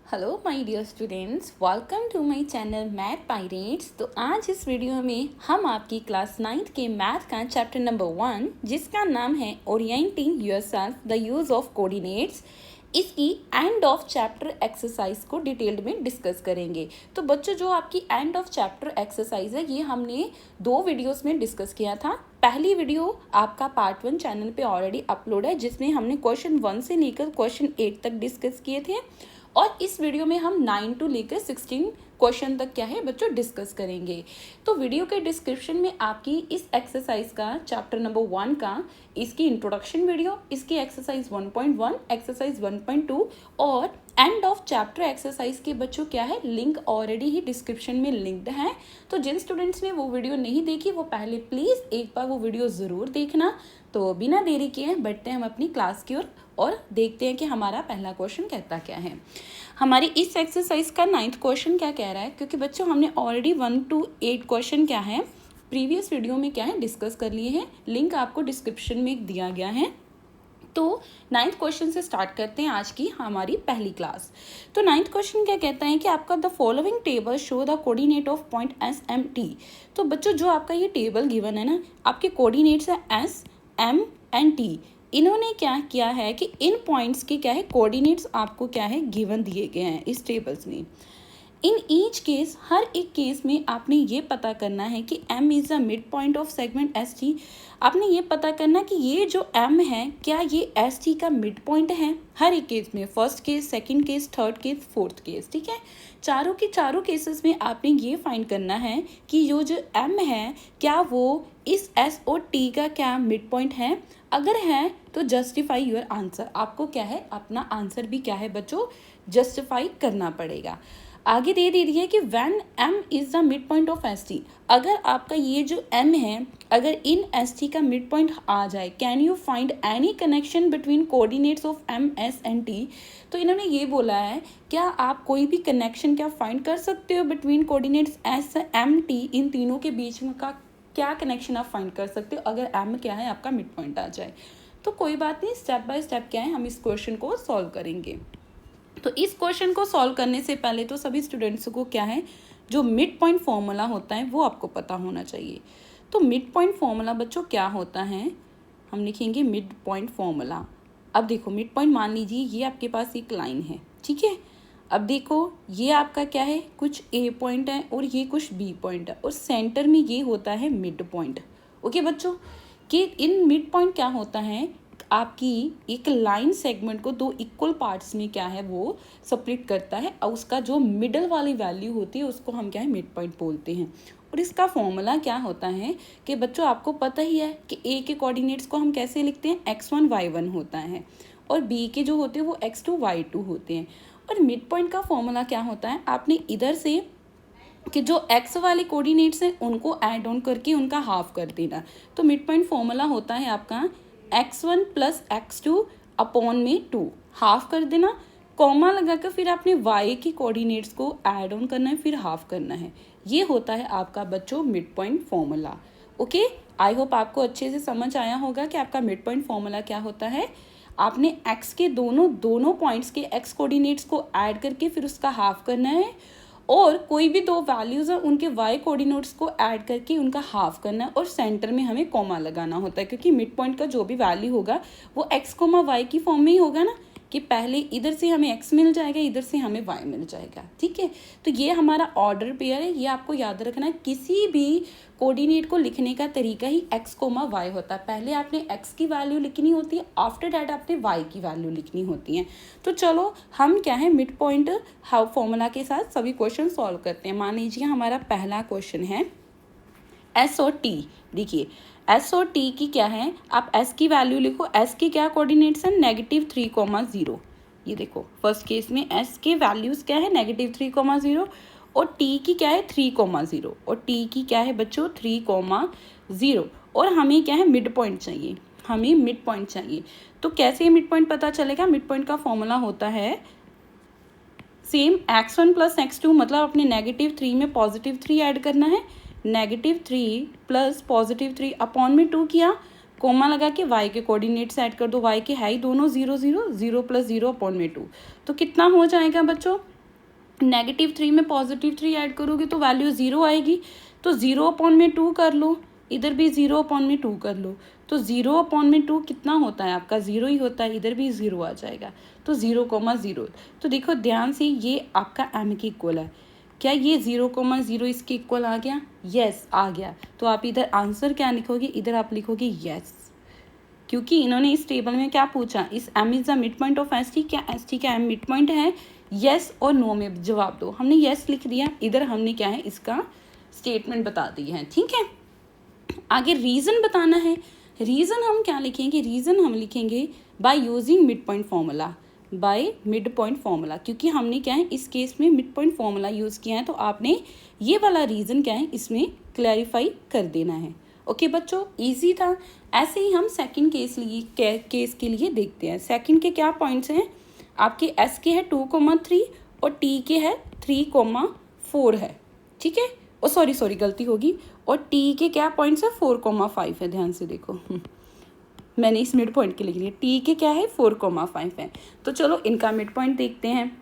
Hello my dear students, welcome to my channel math pirates. तो आज इस video में हम आपकी क्लास 9th के मैथ का चैप्टर नंबर 1 जिसका नाम है orienting yourself the use of coordinates, इसकी एंड ऑफ चैप्टर एक्सरसाइज को डिटेल्ड में डिस्कस करेंगे। तो बच्चों, जो आपकी एंड ऑफ चैप्टर एक्सरसाइज है ये हमने 2 वीडियोस में डिस्कस किया था। पहली वीडियो आपका पार्ट 1 चैनल पे ऑलरेडी अपलोड है जिसमें हमने क्वेश्चन 1 से लेकर क्वेश्चन 8 तक डिस्कस किए थे, और इस वीडियो में हम 9 टू लेकर 16 क्वेश्चन तक क्या है बच्चों डिस्कस करेंगे। तो वीडियो के डिस्क्रिप्शन में आपकी इस एक्सरसाइज का चैप्टर नंबर 1 का इसकी इंट्रोडक्शन वीडियो, इसकी एक्सरसाइज 1.1, एक्सरसाइज 1.2 और एंड ऑफ चैप्टर एक्सरसाइज के बच्चों क्या है लिंक ऑलरेडी ही डिस्क्रिप्शन में लिंक्ड है। तो जिन स्टूडेंट्स ने वो वीडियो नहीं देखी वो पहले प्लीज़ एक बार वो वीडियो ज़रूर देखना। तो बिना देरी किए बढ़ते हैं हम अपनी क्लास की ओर और देखते हैं कि हमारा पहला क्वेश्चन कहता क्या है। हमारी इस एक्सरसाइज का 9th क्वेश्चन क्या कह रहा है, क्योंकि बच्चों हमने ऑलरेडी 1 to 8 क्वेश्चन क्या है प्रीवियस वीडियो में क्या है डिस्कस कर लिए हैं। लिंक आपको डिस्क्रिप्शन में दिया गया है। तो 9th क्वेश्चन से स्टार्ट करते हैं आज की हमारी पहली क्लास। तो 9th क्वेश्चन क्या कहता है कि आपका the following table show the coordinate of point S M T. तो बच्चों जो आपका ये टेबल गिवन है ना, आपके कोऑर्डिनेट्स है एस एम एंड टी। इन्होंने क्या किया है कि इन पॉइंट्स के क्या है कोऑर्डिनेट्स आपको क्या है गिवन दिए गए हैं इस टेबल्स में। इन ईच केस, हर एक केस में आपने ये पता करना है कि m is the mid point of segment S T. आपने ये पता करना कि ये जो m है क्या ये एस टी का मिड पॉइंट है हर एक केस में, first case, second case, third case, fourth case. ठीक है, चारों के चारों केसेस में आपने ये फाइंड करना है कि जो m है क्या वो इस s और t का क्या मिड पॉइंट है। अगर है तो जस्टिफाई योर आंसर, आपको क्या है अपना आंसर भी क्या है बच्चों जस्टिफाई करना पड़ेगा। आगे दे दी है कि when m is the mid point of S T, अगर आपका ये जो m है अगर इन एस टी का मिड पॉइंट आ जाए, can you find any connection between coordinates of m s and t। तो इन्होंने ये बोला है क्या आप कोई भी कनेक्शन क्या फाइंड कर सकते हो between coordinates s m t, इन तीनों के बीच में का क्या कनेक्शन आप फाइंड कर सकते हो अगर m क्या है आपका मिड पॉइंट आ जाए। तो कोई बात नहीं, स्टेप बाय स्टेप क्या है हम इस क्वेश्चन को सॉल्व करेंगे। तो इस क्वेश्चन को सॉल्व करने से पहले तो सभी स्टूडेंट्स को क्या है जो मिड पॉइंट फॉर्मूला होता है वो आपको पता होना चाहिए। तो मिड पॉइंट फॉर्मूला बच्चों क्या होता है, हम लिखेंगे मिड पॉइंट फॉर्मूला। अब देखो मिड पॉइंट मान लीजिए ये आपके पास एक लाइन है, ठीक है। अब देखो ये आपका क्या है कुछ ए पॉइंट है और ये कुछ बी पॉइंट है और सेंटर में ये होता है मिड पॉइंट। ओके बच्चों, कि इन मिड पॉइंट क्या होता है आपकी एक लाइन सेगमेंट को 2 इक्वल पार्ट्स में क्या है वो स्प्लिट करता है और उसका जो मिडल वाली वैल्यू होती है उसको हम क्या है मिड पॉइंट बोलते हैं। और इसका फॉर्मूला क्या होता है कि बच्चों आपको पता ही है कि ए के कोऑर्डिनेट्स को हम कैसे लिखते हैं, x1 y1 होता है और बी के जो होते हैं वो x2 y2 होते हैं। और मिड पॉइंट का फॉर्मूला क्या होता है, आपने इधर से कि जो x वाले कोऑर्डिनेट्स हैं उनको ऐड ऑन करके उनका हाफ कर देना। तो मिड पॉइंट फॉर्मूला होता है आपका x1 प्लस x2 अपॉन में 2, हाफ कर देना, कॉमा लगाकर फिर आपने y की कोऑर्डिनेट्स को ऐड ऑन करना है फिर हाफ करना है। ये होता है आपका बच्चों mid point formula. Okay, I hope आपको अच्छे से समझ आया होगा कि आपका मिड पॉइंट फॉर्मूला क्या होता है। आपने x के दोनों पॉइंट्स के x कोऑर्डिनेट्स को ऐड करके फिर उसका हाफ करना है और कोई भी 2 वैल्यूज़ हैं उनके y कोऑर्डिनेट्स को ऐड करके उनका हाफ करना है और सेंटर में हमें कॉमा लगाना होता है, क्योंकि मिड पॉइंट का जो भी वैल्यू होगा वो x, y की फॉर्म में ही होगा ना, कि पहले इधर से हमें x मिल जाएगा इधर से हमें y मिल जाएगा। ठीक है, तो ये हमारा ऑर्डर पेयर है, ये आपको याद रखना है। किसी भी कोऑर्डिनेट को लिखने का तरीका ही x, y होता है। पहले आपने x की वैल्यू लिखनी होती है, आफ्टर डैट आपने y की वैल्यू लिखनी होती है। तो चलो हम क्या है मिड पॉइंट हाउ फॉर्मूला के साथ सभी क्वेश्चन सॉल्व करते हैं। मान लीजिए हमारा पहला क्वेश्चन है s और t। देखिए s और t की क्या है, आप s की वैल्यू लिखो। s के क्या कोऑर्डिनेट्स हैं, -3, 0। ये देखो फर्स्ट केस में s के वैल्यूज़ क्या है -3, 0 और t की क्या है 3, 0 और t की क्या है बच्चों 3, 0 और हमें क्या है मिड पॉइंट चाहिए, हमें मिड पॉइंट चाहिए। तो कैसे मिड पॉइंट पता चलेगा, मिड पॉइंट का फॉर्मूला होता है सेम x1 प्लस x2, मतलब अपने -3 में +3 ऐड करना है, -3 प्लस +3 अपॉन में 2 किया, कोमा लगा के y के कोऑर्डिनेट्स ऐड कर दो, y के है ही दोनों 0, 0 प्लस 0 अपॉन में 2। तो कितना हो जाएगा बच्चों -3 में +3 ऐड करोगे तो वैल्यू 0 आएगी, तो 0/2 कर लो, इधर भी 0/2 कर लो, तो 0/2 कितना होता है आपका, 0 ही होता है, इधर भी 0 आ जाएगा, तो 0,0। तो देखो ध्यान से, ये आपका m के इक्वल है। क्या ये 0,0 इसके इक्वल आ गया? यस आ गया। तो आप इधर आंसर क्या लिखोगे, इधर आप लिखोगे यस, क्योंकि इन्होंने इस टेबल में क्या पूछा, इस m is the mid point of S T, क्या एस टी का m मिड पॉइंट है? यस और नो में जवाब दो। हमने यस लिख दिया, इधर हमने क्या है इसका स्टेटमेंट बता दी है। ठीक है, आगे रीज़न बताना है। रीज़न हम क्या लिखेंगे, रीज़न हम लिखेंगे by using mid point formula, by mid point formula, क्योंकि हमने क्या है इस केस में मिड पॉइंट फॉर्मूला यूज़ किया है, तो आपने ये वाला रीज़न क्या है इसमें क्लैरिफाई कर देना है। ओके बच्चों, इजी था। ऐसे ही हम सेकंड केस के लिए देखते हैं। सेकंड के क्या पॉइंट्स हैं आपके, एस के है 2,3 और टी के है 3,4 है। ठीक है, ओ सॉरी गलती होगी, और टी के क्या पॉइंट्स है 4,5 है। ध्यान से देखो, मैंने इस मिड पॉइंट के लिख लिया, टी के क्या है 4,5 है। तो चलो इनका मिड पॉइंट देखते हैं।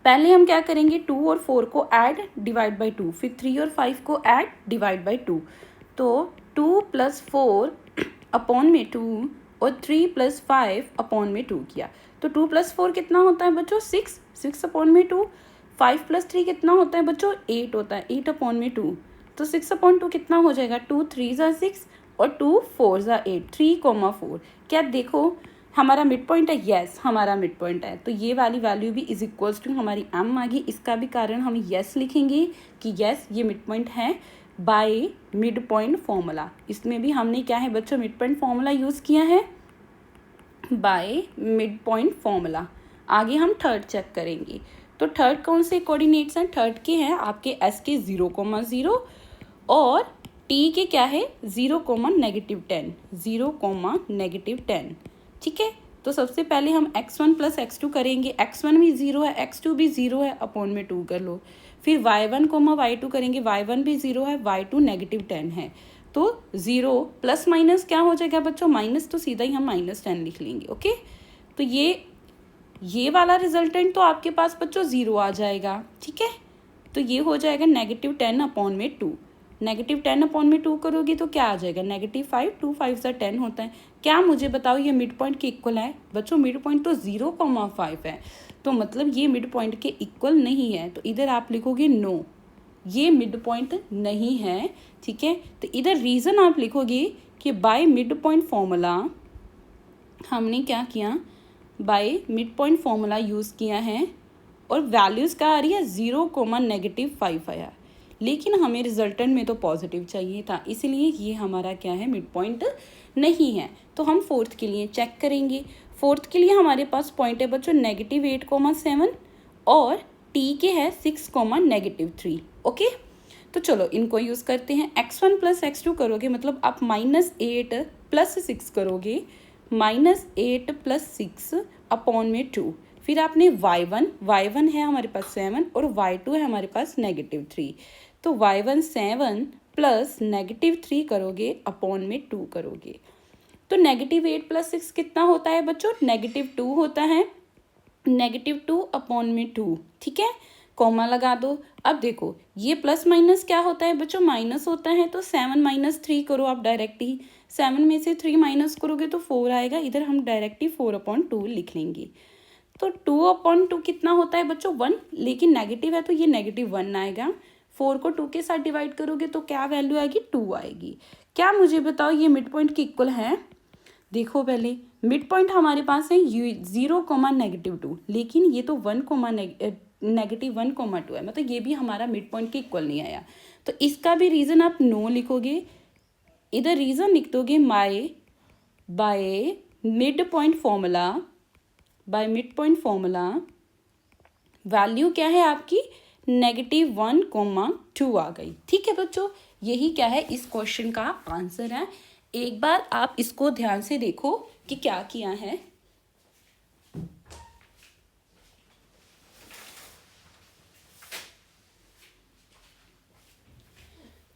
पहले हम क्या करेंगे, 2 और 4 को ऐड डिवाइड बाई 2, फिर 3 और 5 को ऐड डिवाइड बाई 2, तो 2 + 4 अपॉन में 2 और 3 + 5 अपॉन में 2 किया, तो 2 + 4 कितना होता है बच्चों 6 अपॉन में 2, 5 + 3 कितना होता है बच्चों 8 होता है, 8 अपॉन में 2, तो 6/2 कितना हो जाएगा, 2 3 ज़ा 6 और 2 4 ज़ा 8, 3,4। क्या देखो हमारा मिड पॉइंट है, यस हमारा मिड पॉइंट है, तो ये वाली वैल्यू भी इज इक्वल्स टू हमारी m आ गई। इसका भी कारण हम यस लिखेंगे कि यस ये मिड पॉइंट है बाय मिड पॉइंट फॉर्मूला। इसमें भी हमने क्या है बच्चों मिड पॉइंट फॉर्मूला यूज़ किया है बाय मिड पॉइंट फॉर्मूला। आगे हम थर्ड चेक करेंगे, तो थर्ड कौन से कोऑर्डिनेट्स हैं, थर्ड के हैं आपके एस के 0,0 और टी के क्या है 0,-10, 0,-10। ठीक है, तो सबसे पहले हम x1 + x2 करेंगे, x1 भी 0 है, x2 भी 0 है, अपॉन में 2 कर लो। फिर y1, y2 करेंगे, y1 भी 0 है, y2 -10 है, तो 0 प्लस माइनस क्या हो जाएगा बच्चों, माइनस, तो सीधा ही हम -10 लिख लेंगे। ओके, तो ये वाला रिजल्टेंट तो आपके पास बच्चों 0 आ जाएगा। ठीक है, तो ये हो जाएगा -10 अपॉन में 2, -10 अपॉन में 2 करोगे तो क्या आ जाएगा -5, 2 5 ज़ा 10 होता है। क्या मुझे बताओ ये मिड पॉइंट के इक्वल है बच्चों, मिड पॉइंट तो 0,5 है, तो मतलब ये मिड पॉइंट के इक्वल नहीं है, तो इधर आप लिखोगे नो, ये मिड पॉइंट नहीं है। ठीक है, तो इधर रीज़न आप लिखोगे कि बाय मिड पॉइंट फॉर्मूला हमने क्या किया, by mid point formula use किया है, और वैल्यूज़ क्या आ रही है 0,-5 आया, लेकिन हमें रिजल्टेंट में तो पॉजिटिव चाहिए था, इसलिए ये हमारा क्या है मिड पॉइंट नहीं है। तो हम फोर्थ के लिए चेक करेंगे। फोर्थ के लिए हमारे पास पॉइंट है बच्चों -8,7 और टी के है 6,-3। ओके, तो चलो इनको यूज़ करते हैं। x1 + x2 करोगे मतलब आप -8 + 6 करोगे, -8 + 6 अपॉन में 2, फिर आपने y1 है हमारे पास 7 और y2 है हमारे पास -3, तो y1 7 प्लस -3 करोगे अपॉन में 2 करोगे, तो -8 + 6 कितना होता है बच्चों, -2 होता है, -2 अपॉन में 2। ठीक है, कॉमा लगा दो। अब देखो ये प्लस माइनस क्या होता है बच्चों, माइनस होता है, तो 7 - 3 करो आप डायरेक्ट ही, 7 में से 3 माइनस करोगे तो 4 आएगा, इधर हम डायरेक्ट ही 4/2 लिख लेंगे। तो 2/2 कितना होता है बच्चों 1, लेकिन नेगेटिव है तो ये -1 आएगा। 4 को 2 के साथ डिवाइड करोगे तो क्या वैल्यू आएगी 2 आएगी। क्या मुझे बताओ ये मिड पॉइंट के इक्वल है, देखो पहले मिड पॉइंट हमारे पास है 0,-2, लेकिन ये तो 1,-1,2 है, मतलब ये भी हमारा मिड पॉइंट के इक्वल नहीं आया, तो इसका भी रीज़न आप नो लिखोगे, इधर रीज़न लिख दोगे by mid point formula, by mid point formula value क्या है आपकी -1,2 आ गई। ठीक है बच्चों, यही क्या है इस क्वेश्चन का आंसर है। एक बार आप इसको ध्यान से देखो कि क्या किया है।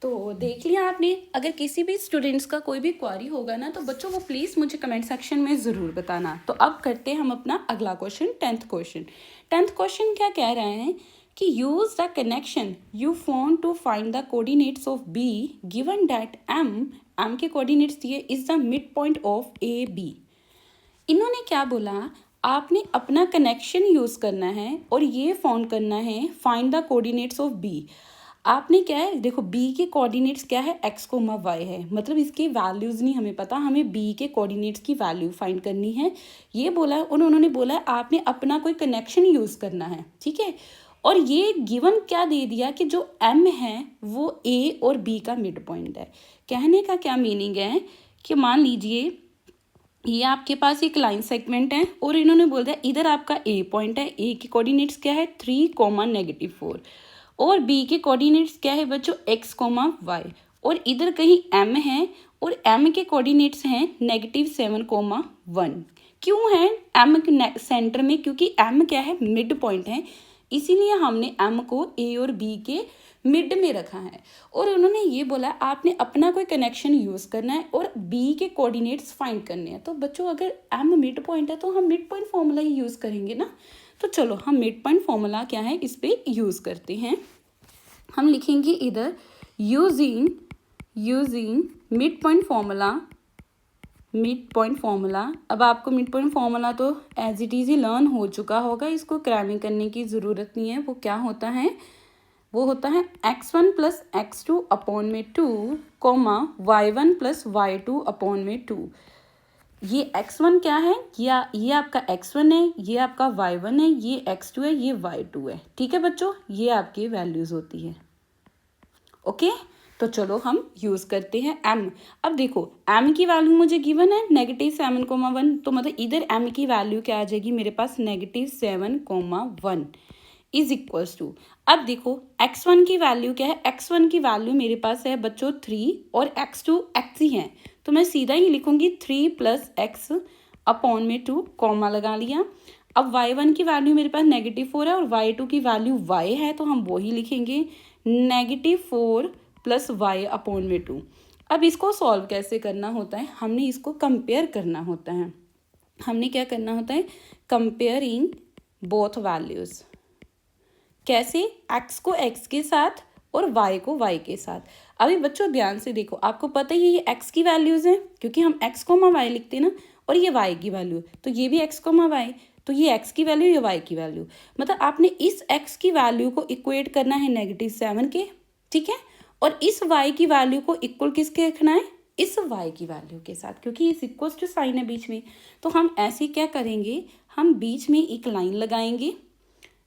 तो देख लिया आपने। अगर किसी भी स्टूडेंट्स का कोई भी क्वेरी होगा ना तो बच्चों वो प्लीज़ मुझे कमेंट सेक्शन में ज़रूर बताना। तो अब करते हैं हम अपना अगला question, 10th question. 10th question क्या कह रहे हैं कि use the connection you found to find the coordinates of B given that M के कोऑर्डिनेट्स दिए is the mid point of A B. इन्होंने क्या बोला, आपने अपना कनेक्शन यूज़ करना है और ये फाउंड करना है find the coordinates of B. आपने क्या है, देखो बी के कोऑर्डिनेट्स क्या है, एक्स कोमा वाई है, मतलब इसकी वैल्यूज़ नहीं हमें पता, हमें बी के कोऑर्डिनेट्स की वैल्यू फाइंड करनी है। ये बोला है और उन्होंने बोला है आपने अपना कोई कनेक्शन यूज़ करना है, ठीक है। और ये गिवन क्या दे दिया कि जो एम है वो ए और बी का मिड पॉइंट है। कहने का क्या मीनिंग है कि मान लीजिए ये आपके पास एक लाइन सेगमेंट है और इन्होंने बोल दिया इधर आपका ए पॉइंट है, ए के कोऑर्डिनेट्स क्या है 3,-4 और बी के कोऑर्डिनेट्स क्या है बच्चों x,y और इधर कहीं m है और m के कोऑर्डिनेट्स हैं -7,1। क्यों है m सेंटर में, क्योंकि m क्या है मिड पॉइंट है, इसीलिए हमने m को a और b के मिड में रखा है। और उन्होंने ये बोला आपने अपना कोई कनेक्शन यूज़ करना है और b के कोऑर्डिनेट्स फाइंड करने हैं। तो बच्चों अगर m मिड पॉइंट है तो हम मिड पॉइंट फॉर्मूला ही यूज़ करेंगे ना। तो चलो हम मिड पॉइंट फॉर्मूला क्या है इस पर यूज़ करते हैं। हम लिखेंगे इधर यूजिंग मिड पॉइंट फॉर्मूला। अब आपको मिड पॉइंट फॉर्मूला तो एज इट इज़ ही लर्न हो चुका होगा, इसको क्रैमिंग करने की ज़रूरत नहीं है। वो क्या होता है, वो होता है x1 + x2 अपॉन में 2 y1 + y2 अपॉन में 2। ये x1 क्या है, ये आपका x1 है, ये आपका y1 है, ये x2 है, ये y2 है। ठीक है बच्चों, ये आपकी वैल्यूज़ होती है। ओके तो चलो हम यूज़ करते हैं m। अब देखो m की वैल्यू मुझे गिवन है -7,1, तो मतलब इधर m की वैल्यू क्या आ जाएगी मेरे पास -7,1 इज इक्वल्स टू। अब देखो x1 की वैल्यू क्या है, x1 की वैल्यू मेरे पास है बच्चों 3 और x2 x ही है, तो मैं सीधा ही लिखूंगी 3 + x अपॉन में 2 कॉमा लगा लिया। अब y1 की वैल्यू मेरे पास -4 है और y2 की वैल्यू y है, तो हम वो ही लिखेंगे -4 + y अपॉन में 2। अब इसको सॉल्व कैसे करना होता है, हमने इसको कंपेयर करना होता है। हमने क्या करना होता है, कंपेयरिंग बोथ वैल्यूज़। कैसे, x को x के साथ और y को y के साथ। अभी बच्चों ध्यान से देखो, आपको पता ही है ये x की वैल्यूज़ हैं क्योंकि हम x, y लिखते हैं ना, और ये y की वैल्यू, तो ये भी x, y, तो ये x की वैल्यू, ये y की वैल्यू। मतलब आपने इस x की वैल्यू को इक्वेट करना है -7 के, ठीक है, और इस y की वैल्यू को इक्वल किसके रखना है, इस y की वैल्यू के साथ, क्योंकि इस इक्वल्स टू साइन है बीच में। तो हम ऐसे क्या करेंगे, हम बीच में एक लाइन लगाएंगे,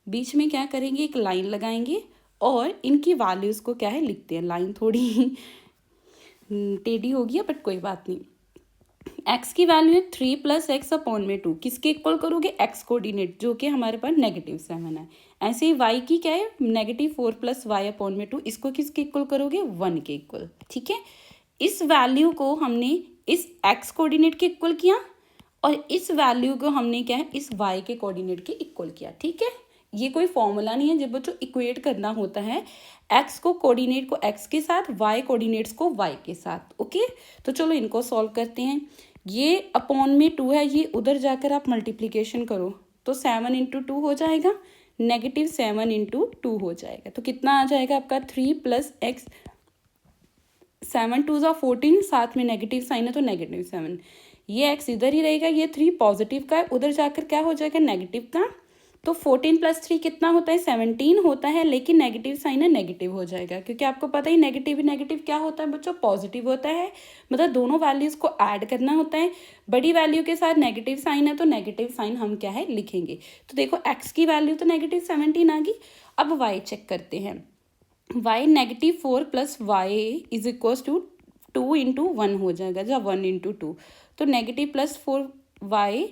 बीच में क्या करेंगे एक लाइन लगाएंगे और इनकी वैल्यूज़ को क्या है लिखते हैं। लाइन थोड़ी टेढ़ी हो गई है बट कोई बात नहीं। x की वैल्यू है 3 + x अपॉन में 2, किसके इक्वल करोगे, x कोऑर्डिनेट जो कि हमारे पास -7 है। ऐसे ही y की क्या है -4 + y अपॉन में 2, इसको किसके इक्वल करोगे, 1 के इक्वल। ठीक है, इस वैल्यू को हमने इस x कोऑर्डिनेट के इक्वल किया और इस वैल्यू को हमने क्या है इस y के कोऑर्डिनेट के इक्वल किया। ठीक है, ये कोई फॉर्मूला नहीं है, जब बच्चों इक्वेट करना होता है x को कोऑर्डिनेट को x के साथ, y कोऑर्डिनेट्स को y के साथ। ओके तो चलो इनको सॉल्व करते हैं। ये अपॉन में 2 है, ये उधर जाकर आप मल्टीप्लिकेशन करो तो 7 × 2 हो जाएगा, -7 × 2 हो जाएगा। तो कितना आ जाएगा आपका 3 + x, 7 2 = 14, साथ में नेगेटिव साइन है तो -7। ये x इधर ही रहेगा, ये 3 पॉजिटिव का है, उधर जाकर क्या हो जाएगा नेगेटिव का। तो 14 + 3 कितना होता है 17 होता है, लेकिन नेगेटिव साइन है नेगेटिव हो जाएगा, क्योंकि आपको पता ही नेगेटिव क्या होता है बच्चों, पॉजिटिव होता है। मतलब दोनों वैल्यूज़ को ऐड करना होता है, बड़ी वैल्यू के साथ नेगेटिव साइन है तो नेगेटिव साइन हम क्या है लिखेंगे। तो देखो x की वैल्यू तो -17 आ गई। अब y चेक करते हैं, y -4 + y is equals to 2 × 1 हो जाएगा, जब 1 × 2, तो -+4y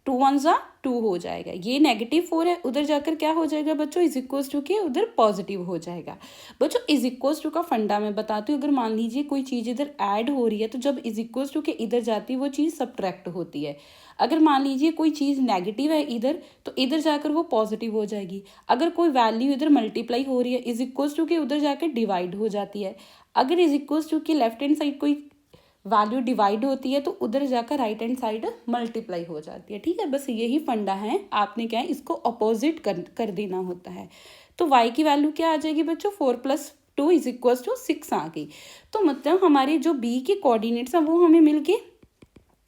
2 1 जा 2 हो जाएगा, ये -4 है, उधर जाकर क्या हो जाएगा बच्चों, इज इक्वल्स टू के उधर पॉजिटिव हो जाएगा। बच्चों इज इक्वल्स टू का फंडा मैं बताती हूँ, अगर मान लीजिए कोई चीज़ इधर ऐड हो रही है तो जब इज इक्वल्स टू के इधर जाती है वो चीज़ सब्ट्रैक्ट होती है। अगर मान लीजिए कोई चीज़ नेगेटिव है इधर, तो इधर जाकर वो पॉजिटिव हो जाएगी। अगर कोई वैल्यू इधर मल्टीप्लाई हो रही है इज इक्वल्स टू के उधर जाकर डिवाइड हो जाती है। अगर इज इक्वल्स टू की लेफ्ट हैंड साइड कोई वैल्यू डिवाइड होती है तो उधर जाकर राइट हैंड साइड मल्टीप्लाई हो जाती है। ठीक है, बस यही फंडा है, आपने क्या है इसको अपोजिट कर देना होता है। तो y की वैल्यू क्या आ जाएगी बच्चों, 4 + 2 = 6 आ गई। तो मतलब हमारे जो b के कोऑर्डिनेट्स हैं वो हमें मिल गए।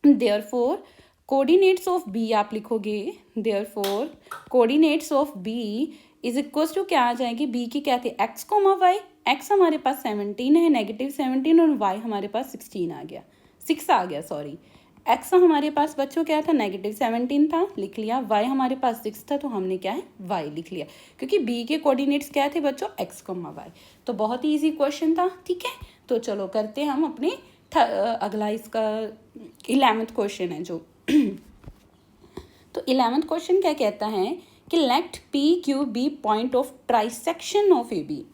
देयरफॉर कोऑर्डिनेट्स ऑफ b आप लिखोगे, देयरफॉर कोऑर्डिनेट्स ऑफ b = क्या आ जाएगी, b की क्या थी x, y, x हमारे पास 17 है, -17, और y हमारे पास 16 आ गया, 6 आ गया सॉरी। x हमारे पास बच्चों क्या था, -17 था, लिख लिया। y हमारे पास 6 था तो हमने क्या है y लिख लिया, क्योंकि b के कोऑर्डिनेट्स क्या थे बच्चों, x, y। तो बहुत ही ईजी क्वेश्चन था। ठीक है, तो चलो करते हैं हम अपने अगला, इसका 11th क्वेश्चन है जो तो 11th क्वेश्चन क्या कहता है कि let P Q be point of trisection of A B.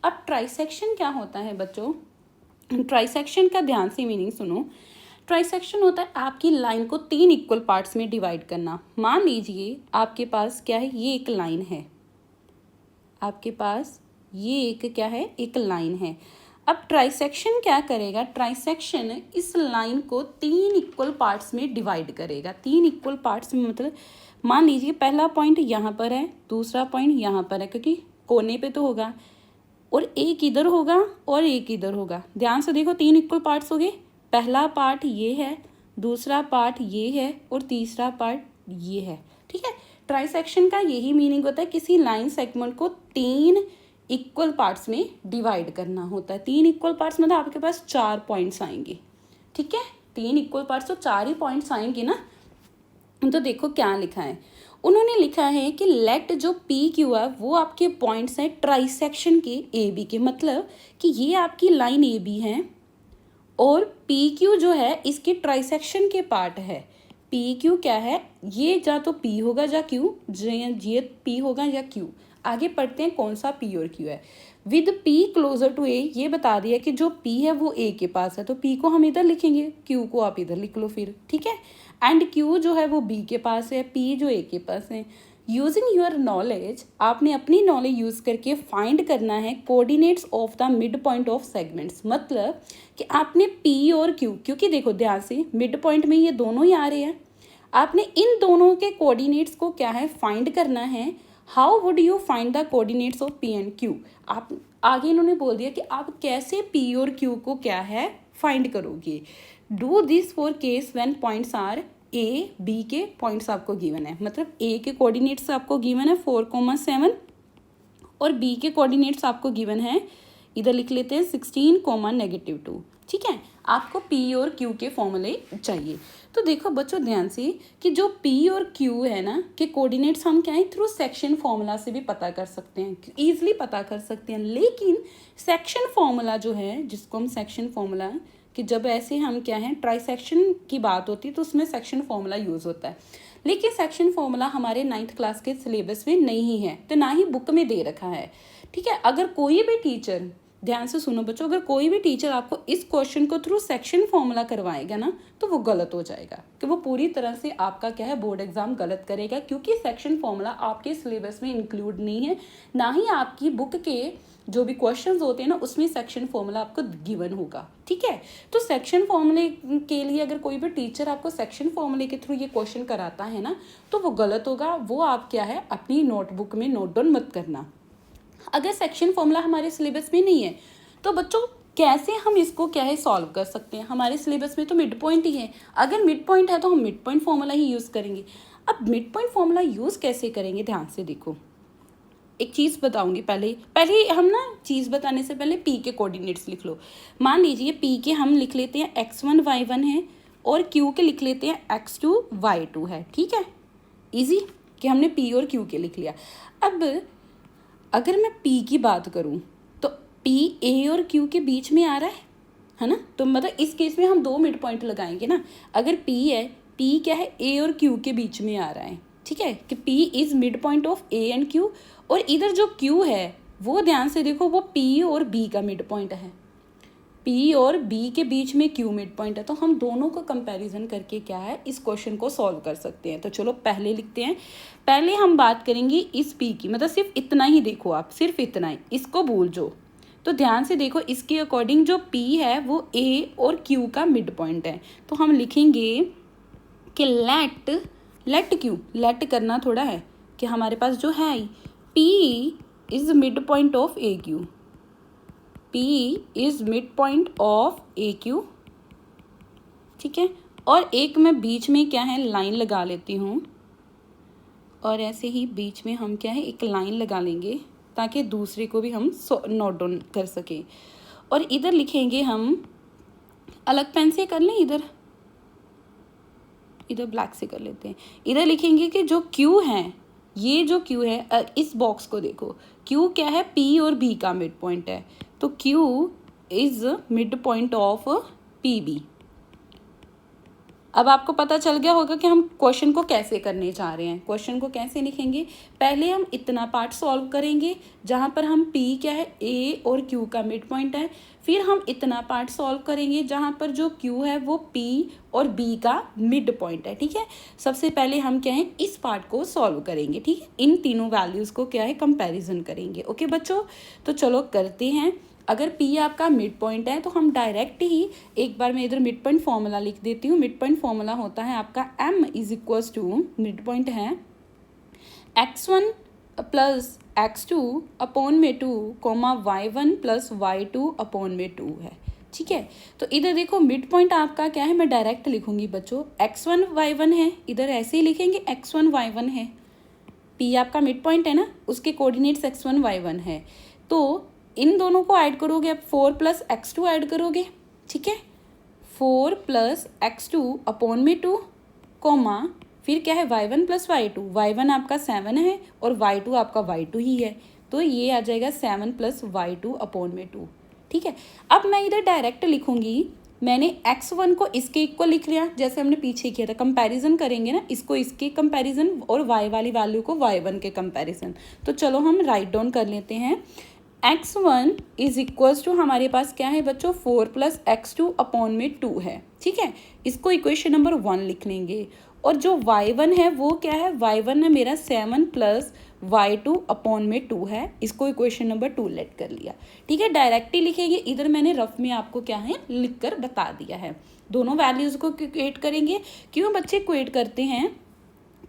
अब ट्राइसेक्शन क्या होता है बच्चों, ट्राइसेक्शन का ध्यान से मीनिंग सुनो। ट्राइसेक्शन होता है आपकी लाइन को 3 इक्वल पार्ट्स में डिवाइड करना। मान लीजिए आपके पास क्या है, ये एक लाइन है, आपके पास ये एक क्या है, एक लाइन है। अब ट्राइसेक्शन क्या करेगा, ट्राइसेक्शन इस लाइन को 3 इक्वल पार्ट्स में डिवाइड करेगा। 3 इक्वल पार्ट्स में मतलब मान लीजिए पहला पॉइंट यहाँ पर है, दूसरा पॉइंट यहाँ पर है, क्योंकि कोने पे तो होगा, और एक इधर होगा और एक इधर होगा। ध्यान से देखो, 3 इक्वल पार्ट्स हो गए। पहला पार्ट ये है, दूसरा पार्ट ये है, और तीसरा पार्ट ये है। ठीक है, ट्राइसेक्शन का यही मीनिंग होता है, किसी लाइन सेगमेंट को 3 इक्वल पार्ट्स में डिवाइड करना होता है। 3 इक्वल पार्ट्स मतलब आपके पास 4 पॉइंट्स आएंगे। ठीक है, 3 इक्वल पार्ट्स तो 4 ही पॉइंट्स आएंगे ना। तो देखो क्या लिखा है, उन्होंने लिखा है कि लेट जो पी क्यू है वो आपके पॉइंट्स हैं ट्राइसेक्शन के ए बी के, मतलब कि ये आपकी लाइन ए बी है और पी क्यू जो है इसके ट्राइसेक्शन के पार्ट है। पी क्यू क्या है, ये जा तो पी होगा या क्यू, ये पी होगा या क्यू। आगे पढ़ते हैं कौन सा पी और क्यू है। विद पी क्लोजर टू ए, ये बता दिया कि जो पी है वो ए के पास है, तो पी को हम इधर लिखेंगे, क्यू को आप इधर लिख लो फिर। ठीक है, एंड क्यू जो है वो बी के पास है, पी जो ए के पास है। यूजिंग योर नॉलेज, आपने अपनी नॉलेज यूज करके फाइंड करना है coordinates of the mid point of segments, मतलब कि आपने पी और क्यू, क्योंकि देखो ध्यान से मिड पॉइंट में ये दोनों ही आ रहे हैं, आपने इन दोनों के कोऑर्डिनेट्स को क्या है फाइंड करना है। How would you find the coordinates of P and Q. आप आगे इन्होंने बोल दिया कि आप कैसे पी और क्यू को क्या है फाइंड करोगे। Do this for case when points are A B के पॉइंट्स आपको गिवन है, मतलब ए के कोऑर्डिनेट्स आपको गिवन है 4,7 और बी के कोऑर्डिनेट्स आपको गिवन है, इधर लिख लेते हैं 16, -2। ठीक है, आपको पी और क्यू के फॉर्मूले चाहिए। तो देखो बच्चों ध्यान से कि जो पी और क्यू है ना के कोऑर्डिनेट्स हम क्या है थ्रू सेक्शन फॉर्मूला से भी पता कर सकते हैं, ईजिली पता कर सकते हैं। लेकिन सेक्शन फॉर्मूला जो है, जिसको हम सेक्शन फॉर्मूला, कि जब ऐसे हम क्या है ट्राइसेक्शन की बात होती है तो उसमें सेक्शन फॉर्मूला यूज़ होता है। लेकिन सेक्शन फॉर्मूला हमारे 9th क्लास के सिलेबस में नहीं है, तो ना ही बुक में दे रखा है। ठीक है, अगर कोई भी टीचर, ध्यान से सुनो बच्चों, अगर कोई भी टीचर आपको इस क्वेश्चन को थ्रू सेक्शन फॉर्मूला करवाएगा ना तो वो गलत हो जाएगा, कि वो पूरी तरह से आपका क्या है बोर्ड एग्जाम गलत करेगा, क्योंकि सेक्शन फॉर्मूला आपके सिलेबस में इंक्लूड नहीं है, ना ही आपकी बुक के जो भी क्वेश्चंस होते हैं ना उसमें सेक्शन फॉर्मूला आपको गिवन होगा। ठीक है, तो सेक्शन फॉर्मूले के लिए अगर कोई भी टीचर आपको सेक्शन फॉर्मूले के थ्रू ये क्वेश्चन कराता है ना तो वो गलत होगा, वो आप क्या है अपनी नोटबुक में नोट डाउन मत करना। अगर सेक्शन फॉर्मूला हमारे सिलेबस में नहीं है तो बच्चों कैसे हम इसको क्या है सॉल्व कर सकते हैं। हमारे सिलेबस में तो मिड पॉइंट ही है, अगर मिड पॉइंट है तो हम मिड पॉइंट फॉर्मूला ही यूज़ करेंगे। अब मिड पॉइंट फॉर्मूला यूज़ कैसे करेंगे, ध्यान से देखो, एक चीज़ बताऊंगी। पहले हम ना चीज़ बताने से पहले पी के कोऑर्डिनेट्स लिख लो। मान लीजिए पी के हम लिख लेते हैं x1 y1 है और क्यू के लिख लेते हैं x2 y2 है। ठीक है, इजी कि हमने पी और क्यू के लिख लिया। अब अगर मैं पी की बात करूं तो पी ए और क्यू के बीच में आ रहा है ना, तो मतलब इस केस में हम 2 मिड पॉइंट लगाएंगे ना। अगर पी है P क्या है, A और Q के बीच में आ रहा है, ठीक है, कि P is mid point of A and Q। और इधर जो Q है वो ध्यान से देखो, वो P और B का मिड पॉइंट है, P और B के बीच में Q मिड पॉइंट है। तो हम दोनों का कंपैरिजन करके क्या है, इस क्वेश्चन को सॉल्व कर सकते हैं। तो चलो पहले लिखते हैं। पहले हम बात करेंगे इस P की, मतलब सिर्फ इतना ही देखो आप, सिर्फ इतना ही, इसको भूल जाओ। तो ध्यान से देखो, इसके अकॉर्डिंग जो P है वो A और Q का मिड पॉइंट है। तो हम लिखेंगे कि लेट Q, लेट करना थोड़ा है कि हमारे पास जो है P is mid point of A Q, P is mid point of A Q, ठीक है। और एक मैं बीच में क्या है लाइन लगा लेती हूँ, और ऐसे ही बीच में हम क्या है एक लाइन लगा लेंगे ताकि दूसरे को भी हम नोट डाउन कर सके। और इधर लिखेंगे हम, अलग पेन से कर लें, इधर ब्लैक से कर लेते हैं। इधर लिखेंगे कि जो Q है, ये जो Q है, इस बॉक्स को देखो, Q क्या है, P और B का मिड पॉइंट है। तो Q is mid point of PB। अब आपको पता चल गया होगा कि हम क्वेश्चन को कैसे करने जा रहे हैं। क्वेश्चन को कैसे लिखेंगे, पहले हम इतना पार्ट सॉल्व करेंगे जहाँ पर हम P क्या है, A और Q का मिड पॉइंट है। फिर हम इतना पार्ट सॉल्व करेंगे जहाँ पर जो Q है वो P और B का मिड पॉइंट है, ठीक है। सबसे पहले हम क्या है इस पार्ट को सॉल्व करेंगे, ठीक है। इन तीनों वैल्यूज़ को क्या है कंपैरिजन करेंगे। ओके बच्चों, तो चलो करते हैं। अगर P आपका मिड पॉइंट है तो हम डायरेक्ट ही, एक बार मैं इधर मिड पॉइंट फॉर्मूला लिख देती हूँ। मिड पॉइंट फॉर्मूला होता है आपका M is equals to, mid point है x1 प्लस x2 अपॉन में 2 coma y1 plus y2 upon में 2 है, ठीक है। तो इधर देखो मिड पॉइंट आपका क्या है, मैं डायरेक्ट लिखूंगी बच्चों, x1 y1 है, इधर ऐसे ही लिखेंगे x1 y1 है। P आपका मिड पॉइंट है ना, उसके कोऑर्डिनेट्स x1 y1 है। तो इन दोनों को ऐड करोगे, अब 4 प्लस x2 ऐड करोगे, ठीक है। 4 प्लस x2 अपॉन में 2 कोमा, फिर क्या है y1 प्लस y2, y1 आपका 7 है और y2 आपका y2 ही है। तो ये आ जाएगा 7 प्लस y2 अपॉन में 2, ठीक है। अब मैं इधर डायरेक्ट लिखूंगी, मैंने x1 को इसके इक्वल लिख लिया, जैसे हमने पीछे किया था। कंपैरिजन करेंगे ना, इसको इसके कंपैरिजन और y वाली वैल्यू को y1 के कंपैरिजन। तो चलो हम राइट डाउन कर लेते हैं। x1 इज इक्वल्स टू, हमारे पास क्या है बच्चों, 4 प्लस x2 अपॉन में 2 है, ठीक है। इसको इक्वेशन नंबर 1 लिख लेंगे। और जो y1 है वो क्या है, y1 है मेरा 7 प्लस y2 अपॉन में 2 है, इसको इक्वेशन नंबर 2 लेट कर लिया, ठीक है। डायरेक्टली लिखेंगे, इधर मैंने रफ में आपको क्या है लिख कर बता दिया है। दोनों वैल्यूज़ को इक्वेट करेंगे। क्यों बच्चे इक्वेट करते हैं,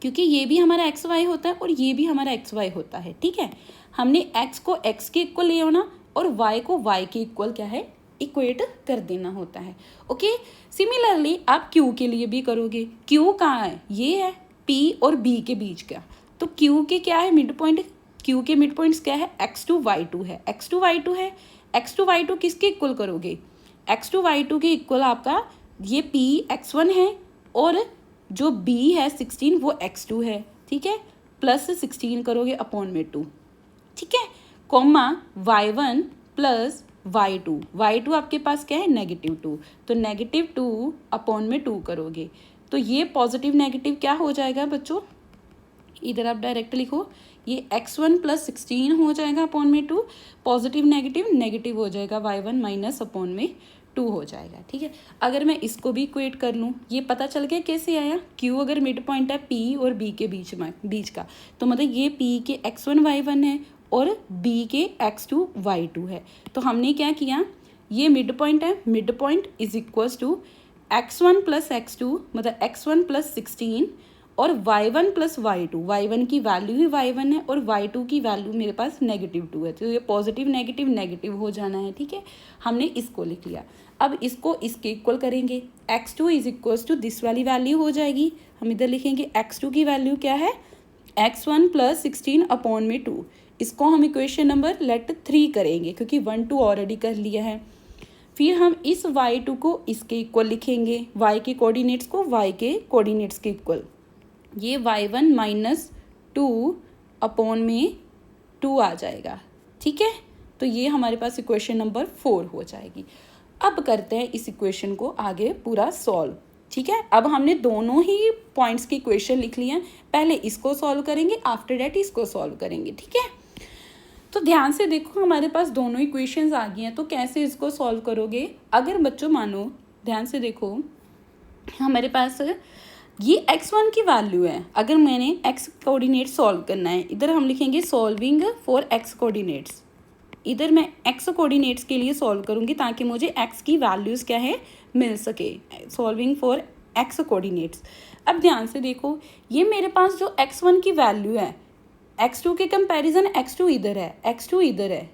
क्योंकि ये भी हमारा एक्स वाई होता है और ये भी हमारा एक्स वाई होता है, ठीक है। हमने एक्स को एक्स के इक्वल ले आना और वाई को वाई के इक्वल क्या है इक्वेट कर देना होता है। ओके, सिमिलरली आप क्यू के लिए भी करोगे। क्यू कहाँ है, ये है पी और बी के बीच का। तो क्यू के क्या है मिड पॉइंट, क्यू के मिड पॉइंट्स क्या है, x2y2 है, x2y2 है। x2y2 किसके इक्वल करोगे, x2y2 के इक्वल आपका ये p x1 है और जो b है 16 वो x2 है, ठीक है। प्लस 16 करोगे अपॉन में 2, ठीक है, कॉमा y1 प्लस y2 आपके पास क्या है -2, तो -2 अपॉन में 2 करोगे तो ये पॉजिटिव नेगेटिव क्या हो जाएगा बच्चों, इधर आप डायरेक्ट लिखो, ये x1 प्लस 16 हो जाएगा अपॉन में 2, पॉजिटिव नेगेटिव नेगेटिव हो जाएगा, y1 माइनस अपॉन में 2 हो जाएगा, ठीक है। अगर मैं इसको भी इक्वेट कर लूँ, ये पता चल गया कैसे आया, Q अगर मिड पॉइंट है P और B के बीच का, तो मतलब ये P के x1 y1 है और B के x2 y2 है। तो हमने क्या किया, ये मिड पॉइंट है, mid point is equals to x1 plus x2 मतलब x1 प्लस 16 और y1 प्लस y1 की वैल्यू ही y1 है और y2 की वैल्यू मेरे पास -2 है, तो ये पॉजिटिव नेगेटिव नेगेटिव हो जाना है, ठीक है। हमने इसको लिख लिया। अब इसको इसके इक्वल करेंगे, x2 is equals to this वाली वैल्यू हो जाएगी, हम इधर लिखेंगे x2 की वैल्यू क्या है, x1 प्लस 16 अपॉन में 2, इसको हम इक्वेशन नंबर लेट 3 करेंगे क्योंकि 1 2 ऑलरेडी कर लिया है। फिर हम इस y2 को इसके इक्वल लिखेंगे, y के कोऑर्डिनेट्स को y के कोऑर्डिनेट्स के इक्वल, ये y1 माइनस 2 अपॉन में 2 आ जाएगा, ठीक है। तो ये हमारे पास इक्वेशन नंबर 4 हो जाएगी। अब करते हैं इस इक्वेशन को आगे पूरा सॉल्व, ठीक है, अब हमने दोनों ही पॉइंट्स की इक्वेशन लिख ली है, पहले इसको सॉल्व करेंगे, आफ्टर डैट इसको सॉल्व करेंगे। ठीक है, तो ध्यान से देखो हमारे पास दोनों इक्वेशंस आ गई हैं, तो कैसे इसको सॉल्व करोगे। अगर बच्चों मानो ध्यान से देखो हमारे पास ये x1 की वैल्यू है, अगर मैंने x कोऑर्डिनेट सॉल्व करना है, इधर हम लिखेंगे सॉल्विंग फॉर x कोऑर्डिनेट्स, इधर मैं x कोऑर्डिनेट्स के लिए सॉल्व करूँगी ताकि मुझे x की वैल्यूज़ क्या है मिल सके, सॉल्विंग फॉर x कोऑर्डिनेट्स। अब ध्यान से देखो ये मेरे पास जो x1 की वैल्यू है, x2 के कंपैरिजन x2 इधर है, x2 इधर है,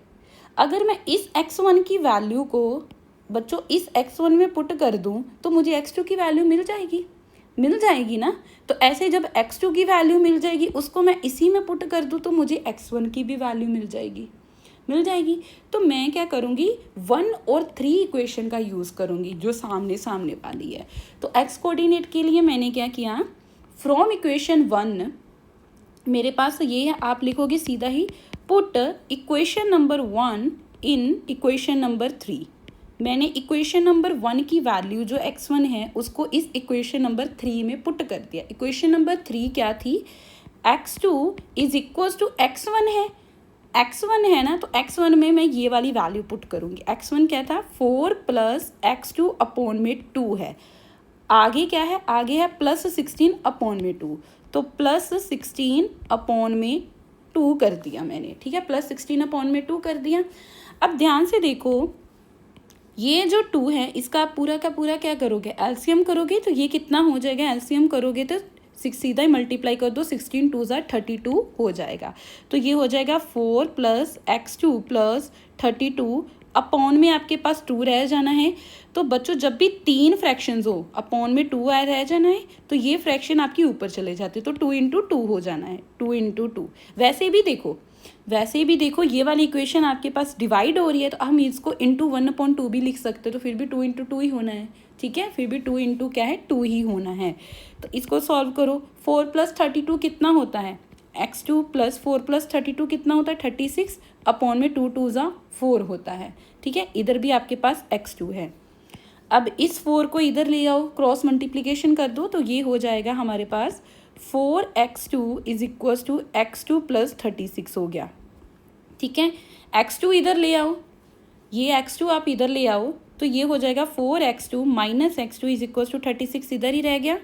अगर मैं इस x1 की वैल्यू को बच्चों इस x1 में पुट कर दूं तो मुझे x2 की वैल्यू मिल जाएगी ना। तो ऐसे जब x2 की वैल्यू मिल जाएगी उसको मैं इसी में पुट कर दूं तो मुझे x1 की भी वैल्यू मिल जाएगी। तो मैं क्या करूँगी 1 और 3 इक्वेशन का यूज़ करूँगी जो सामने वाली है। तो x कोऑर्डिनेट के लिए मैंने क्या किया, फ्रॉम इक्वेशन 1 मेरे पास ये है, आप लिखोगे सीधा ही put equation number 1 in equation number 3। मैंने इक्वेशन नंबर 1 की वैल्यू जो x1 है उसको इस इक्वेशन नंबर 3 में पुट कर दिया। इक्वेशन नंबर 3 क्या थी, x2 is equals to x1 है, x1 है ना, तो x1 में मैं ये वाली वैल्यू पुट करूँगी। x1 क्या था 4 प्लस x2 अपॉन में 2 है, आगे क्या है, आगे है प्लस 16 अपॉन में 2, तो प्लस 16 अपॉन में 2 कर दिया मैंने। ठीक है, प्लस 16 अपॉन में 2 कर दिया। अब ध्यान से देखो ये जो 2 है इसका पूरा का पूरा क्या करोगे, एलसीएम करोगे, तो ये कितना हो जाएगा, एलसीएम करोगे तो सीधा ही मल्टीप्लाई कर दो, 16 2 ज़ा 32 हो जाएगा। तो ये हो जाएगा 4 प्लस x2 प्लस 32 अपॉन में आपके पास 2 रह जाना है। तो बच्चों जब भी 3 फ्रैक्शंस हो अपॉन में 2 रह जाना है, तो ये फ्रैक्शन आपकी ऊपर चले जाते, तो 2 इंटू 2 हो जाना है, 2 इंटू 2। वैसे भी देखो ये वाली इक्वेशन आपके पास डिवाइड हो रही है, तो हम इसको इंटू 1/2 भी लिख सकते हैं, तो फिर भी 2 इंटू 2 ही होना है। ठीक है, फिर भी 2 इंटू क्या है 2 ही होना है। तो इसको सॉल्व करो, 4 प्लस 32 कितना होता है, x2 प्लस 4 प्लस 32 कितना होता है 36 अपॉन में 2 2 ज़ा 4 होता है। ठीक है, इधर भी आपके पास x2 है। अब इस 4 को इधर ले आओ, क्रॉस मल्टीप्लिकेशन कर दो, तो ये हो जाएगा हमारे पास 4x2 is equals to x2 plus 36 हो गया। ठीक है, x2 इधर ले आओ, ये x2 आप इधर ले आओ, तो ये हो जाएगा 4x2 minus x2 is equals to 36 इधर ही रह गया।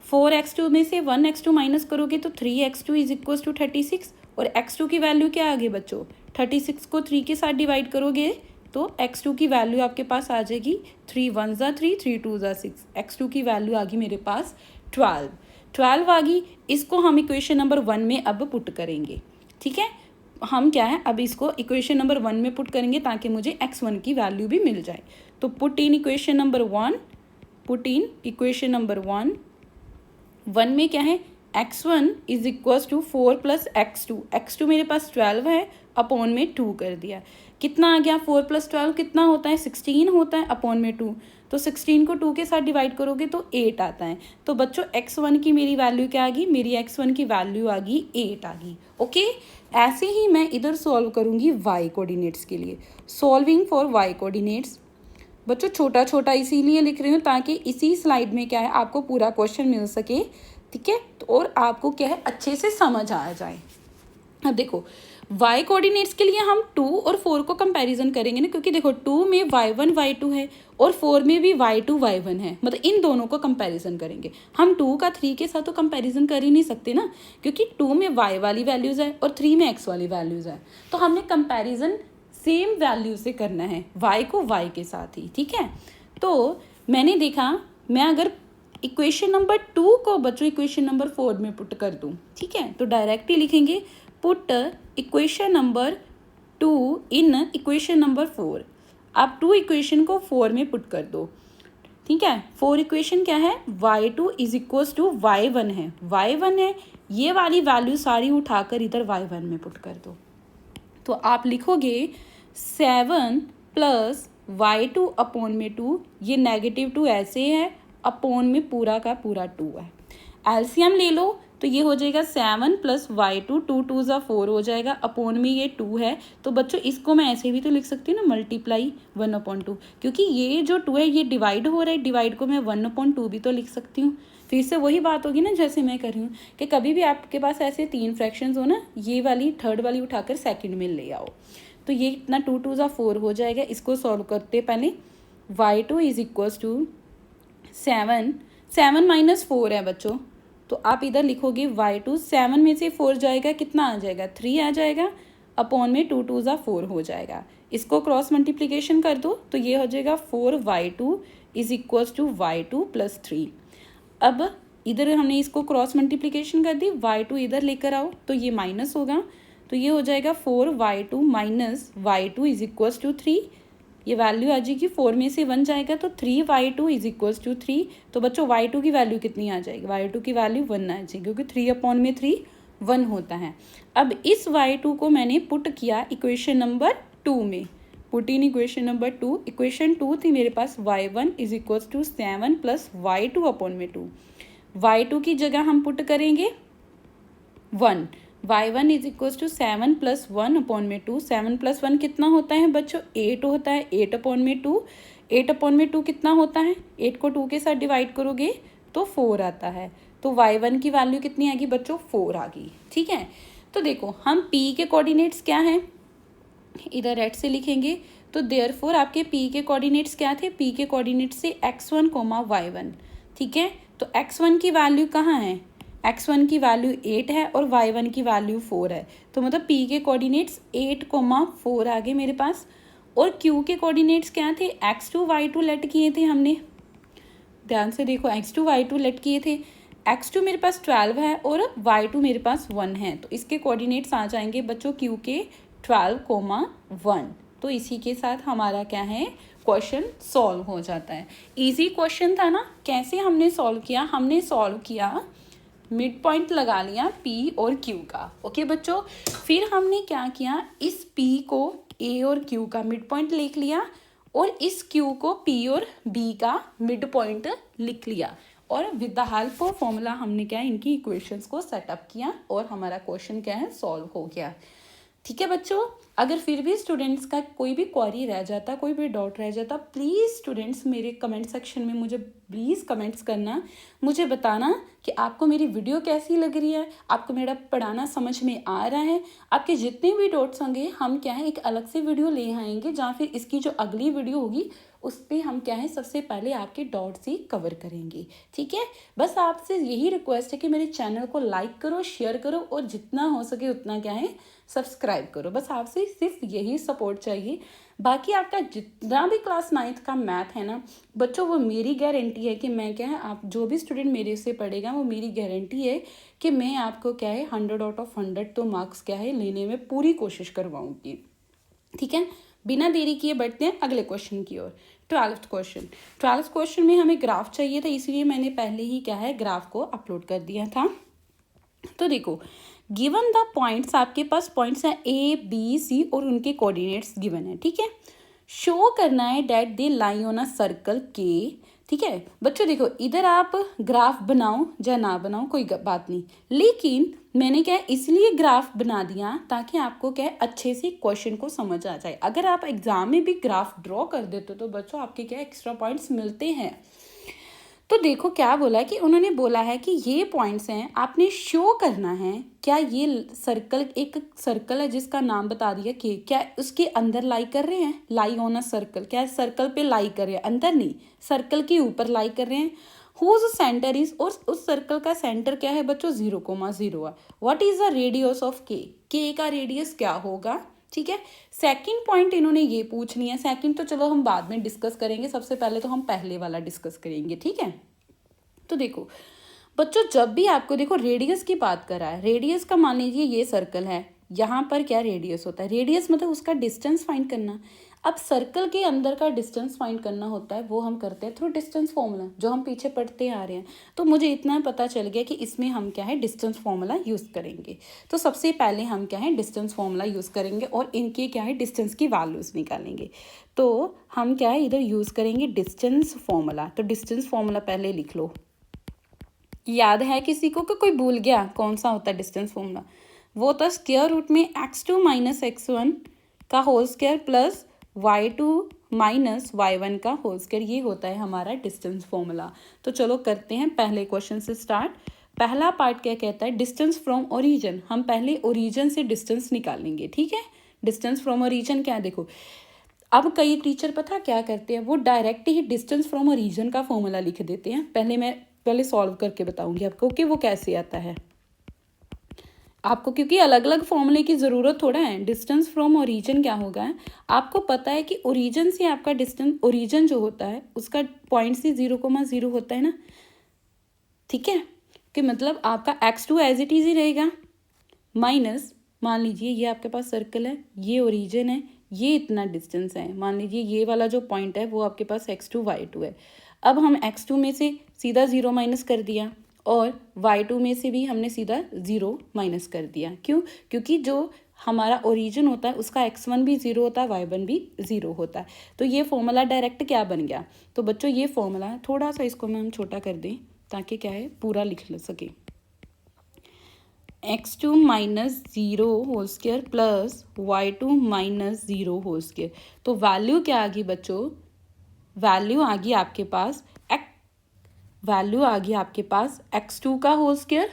4x2 में से 1x2 माइनस करोगे तो 3x2 इज इक्वल्स टू 36, और x2 की वैल्यू क्या आ गई बच्चों, 36 को 3 के साथ डिवाइड करोगे तो x2 की वैल्यू आपके पास आ जाएगी 3 1 ज़ा 3 3 2 ज़ा 6, x2 की वैल्यू आ गई मेरे पास 12 आ गई। इसको हम इक्वेशन नंबर 1 में अब पुट करेंगे। ठीक है, हम क्या है अब इसको इक्वेशन नंबर 1 में पुट करेंगे ताकि मुझे x1 की वैल्यू भी मिल जाए। तो put in equation number 1, put in equation number 1 में क्या है, x1 is equals to 4 plus x2 मेरे पास 12 है, अपॉन में 2 कर दिया, कितना आ गया 4 प्लस 12 कितना होता है 16 होता है, अपॉन में 2, तो 16 को 2 के साथ डिवाइड करोगे तो 8 आता है। तो बच्चों x1 की मेरी वैल्यू क्या आ गई, मेरी x1 की वैल्यू आ गई 8 आ गई। ओके, ऐसे ही मैं इधर सॉल्व करूँगी y कोऑर्डिनेट्स के लिए, सॉल्विंग फॉर y कोऑर्डिनेट्स। बच्चों छोटा छोटा इसीलिए लिख रही हूँ ताकि इसी स्लाइड में क्या है आपको पूरा क्वेश्चन मिल सके। ठीक है, तो और आपको क्या है अच्छे से समझ आ जाए। अब देखो y कोऑर्डिनेट्स के लिए हम 2 और 4 को कंपैरिजन करेंगे ना, क्योंकि देखो 2 में y1 y2 है और 4 में भी y2 y1 है, मतलब इन दोनों को कंपैरिजन करेंगे। हम 2 का 3 के साथ तो कंपैरिजन कर ही नहीं सकते ना, क्योंकि 2 में y वाली वैल्यूज़ है और 3 में x वाली वैल्यूज़ है, तो हमने कंपैरिजन सेम वैल्यू से करना है, y को y के साथ ही। ठीक है, तो मैंने देखा मैं अगर इक्वेशन नंबर 2 को बच्चों इक्वेशन नंबर 4 में पुट कर दूँ, ठीक है, तो डायरेक्टली लिखेंगे पुट इक्वेशन नंबर 2 इन इक्वेशन नंबर 4। आप 2 इक्वेशन को 4 में पुट कर दो। ठीक है, 4 इक्वेशन क्या है, y2 is equals to y1 है, ये वाली वैल्यू सारी उठाकर इधर y1 में पुट कर दो, तो आप लिखोगे 7 प्लस y2 अपॉन में 2, ये नेगेटिव 2 ऐसे है, अपॉन में पूरा का पूरा 2 है। एलसीएम ले लो तो ये हो जाएगा 7 प्लस y2, 2 2 ज़ा 4 हो जाएगा, अपॉन में ये 2 है। तो बच्चों इसको मैं ऐसे भी तो लिख सकती हूँ ना, मल्टीप्लाई 1/2, क्योंकि ये जो 2 है ये डिवाइड हो रहा है, डिवाइड को मैं 1/2 भी तो लिख सकती हूँ। फिर से वही बात होगी ना जैसे मैं कर रही हूँ कि कभी भी आपके पास ऐसे 3 फ्रैक्शंस हो ना, ये वाली थर्ड वाली उठाकर सेकंड में ले आओ। तो ये इतना 2 2 ज़ा 4 हो जाएगा। इसको सॉल्व करते पहले y2 is equals to 7 minus 4 है बच्चों, तो आप इधर लिखोगे y2, 7 में से 4 जाएगा, कितना आ जाएगा 3 आ जाएगा, अपॉन में 2 2 ज़ा 4 हो जाएगा। इसको क्रॉस मल्टीप्लिकेशन कर दो तो ये हो जाएगा 4y2 is equals to y2 plus 3। अब इधर हमने इसको क्रॉस मल्टीप्लिकेशन कर दी, y2 इधर लेकर आओ तो ये माइनस होगा, तो ये हो जाएगा 4y2 minus y2 is equals to 3। ये वैल्यू आ जाएगी, 4 में से 1 जाएगा तो 3y2 इज इक्वल्स टू 3। तो बच्चों y2 की वैल्यू कितनी आ जाएगी, y2 की वैल्यू 1 आ जाएगी, क्योंकि 3/3 1 होता है। अब इस y2 को मैंने पुट किया इक्वेशन नंबर 2 में, put in equation number 2। Equation 2 थी मेरे पास y1 is equals to 7 plus y2/2। y2 की जगह हम पुट करेंगे 1, y1 is equals to 7 plus 1/2। 7 plus 1 कितना होता है बच्चों, 8 होता है। 8/2, 8/2 कितना होता है, 8 को 2 के साथ डिवाइड करोगे तो 4 आता है। तो y1 की वैल्यू कितनी आ गई बच्चों, 4 आ गई। ठीक है, तो देखो हम p के कोऑर्डिनेट्स क्या हैं, इधर रेड से लिखेंगे। तो देयरफॉर आपके p के कोऑर्डिनेट्स क्या थे, p के कोऑर्डिनेट्स से x1, y1। ठीक है, तो x1 की वैल्यू कहाँ है, x1 की वैल्यू 8 है और y1 की वैल्यू 4 है। तो मतलब p के कोऑर्डिनेट्स 8, 4 आ गए मेरे पास। और q के कोऑर्डिनेट्स क्या थे, x2, y2 लेट किए थे हमने, ध्यान से देखो, x2, y2 लेट किए थे। x2 मेरे पास 12 है और y2 मेरे पास 1 है, तो इसके कोऑर्डिनेट्स आ जाएंगे बच्चों q के 12, 1। तो इसी के साथ हमारा क्या है, क्वेश्चन सॉल्व हो जाता है। इजी क्वेश्चन था ना। कैसे हमने सॉल्व किया, हमने सॉल्व किया, मिड पॉइंट लगा लिया p और q का। ओके बच्चों, फिर हमने क्या किया, इस p को a और q का मिड पॉइंट लिख लिया और इस q को p और b का मिड पॉइंट लिख लिया, और with the help of formula हमने क्या है, इनकी इक्वेशंस को सेटअप किया और हमारा क्वेश्चन क्या है, सॉल्व हो गया। ठीक है बच्चों, अगर फिर भी स्टूडेंट्स का कोई भी क्वेरी रह जाता, कोई भी डाउट रह जाता, प्लीज़ स्टूडेंट्स मेरे कमेंट सेक्शन में मुझे प्लीज़ कमेंट्स करना, मुझे बताना कि आपको मेरी वीडियो कैसी लग रही है, आपको मेरा पढ़ाना समझ में आ रहा है। आपके जितने भी डाउट्स होंगे हम क्या है एक अलग से वीडियो ले आएंगे, जहाँ फिर इसकी जो अगली वीडियो होगी उस पर हम क्या है सबसे पहले आपके डाउट्स ही कवर करेंगे। ठीक है, बस आपसे यही रिक्वेस्ट है कि मेरे चैनल को लाइक करो, शेयर करो और जितना हो सके उतना क्या है सब्सक्राइब करो। बस आपसे सिर्फ यही सपोर्ट चाहिए। बाकी आपका जितना भी क्लास 9th का मैथ है ना बच्चों, वो मेरी गारंटी है कि मैं क्या है, आप जो भी स्टूडेंट मेरे से पढ़ेगा वो मेरी गारंटी है कि मैं आपको क्या है 100 आउट ऑफ 100 तो मार्क्स क्या है लेने में पूरी कोशिश करवाऊंगी। ठीक है, बिना देरी किए बढ़ते हैं अगले क्वेश्चन की ओर। 12th क्वेश्चन में हमें ग्राफ चाहिए था, इसलिए मैंने पहले ही क्या है ग्राफ को अपलोड कर दिया था। तो देखो, गिवन द पॉइंट्स, आपके पास पॉइंट्स हैं ए बी सी और उनके कोऑर्डिनेट्स गिवन है। ठीक है, शो करना है that they lie on a circle के। ठीक है बच्चों, देखो इधर आप ग्राफ बनाओ या ना बनाओ कोई बात नहीं, लेकिन मैंने क्या है इसलिए ग्राफ बना दिया ताकि आपको क्या है अच्छे से क्वेश्चन को समझ आ जाए। अगर आप एग्जाम में भी ग्राफ ड्रॉ कर देते तो बच्चों आपके क्या एक्स्ट्रा पॉइंट्स मिलते हैं। तो देखो क्या बोला है कि उन्होंने बोला है कि ये पॉइंट्स हैं, आपने शो करना है क्या ये सर्कल, एक सर्कल है जिसका नाम बता दिया कि क्या उसके अंदर लाई कर रहे हैं, लाई ऑन अ सर्कल, क्या सर्कल पे लाई कर रहे हैं, अंदर नहीं सर्कल के ऊपर लाई कर रहे हैं। हुज सेंटर इज, और उस सर्कल का सेंटर क्या है बच्चों 0,0 है। What is the radius of के का रेडियस क्या होगा। ठीक है, सेकंड पॉइंट इन्होंने ये पूछ लिया। सेकंड तो चलो हम बाद में डिस्कस करेंगे, सबसे पहले तो हम पहले वाला डिस्कस करेंगे। ठीक है, तो देखो बच्चों जब भी आपको देखो रेडियस की बात कर रहा है, रेडियस का मान लीजिए ये सर्कल है, यहाँ पर क्या रेडियस होता है, रेडियस मतलब उसका डिस्टेंस फाइंड करना। अब सर्कल के अंदर का डिस्टेंस फाइंड करना होता है, वो हम करते हैं थ्रू डिस्टेंस फॉर्मूला, जो हम पीछे पढ़ते आ रहे हैं। तो मुझे इतना पता चल गया कि इसमें हम क्या है डिस्टेंस फॉर्मूला यूज़ करेंगे। तो सबसे पहले हम क्या है डिस्टेंस फॉर्मूला यूज़ करेंगे और इनके क्या है डिस्टेंस की वैल्यूज़ निकालेंगे। तो हम क्या है इधर यूज़ करेंगे डिस्टेंस फॉर्मूला। तो डिस्टेंस फॉर्मूला पहले लिख लो, याद है किसी को कि कोई भूल गया कौन सा होता है डिस्टेंस फॉर्मूला? वो होता है स्क्वायर रूट में x2 माइनस x1 का whole square plus y2 minus y1 का होल स्क्वायर, ये होता है हमारा डिस्टेंस फॉर्मूला। तो चलो करते हैं पहले क्वेश्चन से स्टार्ट। पहला पार्ट क्या कहता है? Distance from origin. हम पहले ओरिजिन से डिस्टेंस निकालेंगे, ठीक है। डिस्टेंस फ्रॉम ओरिजिन क्या है देखो, अब कई टीचर पता क्या करते हैं, वो direct he distance from origin का फॉर्मूला लिख देते हैं। पहले सॉल्व करके बताऊंगी आपको कि वो कैसे आता है आपको, क्योंकि अलग अलग फॉर्मूले की ज़रूरत थोड़ा है। डिस्टेंस फ्रॉम ओरिजिन क्या होगा, आपको पता है कि ओरिजिन से आपका डिस्टेंस, ओरिजिन जो होता है उसका पॉइंट से 0,0 होता है ना, ठीक है। कि मतलब आपका x2 as it is he रहेगा, माइनस मान लीजिए ये आपके पास सर्कल है, ये ओरिजिन है, ये इतना डिस्टेंस है। मान लीजिए ये वाला जो पॉइंट है वो आपके पास x2 y2 है। अब हम x2 में से सीधा 0 माइनस कर दिया और y2 में से भी हमने सीधा 0 माइनस कर दिया। क्यों? क्योंकि जो हमारा ओरिजिन होता है उसका x1 भी 0 होता है, y1 भी 0 होता है। तो ये फॉर्मूला डायरेक्ट क्या बन गया? तो बच्चों ये फॉर्मूला थोड़ा सा इसको हम छोटा कर दें ताकि क्या है पूरा लिख सके। x2 minus 0 whole square plus y2 minus 0 whole square. तो वैल्यू क्या आ गई बच्चों? वैल्यू आ गई आपके पास x2 का होल स्क्वायर,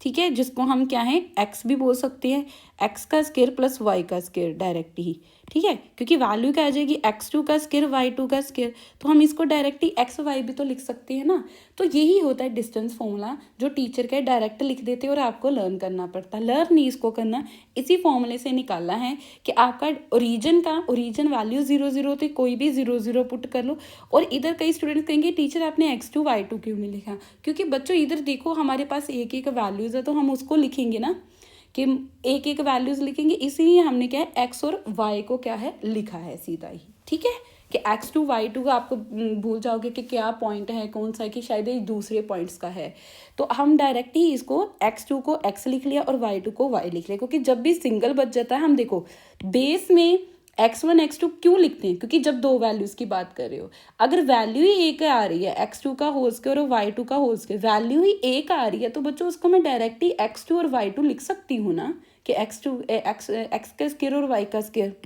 ठीक है, जिसको हम क्या है x भी बोल सकते हैं, x का स्क्वायर प्लस y का स्क्वायर डायरेक्ट ही, ठीक है। क्योंकि वैल्यू क्या आ जाएगी x2 का स्क्वायर y2 का स्क्वायर, तो हम इसको डायरेक्ट ही x y भी तो लिख सकते हैं ना। तो यही होता है डिस्टेंस फॉर्मूला, जो टीचर का डायरेक्ट लिख देते हैं और आपको लर्न करना पड़ता है। लर्न नहीं इसको करना, इसी फॉर्मूले से निकालना है कि आपका ओरिजिन वैल्यू 0,0 थी, कोई भी 0,0 पुट कर लो। और इधर कई स्टूडेंट्स कहेंगे टीचर आपने x2 y2 क्यों नहीं लिखा? क्योंकि बच्चों इधर देखो हमारे पास एक एक वैल्यूज़ है, तो हम उसको लिखेंगे ना कि एक एक वैल्यूज़ लिखेंगे, इसीलिए हमने क्या है x और y को क्या है लिखा है सीधा ही, ठीक है। कि x2 y2 का आपको भूल जाओगे कि क्या पॉइंट है, कौन सा है, कि शायद ये दूसरे पॉइंट्स का है। तो हम डायरेक्ट ही इसको x2 को x लिख लिया और y2 को y लिख लिया, क्योंकि जब भी सिंगल बच जाता है, हम देखो बेस में x1 x2 क्यों लिखते हैं? क्योंकि जब दो वैल्यूज़ की बात कर रहे हो, अगर वैल्यू ही एक आ रही है, x2 का होल स्क्वायर और y2 का होल स्क्वायर, वैल्यू ही एक आ रही है, तो बच्चों उसको मैं डायरेक्ट ही x2 और y2 लिख सकती हूँ ना, कि x का स्क्वायर और y का स्क्वायर,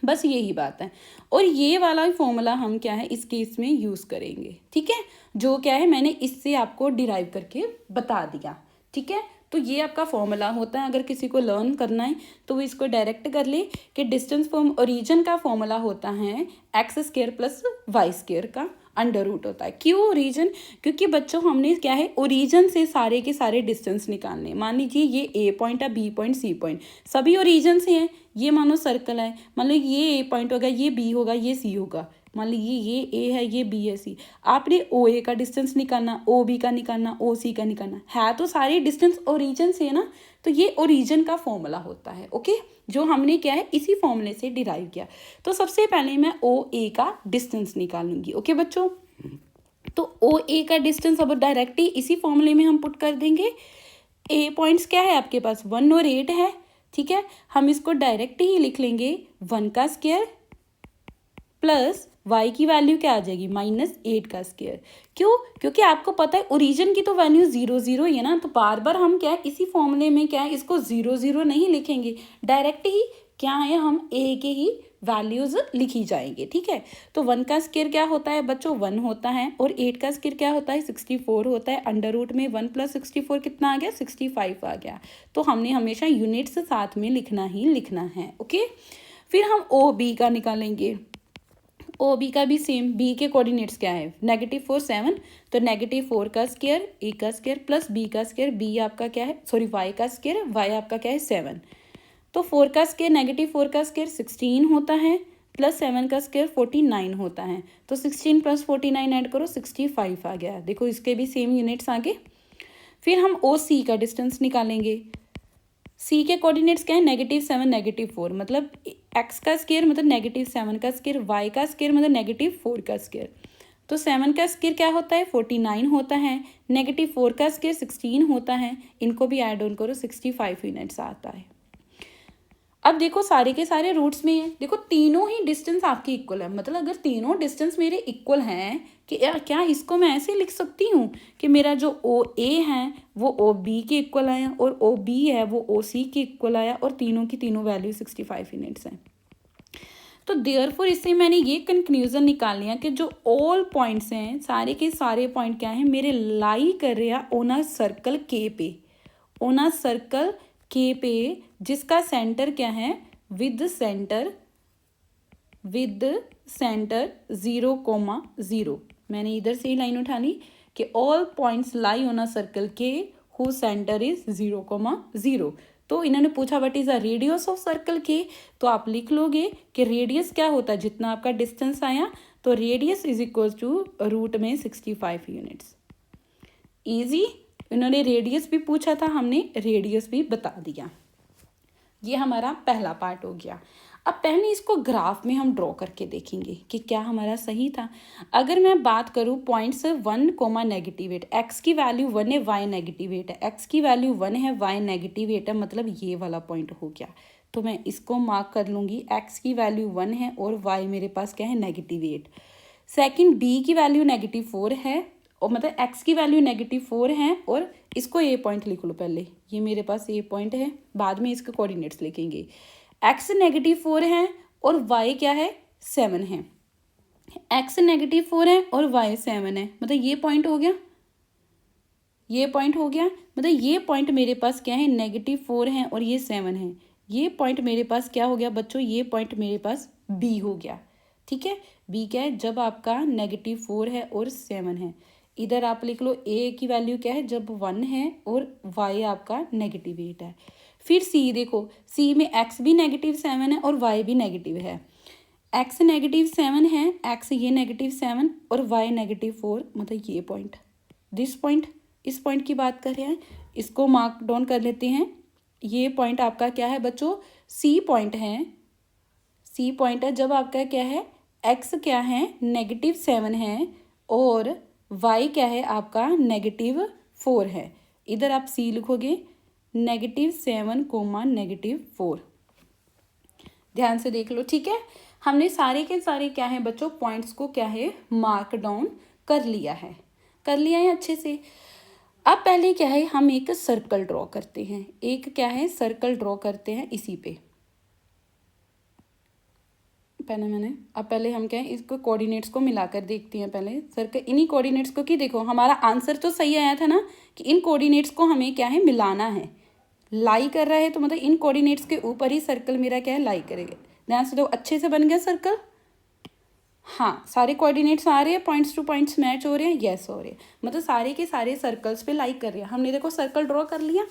बस यही बात है। और ये वाला फॉर्मूला हम क्या है इस केस में यूज़ करेंगे, ठीक है, जो क्या है मैंने इससे आपको डिराइव करके बता दिया, ठीक है। तो ये आपका फॉर्मूला होता है, अगर किसी को लर्न करना है तो वो इसको डायरेक्ट कर ले कि डिस्टेंस फ्रॉम ओरिजिन का फॉर्मूला होता है x square plus y square का अंडर रूट होता है। क्यों ओरिजिन? क्योंकि बच्चों हमने क्या है ओरिजिन से सारे के सारे डिस्टेंस निकालने। मान लीजिए ये ए पॉइंट है, बी पॉइंट, सी पॉइंट, सभी ओरिजिन से हैं। ये मानो सर्कल है, मान लो ये ए पॉइंट होगा, ये बी होगा, ये सी होगा, मान लीजिए ये ए है, ये बी है, सी। आपने ओ ए का डिस्टेंस निकालना, ओ बी का निकालना, ओ सी का निकालना है, तो सारे डिस्टेंस ओरिजिन से है ना। तो ये ओरिजिन का फॉर्मूला होता है, ओके, जो हमने क्या है इसी फॉर्मूले से डिराइव किया। तो सबसे पहले मैं ओ ए का डिस्टेंस निकालूंगी, ओके बच्चों। तो ओ ए का डिस्टेंस अब डायरेक्टली इसी फॉर्मूले में हम पुट कर देंगे। ए पॉइंट्स क्या है आपके पास 1 और 8 है, ठीक है। हम इसको डायरेक्ट ही लिख लेंगे 1 का स्क्वायर प्लस y की वैल्यू क्या आ जाएगी -8 का स्क्वायर। क्यों? क्योंकि आपको पता है ओरिजिन की तो वैल्यू 0,0 ही है ना, तो बार बार हम क्या है इसी फॉर्मूले में क्या है इसको 0,0 नहीं लिखेंगे, डायरेक्ट ही क्या है हम ए के ही वैल्यूज लिखी जाएंगे, ठीक है। तो 1 का स्क्वायर क्या होता है बच्चों 1 होता है, और 8 का स्क्वायर क्या होता है 64 होता है। अंडर रूट में 1 + 64 कितना आ गया 65 आ गया। तो हमने हमेशा यूनिट्स साथ में लिखना ही लिखना है, ओके। फिर हम ओ बी का निकालेंगे। ओ बी का भी सेम, बी के कोऑर्डिनेट्स क्या है -4 7, तो -4 का स्क्वायर ए का स्क्वायर प्लस बी का स्क्वायर, बी आपका क्या है सॉरी वाई का स्क्वायर, वाई आपका क्या है 7। तो 4 का स्क्वायर -4 का स्क्वायर 16 होता है, प्लस 7 का स्क्वायर 49 होता है। तो 16 + 49 ऐड करो 65 आ गया। देखो इसके भी सेम यूनिट्स आगे। फिर हम ओ सी का डिस्टेंस निकालेंगे। सी के कोऑर्डिनेट्स क्या है -7 -4, मतलब एक्स का स्क्वायर मतलब -7 का स्क्वायर, वाई का स्क्वायर मतलब -4 का स्क्वायर। तो 7 का स्क्वायर क्या होता है 49 होता है, -4 का स्क्वायर 16 होता है, इनको भी ऐड ऑन करो 65 यूनिट्स आता है। अब देखो सारे के सारे रूट्स में है, देखो तीनों ही डिस्टेंस आपकी इक्वल है, मतलब अगर तीनों डिस्टेंस मेरे इक्वल हैं कि क्या इसको मैं ऐसे लिख सकती हूँ कि मेरा जो ओ ए है वो ओ बी के इक्वल आया और ओ बी है वो ओ सी के इक्वल आया और तीनों की तीनों वैल्यू 65 यूनिट्स हैं। तो देयरफॉर इससे मैंने ये कंक्लूजन निकाल लिया कि जो ऑल पॉइंट्स हैं, सारे के सारे पॉइंट क्या हैं, मेरे लाई कर रहे हैं ऑन अ सर्कल के पे, ऑन अ सर्कल के पे, जिसका सेंटर क्या है, विद सेंटर 0,0। मैंने इधर से ही लाइन उठा ली कि all points lie on a circle के हु सेंटर इज 0,0। तो इन्होंने पूछा what is the radius of circle के, तो आप लिख लोगे कि रेडियस क्या होता है, जितना आपका डिस्टेंस आया तो radius is equal to root में 65 यूनिट्स। इजी। इन्होंने रेडियस भी पूछा था, हमने रेडियस भी बता दिया। ये हमारा पहला पार्ट हो गया। अब पहले इसको ग्राफ में हम ड्रॉ करके देखेंगे कि क्या हमारा सही था। अगर मैं बात करूँ पॉइंट्स 1, -8, एक्स की वैल्यू 1 है, वाई -8 है, एक्स की वैल्यू 1 है, वाई -8 है, मतलब ये वाला पॉइंट हो गया। तो मैं इसको मार्क कर लूँगी, एक्स की वैल्यू 1 है और वाई मेरे पास क्या है, -8। सेकेंड बी की वैल्यू -4 है, और मतलब एक्स की वैल्यू -4 है और इसको ए पॉइंट लिख लो पहले, ये मेरे पास ए पॉइंट है, बाद में इसके कोऑर्डिनेट्स लिखेंगे। एक्स -4 है और वाई क्या है, 7 है। एक्स -4 है और वाई 7 है, मतलब ये पॉइंट हो गया, ये पॉइंट हो गया, मतलब ये पॉइंट मेरे पास क्या है, -4 है और ये 7 है। ये पॉइंट मेरे पास क्या हो गया बच्चों, ये पॉइंट मेरे पास बी हो गया। ठीक है, बी क्या है, जब आपका -4 है और 7 है। इधर आप लिख लो ए की वैल्यू क्या है, जब 1 है और वाई आपका -8 है। फिर सी देखो, सी में एक्स भी -7 है और वाई भी नेगेटिव है। एक्स -7 है, एक्स ये -7 और वाई -4, मतलब ये पॉइंट, दिस पॉइंट, इस पॉइंट की बात कर रहे हैं, इसको मार्क डाउन कर लेते हैं। ये पॉइंट आपका क्या है बच्चों, सी पॉइंट है, सी पॉइंट है जब आपका क्या है, एक्स क्या है, -7 है और वाई क्या है आपका, -4 है। इधर आप सी लिखोगे, -7, -4। ध्यान से देख लो। ठीक है, हमने सारे के सारे क्या है बच्चों, पॉइंट्स को क्या है, मार्क डाउन कर लिया है, कर लिया है अच्छे से। अब पहले क्या है, हम एक सर्कल ड्रॉ करते हैं, एक क्या है, सर्कल ड्रॉ करते हैं इसी पे। पहले मैंने, अब पहले हम क्या है, इसको कोऑर्डिनेट्स को मिलाकर देखते हैं पहले सर्कल, इन्हीं कोऑर्डिनेट्स को, कि देखो हमारा आंसर तो सही आया था ना, कि इन कोऑर्डिनेट्स को हमें क्या है, मिलाना है। लाई कर रहा है तो मतलब इन कोऑर्डिनेट्स के ऊपर ही सर्कल मेरा क्या है, लाई करेगा। ध्यान से दो, अच्छे से बन गया सर्कल। हाँ, सारे कोऑर्डिनेट्स आ रहे हैं, पॉइंट्स टू पॉइंट्स मैच हो रहे हैं, यस हो रहे हैं, मतलब सारे के सारे सर्कल्स पे लाइक कर रहे हैं। हमने देखो सर्कल ड्रॉ कर लिया।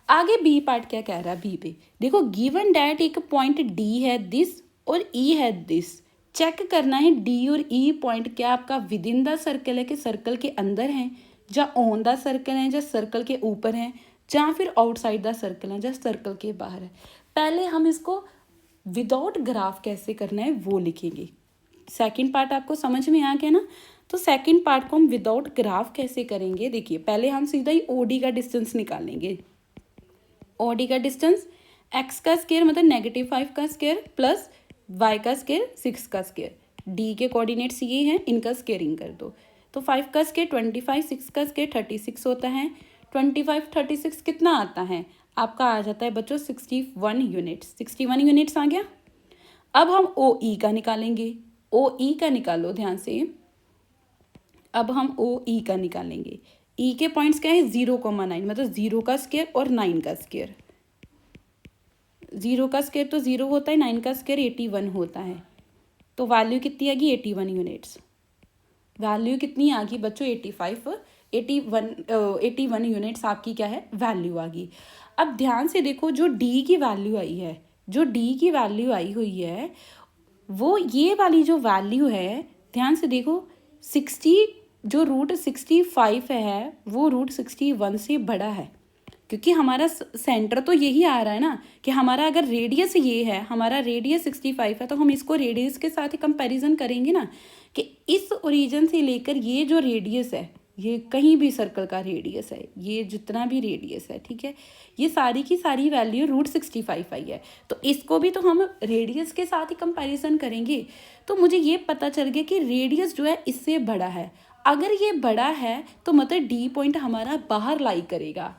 आगे बी पार्ट क्या कह रहा है, बी पे देखो, गिवन डैट एक पॉइंट डी है दिस और ई है दिस। चेक करना है डी और ई पॉइंट क्या आपका विद इन द सर्कल है, कि सर्कल के अंदर है, या ऑन द सर्कल है, या सर्कल के ऊपर है, या फिर आउटसाइड द सर्कल है, या सर्कल के बाहर है। पहले हम इसको विदाउट ग्राफ कैसे करना है वो लिखेंगे। सेकंड पार्ट आपको समझ में आ गया ना, तो सेकंड पार्ट को हम विदाउट ग्राफ कैसे करेंगे, देखिए पहले हम सीधा ही ओडी का डिस्टेंस निकालेंगे। ओडी का डिस्टेंस एक्स का स्क्वायर मतलब -5 का स्क्वायर प्लस वाई का स्क्वायर 6 का स्क्वायर। डी के कोऑर्डिनेट्स ये हैं, इनका स्क्वायरिंग कर दो। तो 5 का स्क्वायर 25, 6 का स्क्वायर 36 होता है। 25 36 कितना आता है आपका, आ जाता है बच्चों 61 यूनिट्स। 61 यूनिट्स आ गया। अब हम ओ ई का निकालेंगे, ओ ई का निकालो ध्यान से। अब हम ओ ई का निकालेंगे। ई के पॉइंट्स क्या है, 0,9, मतलब 0 का स्क्वायर और 9 का स्क्वायर। 0 का स्क्वायर तो 0 होता है, 9 का स्क्वायर 81 होता है। तो वैल्यू कितनी आ गई, 81 यूनिट्स। वैल्यू कितनी आ गई बच्चों, 81 यूनिट्स आपकी क्या है, वैल्यू आ गई। अब ध्यान से देखो, जो डी की वैल्यू आई है, जो डी की वैल्यू आई हुई है, वो ये वाली जो वैल्यू है, ध्यान से देखो, 60 जो √65 है वो √61 से बड़ा है, क्योंकि हमारा सेंटर तो यही आ रहा है ना, कि हमारा अगर रेडियस ये है, हमारा रेडियस 65 है, तो हम इसको रेडियस के साथ ही कंपैरिजन करेंगे ना, कि इस ओरिजिन से लेकर ये जो रेडियस है, ये कहीं भी सर्कल का रेडियस है, ये जितना भी रेडियस है, ठीक है, ये सारी की सारी वैल्यू √65 आई है। तो इसको भी तो हम रेडियस के साथ ही कंपैरिजन करेंगे। तो मुझे ये पता चल गया कि रेडियस जो है इससे बड़ा है। अगर ये बड़ा है तो मतलब डी पॉइंट हमारा बाहर लाई करेगा,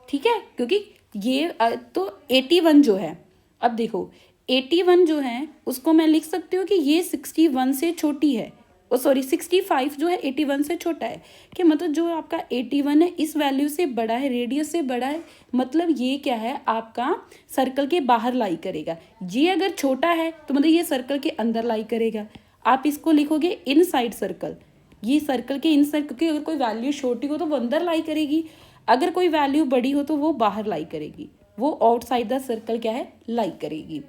ठीक है, क्योंकि ये तो 81 जो है, अब देखो 81 जो है उसको मैं लिख सकती हूँ कि ये 61 से छोटी है, 65 जो है 81 से छोटा है। कि मतलब जो आपका 81 है इस वैल्यू से बड़ा है, रेडियस से बड़ा है, मतलब ये क्या है आपका सर्कल के बाहर लाई करेगा। ये अगर छोटा है तो मतलब ये सर्कल के अंदर लाई करेगा। आप इसको लिखोगे इनसाइड सर्कल, ये सर्कल के इनसाइड, क्योंकि अगर कोई वैल्यू छोटी हो तो वो अंदर लाई करेगी, अगर कोई वैल्यू बड़ी हो तो वो बाहर लाई करेगी, वो आउटसाइड द सर्कल क्या है लाई करेगी।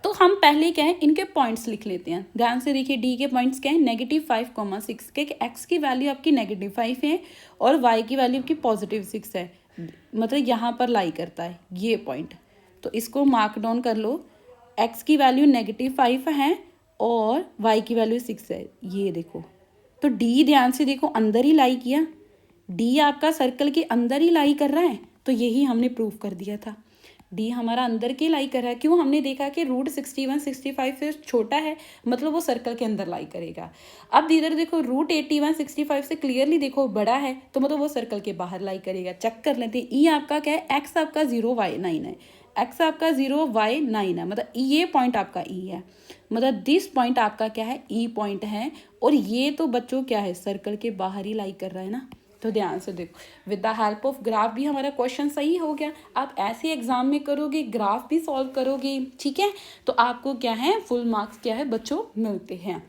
तो हम पहले क्या है इनके पॉइंट्स लिख लेते हैं, ध्यान से देखिए। डी के पॉइंट्स क्या है -5,6 के, एक्स की वैल्यू आपकी -5 है और वाई की वैल्यू आपकी +6 है, मतलब यहाँ पर लाई करता है ये पॉइंट। तो इसको मार्क डाउन कर लो, एक्स की वैल्यू -5 है और वाई की वैल्यू 6 है, ये देखो। तो डी ध्यान से देखो अंदर ही लाई किया, डी आपका सर्कल के अंदर ही लाई कर रहा है, तो यही हमने प्रूव कर दिया था। डी हमारा अंदर के लाई कर रहा है, क्यों, हमने देखा कि √61 65 से छोटा है, मतलब वो सर्कल के अंदर लाई करेगा। अब इधर देखो √81 65 से क्लियरली देखो बड़ा है, तो मतलब वो सर्कल के बाहर लाई करेगा। चेक कर लेते हैं, ई आपका क्या है, एक्स आपका 0 y 9 है, एक्स आपका 0 y 9 है, मतलब ये पॉइंट आपका ई है, मतलब दिस पॉइंट आपका क्या है ई पॉइंट है। और ये तो बच्चों क्या है सर्कल के बाहर ही लाई कर रहा है ना। तो ध्यान से देखो, with the help of graph भी हमारा क्वेश्चन सही हो गया। आप ऐसे एग्जाम में करोगे, ग्राफ भी सॉल्व करोगे, ठीक है, तो आपको क्या है फुल मार्क्स क्या है बच्चों मिलते हैं।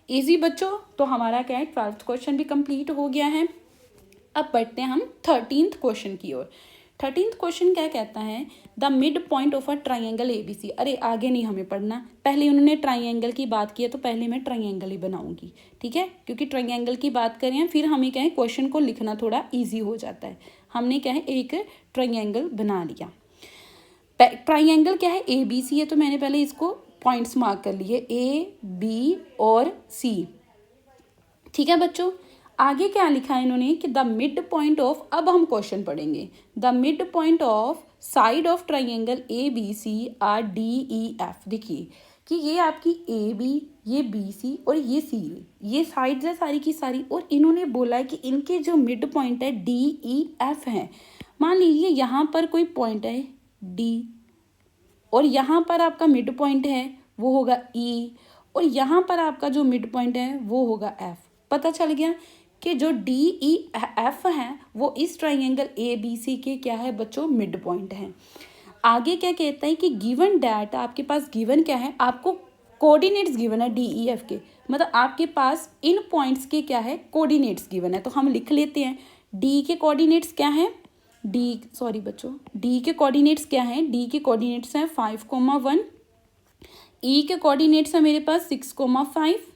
इजी बच्चों, तो हमारा क्या है 12th क्वेश्चन भी कंप्लीट हो गया है। अब बढ़ते हैं हम 13th क्वेश्चन की ओर। 13th क्वेश्चन क्या कहता है, the mid point of a triangle ABC। अरे आगे नहीं हमें पढ़ना, पहले उन्होंने ट्राइंगल की बात की है तो पहले मैं ट्राइंगल ही बनाऊंगी, ठीक है, क्योंकि ट्राइंगल की बात करें फिर हमें क्या है क्वेश्चन को लिखना थोड़ा ईजी हो जाता है। हमने क्या है एक ट्राइंगल बना लिया। ट्राइंगल क्या है ABC है, तो मैंने पहले इसको पॉइंट्स मार्क कर लिए A, B और C, ठीक है बच्चों। आगे क्या लिखा है इन्होंने कि द मिड पॉइंट ऑफ, अब हम क्वेश्चन पढ़ेंगे, the mid point of side of triangle ABC are DEF। देखिए कि ये आपकी AB, ये BC और ये C, ये साइड्स है सारी की सारी, और इन्होंने बोला है कि इनके जो मिड पॉइंट है DEF है। मान लीजिए यहाँ पर कोई पॉइंट है D और यहाँ पर आपका मिड पॉइंट है वो होगा E, और यहाँ पर आपका जो मिड पॉइंट है वो होगा F। पता चल गया कि जो DEF है वो इस ट्राइंगल ABC के क्या है बच्चों मिड पॉइंट है। आगे क्या कहता है कि गिवन डैट, आपके पास गिवन क्या है, आपको कोऑर्डिनेट्स गिवन है DEF के, मतलब आपके पास इन पॉइंट्स के क्या है कोऑर्डिनेट्स गिवन है। तो हम लिख लेते हैं D के कोऑर्डिनेट्स क्या है, D के कोऑर्डिनेट्स क्या है, D के कोऑर्डिनेट्स हैं 5,1, E के कोऑर्डिनेट्स है मेरे पास 6,5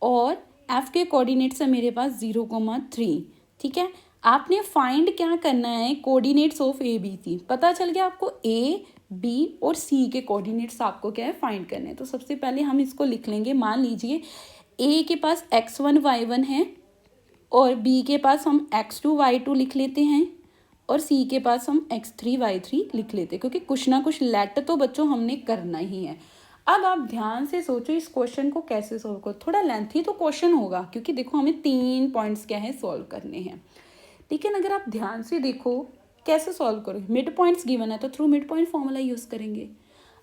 और F के कोऑर्डिनेट्स है मेरे पास 0,3, ठीक है। आपने फाइंड क्या करना है कोऑर्डिनेट्स ऑफ ABC। पता चल गया आपको A, B और C के कोऑर्डिनेट्स आपको क्या है फाइंड करने हैं। तो सबसे पहले हम इसको लिख लेंगे, मान लीजिए A के पास x1 y1 है और B के पास हम x2 y2 लिख लेते हैं और C के पास हम x3 y3 लिख लेते हैं, क्योंकि कुछ ना कुछ लेट तो बच्चों हमने करना ही है। अब आप ध्यान से सोचो इस क्वेश्चन को कैसे सोल्व करो, थोड़ा लेंथी तो क्वेश्चन होगा क्योंकि देखो हमें 3 पॉइंट्स क्या है सॉल्व करने हैं, लेकिन अगर आप ध्यान से देखो कैसे सॉल्व करो, मिड पॉइंट्स गिवन है तो through mid point formula use करेंगे।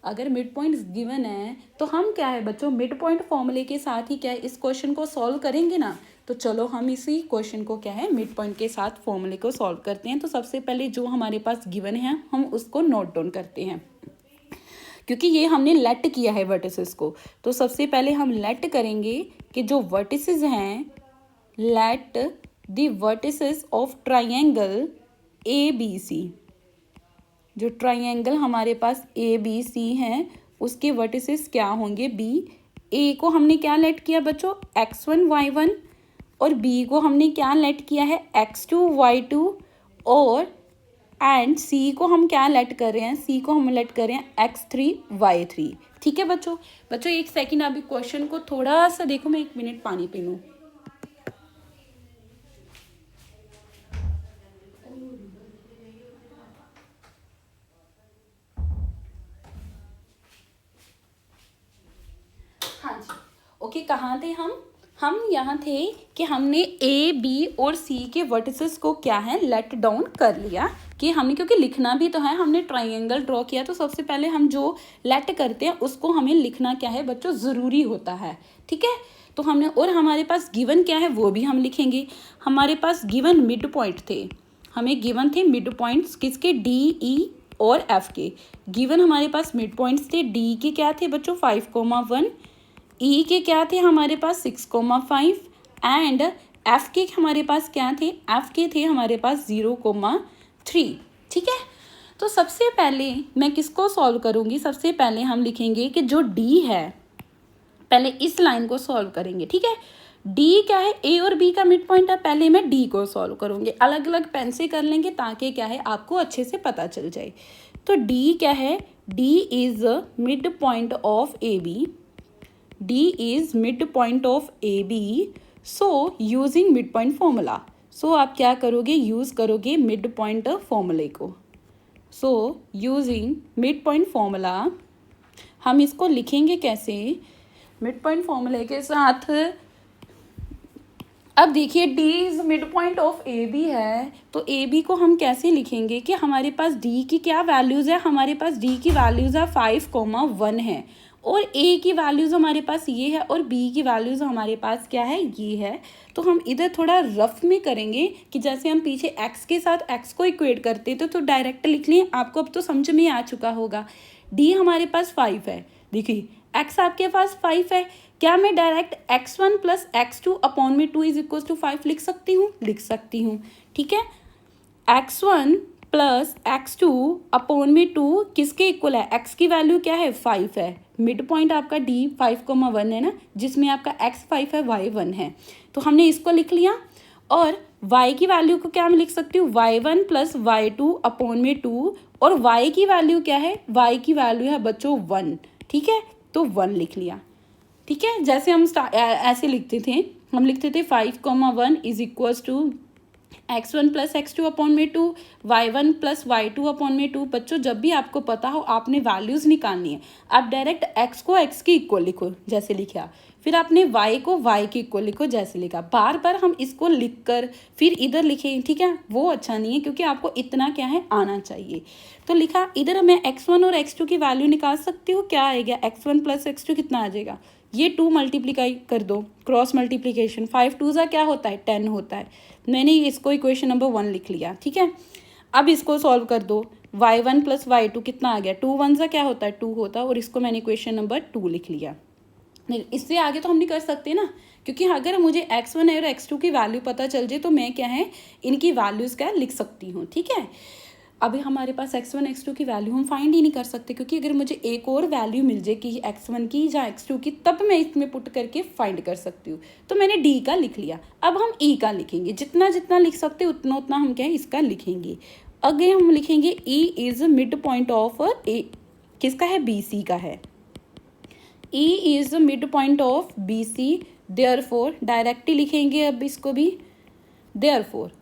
अगर मिड पॉइंट्स गिवन है तो हम क्या है बच्चों मिड पॉइंट फॉर्मूले के साथ ही क्या है इस क्वेश्चन को सॉल्व करेंगे ना। तो चलो हम इसी क्वेश्चन को क्या है मिड पॉइंट के साथ फॉर्मूले को सॉल्व करते हैं। तो सबसे पहले जो हमारे पास गिवन है हम उसको नोट डाउन करते हैं, क्योंकि ये हमने लेट किया है वर्टिसेस को। तो सबसे पहले हम लेट करेंगे कि जो वर्टिसेस हैं, let the vertices of triangle ABC, जो ट्राइंगल हमारे पास ABC हैं उसके वर्टिसेस क्या होंगे B। A को हमने क्या लेट किया बच्चों x1 y1 और B को हमने क्या लेट किया है x2 y2 और एंड C को हम क्या लेट कर रहे हैं, C को हम लेट कर रहे हैं x3 y3, ठीक है बच्चों। एक सेकंड अभी क्वेश्चन को थोड़ा सा देखो, मैं 1 मिनट पानी पी लूँ। ओके, कहाँ थे हम यहाँ थे कि हमने ए बी और सी के वर्टिसेस को क्या है लेट डाउन कर लिया कि हमने, क्योंकि लिखना भी तो है, हमने ट्राइंगल ड्रॉ किया तो सबसे पहले हम जो लेट करते हैं उसको हमें लिखना क्या है बच्चों ज़रूरी होता है। ठीक है, तो हमने, और हमारे पास गिवन क्या है वो भी हम लिखेंगे। हमारे पास गिवन मिड पॉइंट थे, हमें गिवन थे मिड पॉइंट्स किसके, डी ई और एफ के। गिवन हमारे पास मिड पॉइंट्स थे, डी के क्या थे बच्चों 5,1, ई के क्या थे हमारे पास 6,5 एंड एफ के हमारे पास क्या थे, एफ के थे हमारे पास 0,3। ठीक है, तो सबसे पहले मैं किसको सॉल्व करूँगी, सबसे पहले हम लिखेंगे कि जो डी है, पहले इस लाइन को सॉल्व करेंगे। ठीक है, डी क्या है, ए और बी का मिड पॉइंट है, पहले मैं डी को सॉल्व करूँगी, अलग अलग पेन से कर लेंगे ताकि क्या है आपको अच्छे से पता चल जाए। तो डी क्या है, D is mid point of A B, D is midpoint of AB, so using midpoint formula, so आप क्या करोगे, यूज़ करोगे midpoint फॉर्मूले को। so using midpoint formula हम इसको लिखेंगे कैसे, midpoint फॉर्मूले के साथ। अब देखिए D is mid point of A B है, तो ए बी को हम कैसे लिखेंगे कि हमारे पास D की क्या वैल्यूज़ है, हमारे पास D की वैल्यूज़ है 5,1 है, और A की वैल्यूज़ हमारे पास ये है, और B की वैल्यूज़ हमारे पास क्या है, ये है। तो हम इधर थोड़ा रफ में करेंगे कि जैसे हम पीछे x के साथ x को इक्वेट करते तो डायरेक्ट लिख लिए, आपको अब तो समझ में आ चुका होगा। D हमारे पास 5 है, देखिए x आपके पास 5 है, क्या मैं direct x1 plus x2 upon में 2 इज इक्वल टू 5 लिख सकती हूँ, लिख सकती हूँ। ठीक है, x1 प्लस x2 अपॉन में 2 किसके इक्वल है, x की वैल्यू क्या है 5 है, मिड पॉइंट आपका D 5,1 है ना, जिसमें आपका x 5 है y 1 है, तो हमने इसको लिख लिया। और y की वैल्यू को क्या मैं लिख सकती हूँ, y1 प्लस y2 अपॉन में 2, और y की वैल्यू क्या है, y की वैल्यू है बच्चों 1। ठीक है, तो 1 लिख लिया। ठीक है, जैसे हम ऐसे लिखते थे, हम लिखते थे 5,1 is equals to x1 plus x2 upon में 2, y1 प्लस y2 अपॉन में 2। बच्चों जब भी आपको पता हो आपने वैल्यूज़ निकालनी है, आप डायरेक्ट x को x के इक्वल लिखो जैसे लिखा, फिर आपने y को y के इक्वल लिखो जैसे लिखा। बार बार हम इसको लिख कर फिर इधर लिखें, ठीक है, वो अच्छा नहीं है, क्योंकि आपको इतना क्या है आना चाहिए। तो लिखा, इधर मैं x1 और x2 की वैल्यू निकाल सकती हूँ, क्या आएगा x1 प्लस x2 कितना आ जाएगा, ये 2 मल्टीप्लीकाई कर दो, क्रॉस मल्टीप्लीकेशन, 5 2 ज़ा क्या होता है 10 होता है। मैंने इसको इक्वेशन नंबर 1 लिख लिया। ठीक है, अब इसको सॉल्व कर दो, y1 प्लस y2 कितना आ गया, 2 1 ज़ा क्या होता है 2 होता है, और इसको मैंने इक्वेशन नंबर 2 लिख लिया। नहीं, इससे आगे तो हम नहीं कर सकते ना, क्योंकि अगर मुझे x1 और x2 की वैल्यू पता चल जाए तो मैं क्या है इनकी वैल्यूज़ क्या लिख सकती हूँ। ठीक है, अभी हमारे पास x1 x2 की वैल्यू हम फाइंड ही नहीं कर सकते, क्योंकि अगर मुझे एक और वैल्यू मिल जाए कि x1 की या x2 की, तब मैं इसमें पुट करके फाइंड कर सकती हूँ। तो मैंने d का लिख लिया, अब हम e का लिखेंगे, जितना जितना लिख सकते उतना उतना हम क्या है इसका लिखेंगे। अगे हम लिखेंगे e is mid point of A, किसका है, bc का है, e is mid point of bc, therefore directly लिखेंगे अब इसको भी, देयरफॉर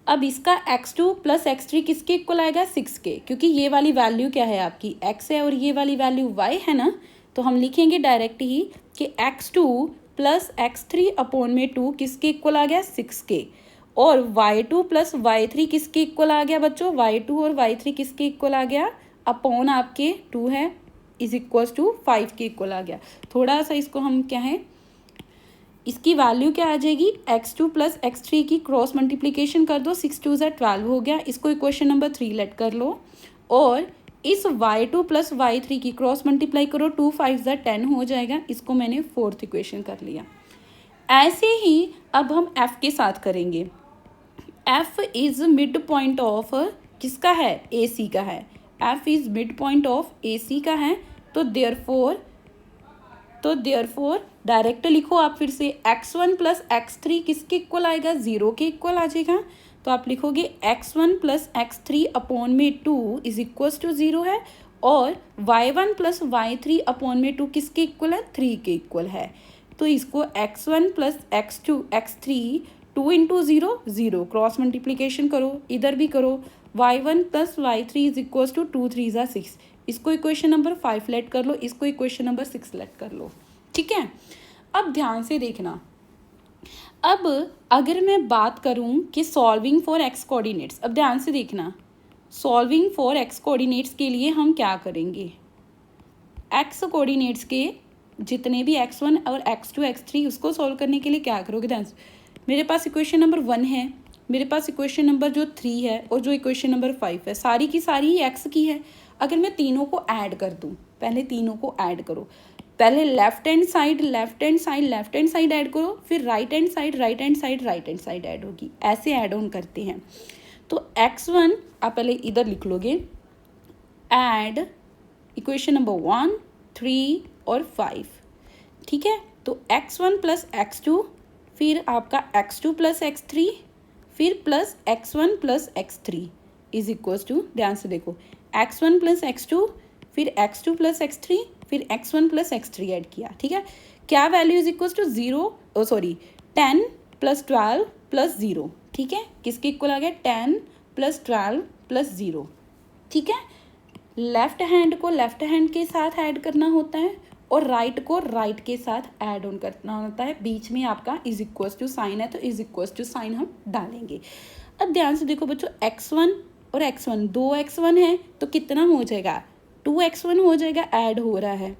अब इसका x2 प्लस x3 किसके इक्वल आएगा 6 के, क्योंकि ये वाली वैल्यू क्या है आपकी x है और ये वाली वैल्यू y है ना, तो हम लिखेंगे डायरेक्ट ही कि x2 प्लस x3 अपॉन में 2 किसके इक्वल आ गया 6 के, और y2 प्लस y3 किसके इक्वल आ गया बच्चों, y2 और y3 किसके इक्वल आ गया, अपॉन आपके 2 है इज इक्वल्स टू 5 के इक्वल आ गया। थोड़ा सा इसको हम क्या है, इसकी वैल्यू क्या आ जाएगी, x2 प्लस x3 की क्रॉस मल्टीप्लीकेशन कर दो, 6 2 12 हो गया, इसको इक्वेशन नंबर 3 लेट कर लो, और इस y2 प्लस y3 की क्रॉस मल्टीप्लाई करो, 2 5 10 हो जाएगा, इसको मैंने 4th इक्वेशन कर लिया। ऐसे ही अब हम f के साथ करेंगे, f is mid point of किसका है, AC का है, f is mid point of AC का है, तो देयरफॉर डायरेक्ट लिखो आप फिर से, x1 प्लस x3 किसके इक्वल आएगा, 0 के इक्वल आ जाएगा, तो आप लिखोगे x1 प्लस x3 अपॉन में 2 इज इक्वल्स टू 0 है, और y1 प्लस y3 अपॉन में 2 किसके इक्वल है, 3 के इक्वल है। तो इसको x1 plus x3 2 into 0 0, cross multiplication करो, इधर भी करो, y1 plus y3 is equals to 2 3 ज़ा 6, इसको इक्वेशन नंबर 5 लेट कर लो, इसको इक्वेशन नंबर 6 लेट कर लो। ठीक है, अब ध्यान से देखना, अब अगर मैं बात करूं कि सॉल्विंग फॉर एक्स कोऑर्डिनेट्स, अब ध्यान से देखना, सॉल्विंग फॉर एक्स कोऑर्डिनेट्स के लिए हम क्या करेंगे, एक्स कोऑर्डिनेट्स के जितने भी x1 और x2 x3 उसको सॉल्व करने के लिए क्या करोगे ध्यान से। मेरे पास इक्वेशन नंबर 1 है, मेरे पास इक्वेशन नंबर जो 3 है और जो इक्वेशन नंबर 5 है, सारी की सारी ही x की है। अगर मैं तीनों को ऐड कर दूं, पहले तीनों को ऐड करो, पहले लेफ्ट हैंड साइड ऐड करो, फिर राइट हैंड साइड ऐड होगी, ऐसे ऐड ऑन करते हैं। तो x1 आप पहले इधर लिख लोगे, ऐड इक्वेशन नंबर 1, 3 और 5, ठीक है। तो x1 प्लस x2, फिर आपका x2 प्लस x3, फिर plus x1 plus x3 is equals to, ध्यान से देखो, x1 प्लस x2, फिर x2 प्लस x3, फिर x1 प्लस x3 ऐड किया, ठीक है। क्या value is equals to 10 plus 12 plus 0, ठीक है। किसके इक्वल आ गया, 10 प्लस 12 प्लस 0, ठीक है। लेफ्ट हैंड को लेफ्ट हैंड के साथ ऐड करना होता है और राइट को राइट के साथ ऐड ऑन करना होता है। बीच में आपका इज इक्वल्स टू साइन है, तो इज इक्वल्स टू साइन हम डालेंगे। अब ध्यान से देखो बच्चों, x1 और x1, 2x1 है तो कितना हो जाएगा, 2x1 हो जाएगा, ऐड हो रहा है।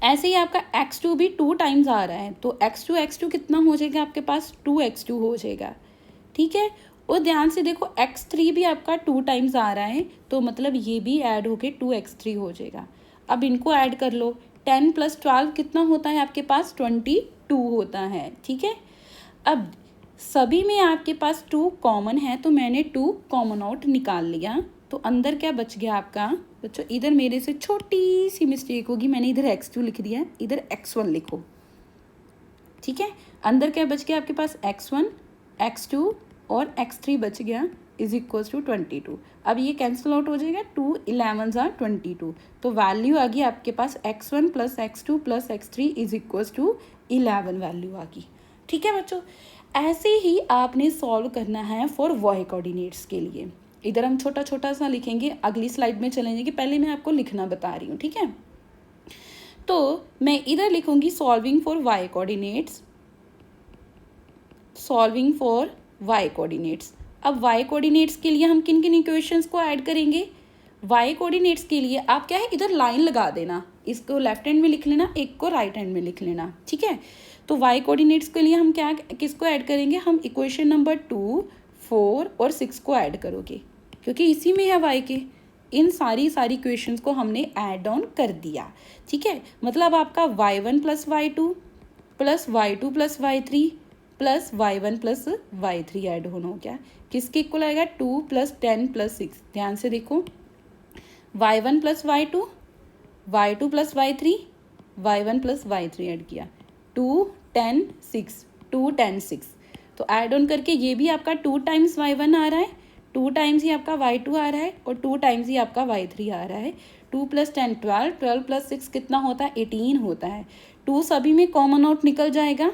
ऐसे ही आपका x2 भी 2 टाइम्स आ रहा है, तो x2 कितना हो जाएगा आपके पास, 2x2 हो जाएगा, ठीक है। और ध्यान से देखो x3 भी आपका 2 टाइम्स आ रहा है, तो मतलब ये भी ऐड होके 2x3 हो जाएगा। अब इनको ऐड कर लो, 10 प्लस 12 कितना होता है आपके पास, 22 होता है, ठीक है। अब सभी में आपके पास 2 कॉमन है, तो मैंने 2 कॉमन आउट निकाल लिया, तो अंदर क्या बच गया आपका बच्चों, इधर मेरे से छोटी सी मिस्टेक होगी, मैंने इधर x2 लिख दिया, इधर x1 लिखो, ठीक है। अंदर क्या बच गया आपके पास, x1, x2 और x3 बच गया, इज इक्वल्स टू 22। अब ये कैंसिल आउट हो जाएगा, 2 11s are 22, तो वैल्यू आ गई आपके पास x1 plus x2 plus x3 is equals to 11 value आ गई, ठीक है बच्चों। ऐसे ही आपने सॉल्व करना है फॉर वाई कोऑर्डिनेट्स के लिए। इधर हम छोटा छोटा सा लिखेंगे, अगली स्लाइड में चलेंगे, कि पहले मैं आपको लिखना बता रही हूँ, ठीक है। तो मैं इधर लिखूंगी solving for y coordinates, solving for y coordinates. अब वाई कोऑर्डिनेट्स के लिए हम किन किन इक्वेशंस को ऐड करेंगे, वाई कोऑर्डिनेट्स के लिए आप क्या है, इधर लाइन लगा देना, इसको लेफ्ट हैंड में लिख लेना, एक को राइट हैंड में लिख लेना, ठीक है। तो वाई कोऑर्डिनेट्स के लिए हम क्या किसको ऐड करेंगे, हम इक्वेशन नंबर 2, 4 और 6 को ऐड करोगे, क्योंकि इसी में है वाई के, इन सारी इक्वेशंस को हमने ऐड ऑन कर दिया, ठीक है। मतलब आपका y1 plus y2 plus y2 plus y3 plus y1 plus y3 add on हो गया, किसके इक्वल आएगा, 2 प्लस 10 प्लस 6। ध्यान से देखो, y1 plus y2, y2 plus y3, y1 plus y3 add किया, 2 10 6, 2 10 6, तो ऐड ऑन करके ये भी आपका 2 टाइम्स y1 आ रहा है, 2 टाइम्स ही आपका y2 आ रहा है और 2 टाइम्स ही आपका y3 आ रहा है। 2 प्लस 10 12, 12 प्लस 6 कितना होता है, 18 होता है। 2 सभी में कॉमन आउट निकल जाएगा,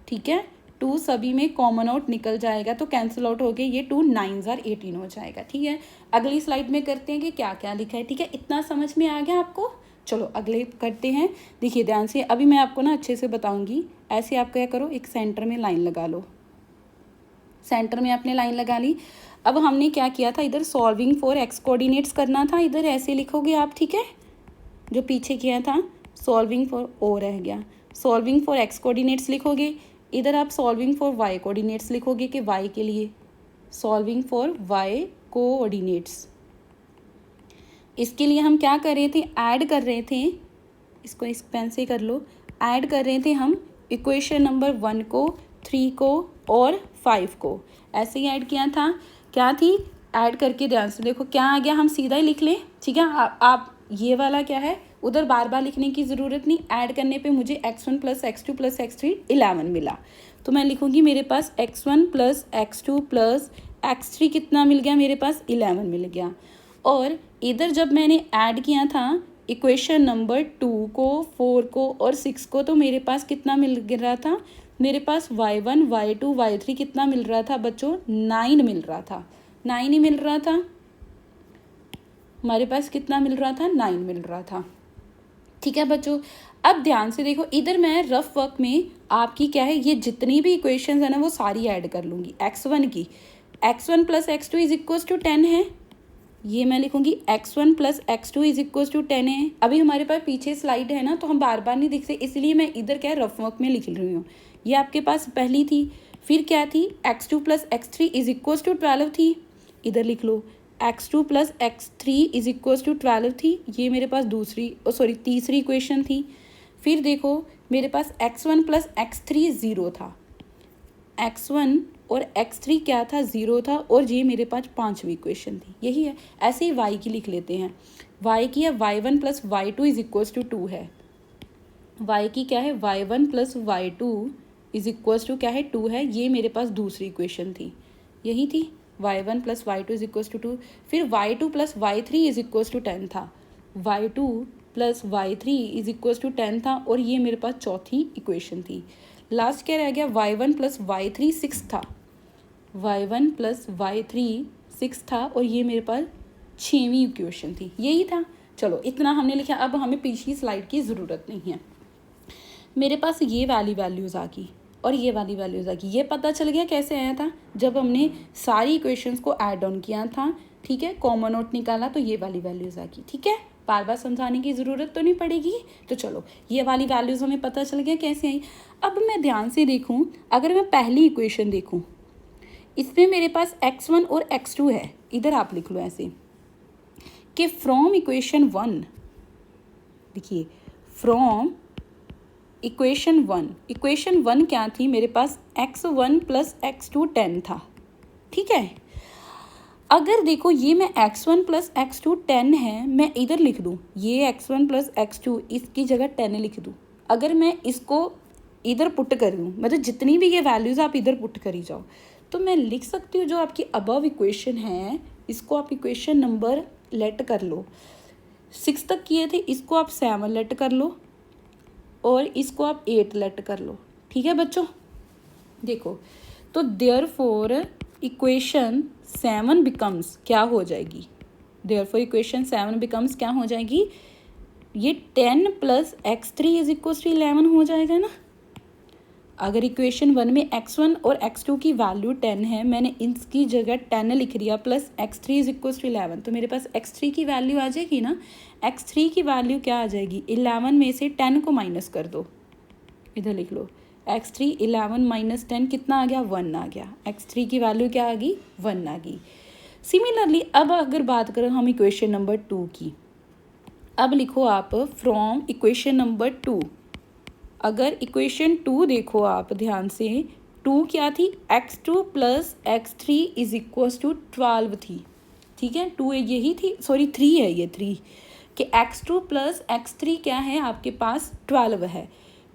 ठीक है, 2 सभी में कॉमन आउट निकल जाएगा, तो कैंसिल आउट हो गए, ये 2 9s are 18 हो जाएगा, ठीक है। अगली स्लाइड में करते हैं कि क्या क्या लिखा है, ठीक है। इतना समझ में आ गया आपको, चलो अगले करते हैं। देखिए ध्यान से, अभी मैं आपको ना अच्छे से बताऊंगी। ऐसे आप क्या करो, एक सेंटर में लाइन लगा लो, सेंटर में आपने लाइन लगा ली। अब हमने क्या किया था, इधर सॉल्विंग फॉर एक्स कोऑर्डिनेट्स करना था, इधर ऐसे लिखोगे आप, ठीक है। जो पीछे किया था सॉल्विंग फॉर ओ रह गया, सॉल्विंग फॉर एक्स कोऑर्डिनेट्स लिखोगे, इधर आप सॉल्विंग फॉर वाई कोऑर्डिनेट्स लिखोगे कि वाई के लिए सॉल्विंग फॉर वाई कोऑर्डिनेट्स। इसके लिए हम क्या कर रहे थे, ऐड कर रहे थे, इसको इस पेन से कर लो, ऐड कर रहे थे हम इक्वेशन नंबर 1 को, 3 को और 5 को, ऐसे ही ऐड किया था। क्या थी, ऐड करके ध्यान से देखो क्या आ गया, हम सीधा ही लिख लें, ठीक है। आप ये वाला क्या है, उधर बार बार लिखने की ज़रूरत नहीं, ऐड करने पे मुझे x1 plus x2 plus x3 11 मिला, तो मैं लिखूँगी मेरे पास x1 plus x2 plus x3 कितना मिल गया, मेरे पास 11 मिल गया। और इधर जब मैंने ऐड किया था इक्वेशन नंबर 2 को, 4 को और 6 को, तो मेरे पास कितना मिल रहा था, मेरे पास y1 y2 y3 कितना मिल रहा था बच्चों, 9 मिल रहा था, 9 ही मिल रहा था, हमारे पास कितना मिल रहा था, 9 मिल रहा था, ठीक है बच्चों, अब ध्यान से देखो, इधर मैं रफ वर्क में आपकी क्या है, ये जितनी भी इक्वेशंस है ना वो सारी ऐड कर लूँगी। x1 की, x1 plus x2 is equals to 10 है, ये मैं लिखूंगी x1 plus x2 is equals to 10 है। अभी हमारे पास पीछे स्लाइड है ना, तो हम बार बार नहीं दिखते, इसलिए मैं इधर क्या है रफ वर्क में लिख रही हूँ। ये आपके पास पहली थी, फिर क्या थी, x2 plus x3 is equals to 12 थी, इधर लिख लो। x2 plus x3 is equals to 12 थी, ये मेरे पास तीसरी इक्वेशन थी। फिर देखो मेरे पास x1 प्लस x3 ज़ीरो था, x1 और x3 क्या था, ज़ीरो था, और ये मेरे पास पांचवी इक्वेशन थी, यही है। ऐसे ही y की लिख लेते हैं, y की है y1 plus y2 is equals to 2 है, y की क्या है y1 plus y2 is equals to क्या है 2 है, ये मेरे पास दूसरी इक्वेशन थी, यही थी y1 plus y2 is equals to 2। फिर y2 plus y3 is equals to 10 था, y2 plus y3 is equals to 10 था, और ये मेरे पास चौथी इक्वेशन थी। लास्ट क्या रह गया, y1 प्लस y3 6 था, y1 प्लस y3 6 था, और ये मेरे पास छवीं इक्वेशन थी, यही था। चलो इतना हमने लिखा, अब हमें पिछली स्लाइड की ज़रूरत नहीं है। मेरे पास ये वाली वैल्यूज़ आ गई और ये वाली वैल्यूज़ आ गई, ये पता चल गया कैसे आया था, जब हमने सारी इक्वेशंस को ऐड ऑन किया था, ठीक है, कॉमन नोट निकाला तो ये वाली वैल्यूज़ आ गई, ठीक है, बार बार समझाने की ज़रूरत तो नहीं पड़ेगी। तो चलो ये वाली वैल्यूज़ हमें पता चल गया कैसे आई। अब मैं ध्यान से देखूँ, अगर मैं पहली इक्वेशन देखूँ, इसमें मेरे पास x1 और x2 है, इधर आप लिख लो ऐसे कि फ्रॉम इक्वेशन 1, देखिए फ्रॉम इक्वेशन 1 क्या थी, मेरे पास x1 प्लस x2 10 था, ठीक है। अगर देखो ये मैं x1 प्लस x2 10 है, मैं इधर लिख दूँ, ये x1 प्लस x2 इसकी जगह 10 लिख दूँ, अगर मैं इसको इधर पुट कर दूँ, मतलब जितनी भी ये वैल्यूज़ आप इधर पुट करी जाओ, तो मैं लिख सकती हूँ जो आपकी अबव इक्वेशन है, इसको आप इक्वेशन नंबर लेट कर लो, 6 तक किए थे, इसको आप 7 लेट कर लो, और इसको आप 8 लेट कर लो, ठीक है बच्चों। देखो तो देयरफॉर इक्वेशन 7 बिकम्स क्या हो जाएगी, देयरफॉर इक्वेशन 7 बिकम्स क्या हो जाएगी, ये 10 plus x3 is equal to 11 हो जाएगा ना। अगर इक्वेशन 1 में x1 और x2 की वैल्यू 10 है, मैंने इसकी जगह 10 लिख दिया, plus x3 is equal to 11, तो मेरे पास x3 की वैल्यू आ जाएगी ना। x3 की वैल्यू क्या आ जाएगी, 11 में से 10 को माइनस कर दो, इधर लिख लो, x3 11 माइनस 10 कितना आ गया, 1 आ गया, x3 की वैल्यू क्या आ गई, 1 आ गई। सिमिलरली अब अगर बात करें हम इक्वेशन नंबर 2 की, अब लिखो आप फ्रॉम इक्वेशन नंबर 2, अगर इक्वेशन 2 देखो आप ध्यान से, 2 क्या थी, x2 plus x3 is equal to 12 थी, ठीक है, 2 यही थी, 3 है, ये 3 कि x2 प्लस x3 क्या है आपके पास 12 है,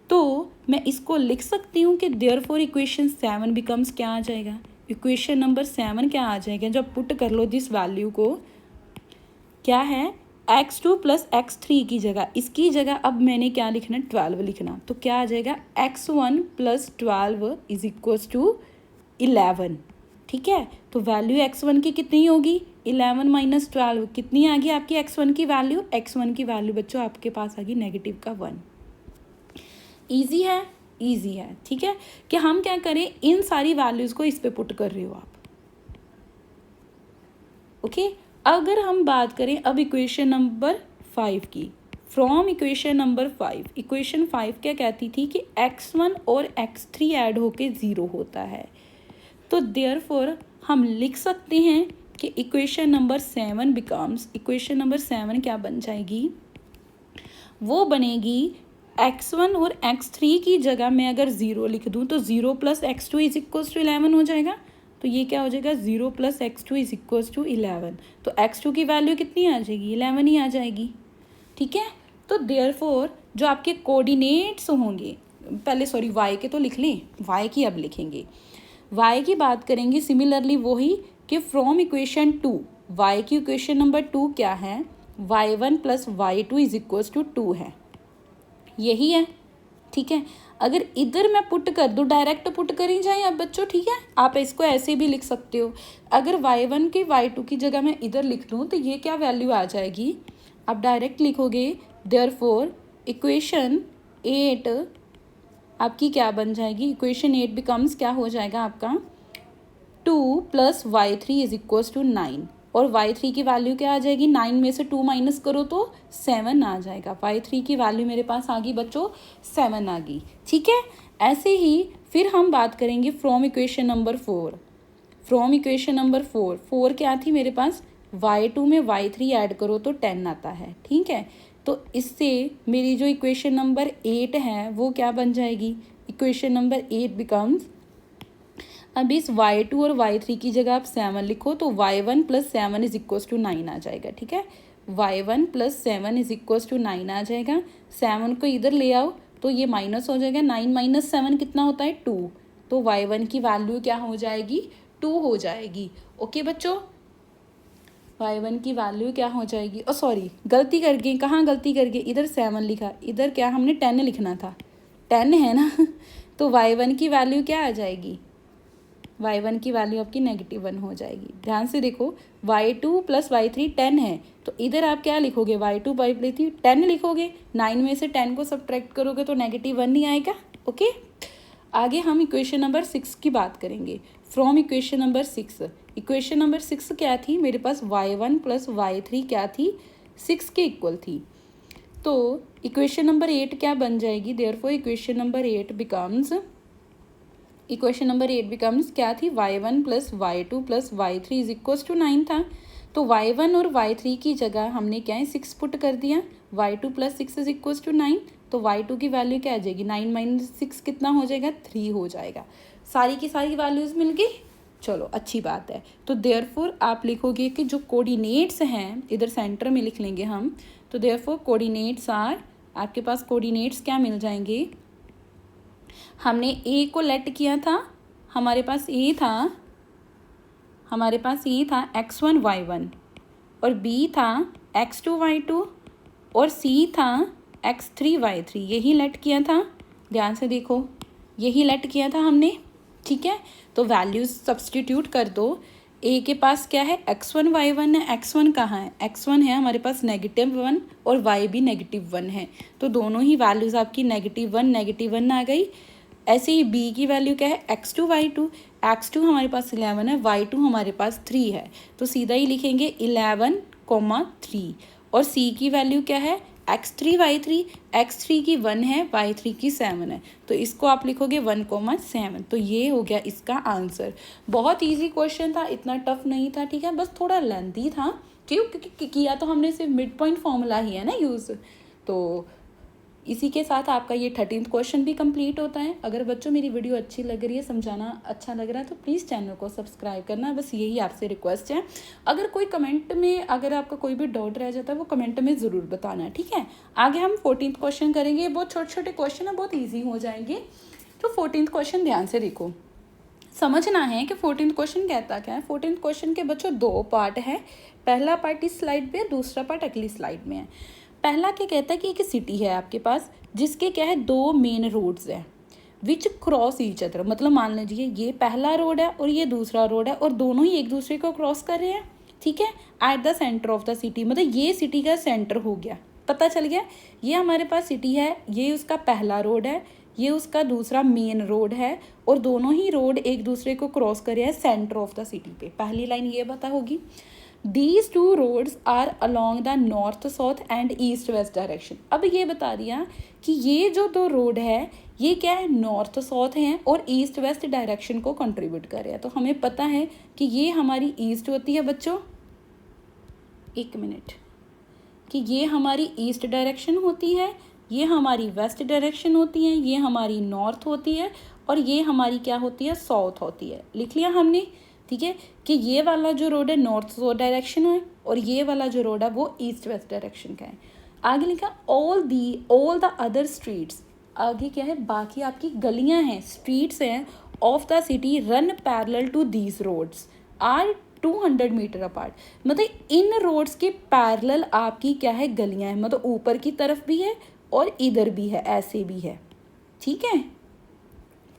तो मैं इसको लिख सकती हूँ कि देयरफॉर इक्वेशन 7 बिकम्स क्या आ जाएगा, इक्वेशन नंबर 7 क्या आ जाएगा, जब पुट कर लो दिस वैल्यू को, क्या है x2 प्लस x3 की जगह, इसकी जगह अब मैंने क्या लिखना, 12 लिखना, तो क्या आ जाएगा x1 plus 12 is equal to 11, ठीक है। तो वैल्यू x1 की कितनी होगी, 11 माइनस 12 कितनी आ गई आपकी x1 की वैल्यू, x1 की वैल्यू बच्चों आपके पास आ गई नेगेटिव का 1। ईजी है, ईजी है, ठीक है, कि हम क्या करें, इन सारी वैल्यूज़ को इस पे पुट कर रहे हो आप, ओके। अगर हम बात करें अब इक्वेशन नंबर 5 की, फ्रॉम इक्वेशन नंबर 5, इक्वेशन 5 क्या कहती थी कि x1 और x3 ऐड होके 0 होता है, तो देयरफॉर हम लिख सकते हैं कि equation number 7 becomes, equation number 7 क्या बन जाएगी, वो बनेगी x1 और x3 की जगह मैं अगर 0 लिख दूँ तो 0 plus x2 is equal to 11 हो जाएगा, तो ये क्या हो जाएगा, 0 plus x2 is equal to 11, तो x2 की वैल्यू कितनी आ जाएगी, 11 ही आ जाएगी, ठीक है। तो देयरफॉर जो आपके कोऑर्डिनेट्स होंगे, पहले y के तो लिख लें, y की अब लिखेंगे, y की बात करेंगे सिमिलरली वही कि फ्रॉम इक्वेशन 2, y की इक्वेशन नंबर 2 क्या है, y1 plus y2 is equal to 2 है, यही है, ठीक है। अगर इधर मैं पुट कर दूँ, डायरेक्ट पुट करी जाए अब बच्चों, ठीक है, आप इसको ऐसे भी लिख सकते हो, अगर y1 की y2 की जगह मैं इधर लिख दूँ तो ये क्या वैल्यू आ जाएगी, आप डायरेक्ट लिखोगे देयरफॉर इक्वेशन 8 आपकी क्या बन जाएगी, इक्वेशन 8 बिकम्स क्या हो जाएगा आपका 2 + y3 = 9 और y3 की वैल्यू क्या आ जाएगी, 9 में से 2 माइनस करो तो 7 आ जाएगा। y3 की वैल्यू मेरे पास आ गई बच्चों 7 आ गई। ठीक है, ऐसे ही फिर हम बात करेंगे from equation number 4। From equation number 4 क्या थी मेरे पास, y2 में y3 ऐड करो तो 10 आता है। ठीक है, तो इससे मेरी जो इक्वेशन नंबर 8 है वो क्या बन जाएगी, इक्वेशन नंबर 8 बिकम्स, अब इस y2 और y3 की जगह आप 7 लिखो तो y1 + 7 = 9 आ जाएगा। ठीक है, y1 + 7 = 9 आ जाएगा। 7 को इधर ले आओ तो ये माइनस हो जाएगा, 9 - 7 कितना होता है 2, तो y1 की वैल्यू क्या हो जाएगी 2 हो जाएगी। ओके बच्चों, y1 की वैल्यू क्या हो जाएगी, सॉरी गलती कर गई, कहाँ गलती कर गई, इधर 7 लिखा, इधर क्या हमने 10 लिखना था, 10 है ना तो y1 की वैल्यू क्या आ जाएगी, y1 की वैल्यू आपकी -1 हो जाएगी। ध्यान से देखो, y2 + y3 10 है, तो इधर आप क्या लिखोगे, y2 / y3 10 लिखोगे, 9 में से 10 को सब्ट्रैक्ट करोगे तो -1 नहीं आएगा। ओके, आगे हम इक्वेशन नंबर 6 की बात करेंगे। From equation number 6, equation number 6 क्या थी मेरे पास, y1 + y3 क्या थी 6 के इक्वल थी। तो इक्वेशन नंबर 8 क्या बन जाएगी, therefore equation number 8 becomes, equation number 8 becomes क्या थी, y1 + y2 + y3 = 9 था। तो y1 और y3 की जगह हमने क्या है 6 पुट कर दिया, y2 + 6 = 9, तो y2 की वैल्यू क्या आ जाएगी, 9 - 6 कितना हो जाएगा 3 हो जाएगा। सारी की सारी वैल्यूज़ मिल गई, चलो अच्छी बात है। तो देयरफॉर आप लिखोगे कि जो कोऑर्डिनेट्स हैं इधर सेंटर में लिख लेंगे हम, तो देयरफॉर कोऑर्डिनेट्स आर, आपके पास कोऑर्डिनेट्स क्या मिल जाएंगे, हमने ए को लेट किया था, हमारे पास ए था x1 y1 और बी था x2 y2 और सी था x3 y3, यही लेट किया था। ध्यान से देखो, यही लेट किया था हमने। ठीक है, तो वैल्यूज सब्सटीट्यूट कर दो। ए के पास क्या है x1 y1 है, x1 कहाँ है, x1 है हमारे पास -1 और y भी -1 है, तो दोनों ही वैल्यूज़ आपकी -1 आ गई। ऐसे ही बी की वैल्यू क्या है x2 y2, x2 हमारे पास 11 है, y2 हमारे पास 3 है, तो सीधा ही लिखेंगे 11, 3 और सी की वैल्यू क्या है x3 y3, x3 की 1 है, y3 की 7 है, तो इसको आप लिखोगे 1, 7। तो ये हो गया इसका आंसर। बहुत इजी क्वेश्चन था, इतना टफ नहीं था। ठीक है, बस थोड़ा लेंथी था, क्यों, क्योंकि किया तो हमने सिर्फ मिड पॉइंट फॉर्मूला ही है ना यूज़। तो इसी के साथ आपका ये 13th क्वेश्चन भी कंप्लीट होता है। अगर बच्चों मेरी वीडियो अच्छी लग रही है, समझाना अच्छा लग रहा है, तो प्लीज़ चैनल को सब्सक्राइब करना, बस यही आपसे रिक्वेस्ट है। अगर कोई कमेंट में, अगर आपका कोई भी डाउट रह जाता है वो कमेंट में ज़रूर बताना है। ठीक है, आगे हम 14th क्वेश्चन करेंगे। बहुत छोटे छोटे क्वेश्चन है, बहुत ईजी हो जाएंगे। तो 14th क्वेश्चन ध्यान से देखो, समझना है कि 14th क्वेश्चन कहता क्या है। 14th क्वेश्चन के बच्चों 2 पार्ट है, पहला पार्ट इस स्लाइड पे, दूसरा पार्ट अगली स्लाइड में है। पहला क्या कहता है कि एक सिटी है आपके पास, जिसके क्या है 2 मेन रोड्स हैं विच क्रॉस ईच अदर, मतलब मान लीजिए ये पहला रोड है और ये दूसरा रोड है और दोनों ही एक दूसरे को क्रॉस कर रहे हैं। ठीक है, at the centre of the city, मतलब ये सिटी का सेंटर हो गया, पता चल गया। ये हमारे पास सिटी है, ये उसका पहला रोड है, ये उसका दूसरा मेन रोड है और दोनों ही रोड एक दूसरे को क्रॉस कर रहे हैं सेंटर ऑफ द सिटी पे। पहली लाइन ये पता होगी, These 2 roads are along the north south and east west direction. अब ये बता दिया कि ये जो 2 रोड है ये क्या है नॉर्थ साउथ हैं और ईस्ट वेस्ट डायरेक्शन को कंट्रीब्यूट कर रहे हैं। तो हमें पता है कि ये हमारी ईस्ट होती है बच्चों, 1 मिनट, कि ये हमारी ईस्ट डायरेक्शन होती है, ये हमारी वेस्ट डायरेक्शन होती है, ये हमारी नॉर्थ होती है और ये हमारी क्या होती है साउथ होती है। लिख लिया हमने। ठीक है, कि ये वाला जो रोड है नॉर्थ साउथ डायरेक्शन है और ये वाला जो रोड है वो ईस्ट वेस्ट डायरेक्शन का है। आगे लिखा ऑल द अदर स्ट्रीट्स, आगे क्या है बाकी आपकी गलियां हैं, स्ट्रीट्स हैं of the city run parallel to these roads are 200 metre apart, मतलब इन रोड्स के पैरेलल आपकी क्या है गलियां हैं, मतलब ऊपर की तरफ भी है और इधर भी है, ऐसे भी है। ठीक है,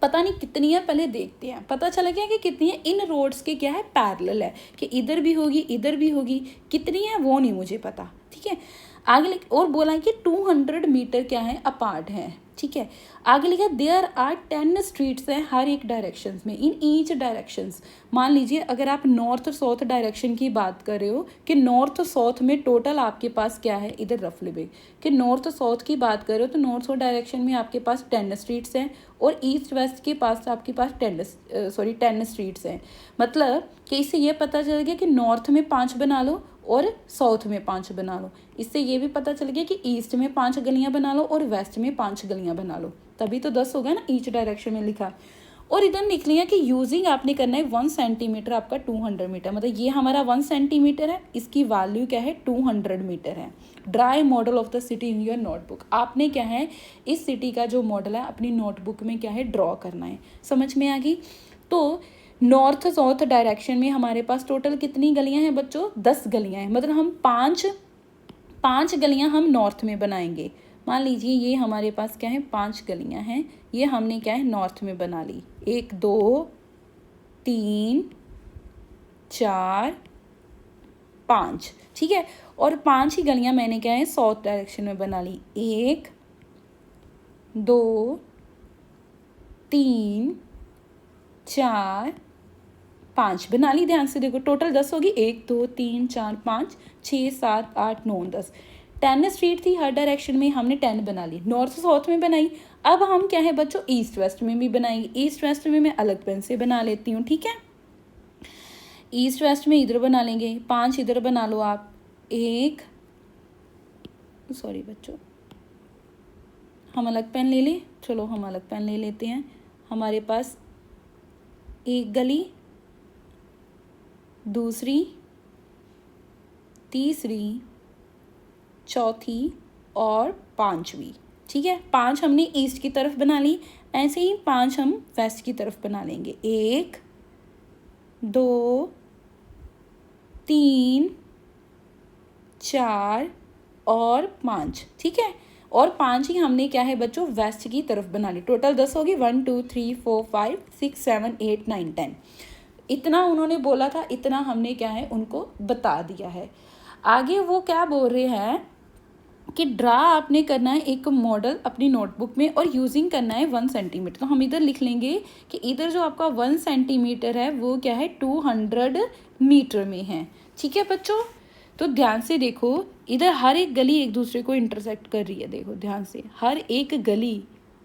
पता नहीं कितनी है, पहले देखते हैं। पता चला गया कि कितनी है, इन रोड्स के क्या है पैरेलल है, कि इधर भी होगी इधर भी होगी, कितनी है वो नहीं मुझे पता। ठीक है, और बोला कि 200 मीटर क्या है अपार्ट है, ठीक है। आगे लिखा देयर आर 10 स्ट्रीट्स हैं हर एक डायरेक्शंस में, इन ईच डायरेक्शंस। मान लीजिए अगर आप नॉर्थ साउथ डायरेक्शन की बात कर रहे हो कि नॉर्थ साउथ में टोटल आपके पास क्या है, इधर रफली में कि नॉर्थ साउथ की बात कर रहे हो तो नॉर्थ साउथ डायरेक्शन में आपके पास 10 स्ट्रीट्स हैं और ईस्ट वेस्ट के पास आपके पास 10 स्ट्रीट्स हैं। मतलब कि इससे ये पता चल गया कि नॉर्थ में 5 बना लो और साउथ में 5 बना लो। इससे ये भी पता चल गया कि ईस्ट में 5 गलियां बना लो और वेस्ट में 5 गलियां बना लो, तभी तो 10 हो गया ना ईच डायरेक्शन में लिखा। और इधर लिख लिया कि यूजिंग आपने करना है 1 सेंटीमीटर आपका 200 मीटर, मतलब ये हमारा 1 सेंटीमीटर है, इसकी वैल्यू क्या है 200 मीटर है। Dry model of the city in your notebook, आपने क्या है इस सिटी का जो मॉडल है अपनी नोटबुक में क्या है ड्रॉ करना है। समझ में आ गई। तो नॉर्थ साउथ डायरेक्शन में हमारे पास टोटल कितनी गलियां हैं बच्चों, 10 गलियां हैं। मतलब हम पाँच गलियां हम नॉर्थ में बनाएंगे। मान लीजिए ये हमारे पास क्या है 5 गलियां हैं, ये हमने क्या है नॉर्थ में बना ली, 1 2 3 4 5, ठीक है। और 5 ही गलियां मैंने क्या है साउथ डायरेक्शन में बना ली, 1 2 3 4 5 बना ली। ध्यान से देखो टोटल 10 होगी, 1 2 3 4 5 6 7 8 9 10। 10 स्ट्रीट थी हर डायरेक्शन में, हमने 10 बना ली, नॉर्थ साउथ में बनाई। अब हम क्या है बच्चों ईस्ट वेस्ट में भी बनाएंगे। ईस्ट वेस्ट में मैं अलग पेन से बना लेती हूँ, ठीक है। ईस्ट वेस्ट में इधर बना लेंगे, 5 इधर बना लो आप, सॉरी बच्चों हम अलग पेन ले लें, चलो हम अलग पेन ले लेते हैं। हमारे पास एक गली, दूसरी, तीसरी, चौथी और 5वीं, ठीक है। 5 हमने ईस्ट की तरफ बना ली, ऐसे ही 5 हम वेस्ट की तरफ बना लेंगे, 1 2 3 4 और 5, ठीक है। और 5 ही हमने क्या है बच्चों वेस्ट की तरफ बना ली। टोटल 10 होगी, 1 2 3 4 5 6 7 8 9 10। इतना उन्होंने बोला था, इतना हमने क्या है उनको बता दिया है। आगे वो क्या बोल रहे हैं कि ड्रा आपने करना है एक मॉडल अपनी नोटबुक में और यूजिंग करना है 1 सेंटीमीटर। तो हम इधर लिख लेंगे कि इधर जो आपका 1 सेंटीमीटर है वो क्या है 200 मीटर में है, ठीक है बच्चों। तो ध्यान से देखो इधर हर एक गली एक दूसरे को इंटरसेक्ट कर रही है, देखो ध्यान से हर एक गली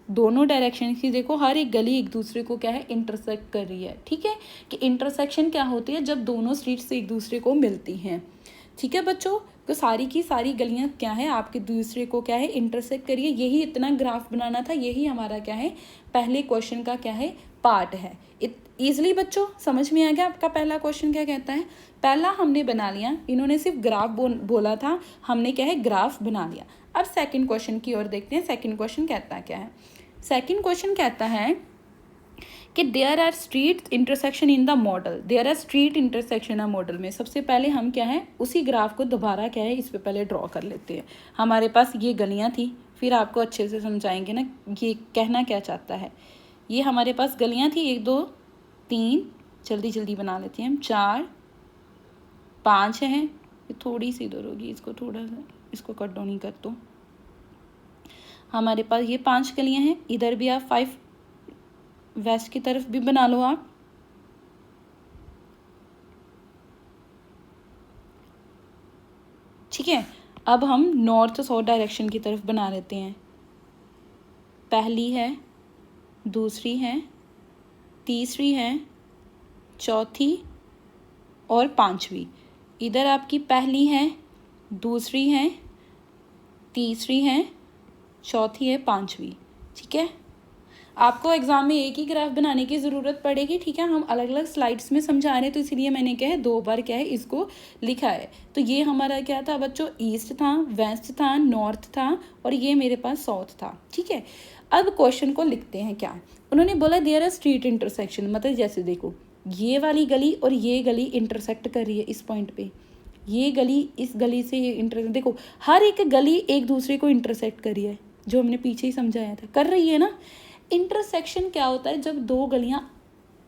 दोनों डायरेक्शन की, देखो हर एक गली एक दूसरे को क्या है इंटरसेक्ट कर रही है, ठीक है। कि इंटरसेक्शन क्या होती है, जब दोनों स्ट्रीट से एक दूसरे को मिलती हैं, ठीक है बच्चों। तो सारी की सारी गलियां क्या है आपके दूसरे को क्या है इंटरसेक्ट करिए। यही इतना ग्राफ बनाना था, यही हमारा क्या है पहले क्वेश्चन का क्या है पार्ट है। ईजिली बच्चों समझ में आ गया आपका पहला क्वेश्चन क्या कहता है। पहला हमने बना लिया, इन्होंने सिर्फ ग्राफ बोला था, हमने क्या है ग्राफ बना लिया। अब सेकंड क्वेश्चन की ओर देखते हैं। सेकंड क्वेश्चन कहता क्या है। सेकंड क्वेश्चन कहता है कि there are street intersection in the model, there are street intersection model में। सबसे पहले हम क्या है उसी ग्राफ को दोबारा क्या है इस पे पहले ड्रॉ कर लेते हैं। हमारे पास ये गलियां थी, फिर आपको अच्छे से समझाएंगे ना ये कहना क्या चाहता है। ये हमारे पास गलियां थी 1 2 3, जल्दी जल्दी बना लेते हैं हम, 4 5 है, ये थोड़ी सी इधर होगी, इसको थोड़ा सा इसको कट डाउन ही कर दो। हमारे पास ये 5 गलियां हैं, इधर भी आप 5 वेस्ट की तरफ भी बना लो आप, ठीक है। अब हम नॉर्थ साउथ डायरेक्शन की तरफ बना लेते हैं। पहली है, दूसरी है, तीसरी है, चौथी और 5वीं। इधर आपकी पहली है, दूसरी है, तीसरी है, चौथी है, 5वीं, ठीक है। आपको एग्जाम में एक ही ग्राफ बनाने की ज़रूरत पड़ेगी, ठीक है। हम अलग अलग स्लाइड्स में समझा रहे हैं तो इसलिए मैंने क्या है 2 बार क्या है इसको लिखा है। तो ये हमारा क्या था बच्चों, ईस्ट था, वेस्ट था, नॉर्थ था और ये मेरे पास साउथ था, ठीक है। अब क्वेश्चन को लिखते हैं। क्या उन्होंने बोला, देयर आर स्ट्रीट इंटरसेक्शन, मतलब जैसे देखो ये वाली गली और ये गली इंटरसेक्ट कर रही है इस पॉइंट पे, ये गली इस गली से देखो हर एक गली एक दूसरे को इंटरसेक्ट कर रही है, जो हमने पीछे ही समझाया था, कर रही है ना। इंटरसेक्शन क्या होता है, जब 2 गलियां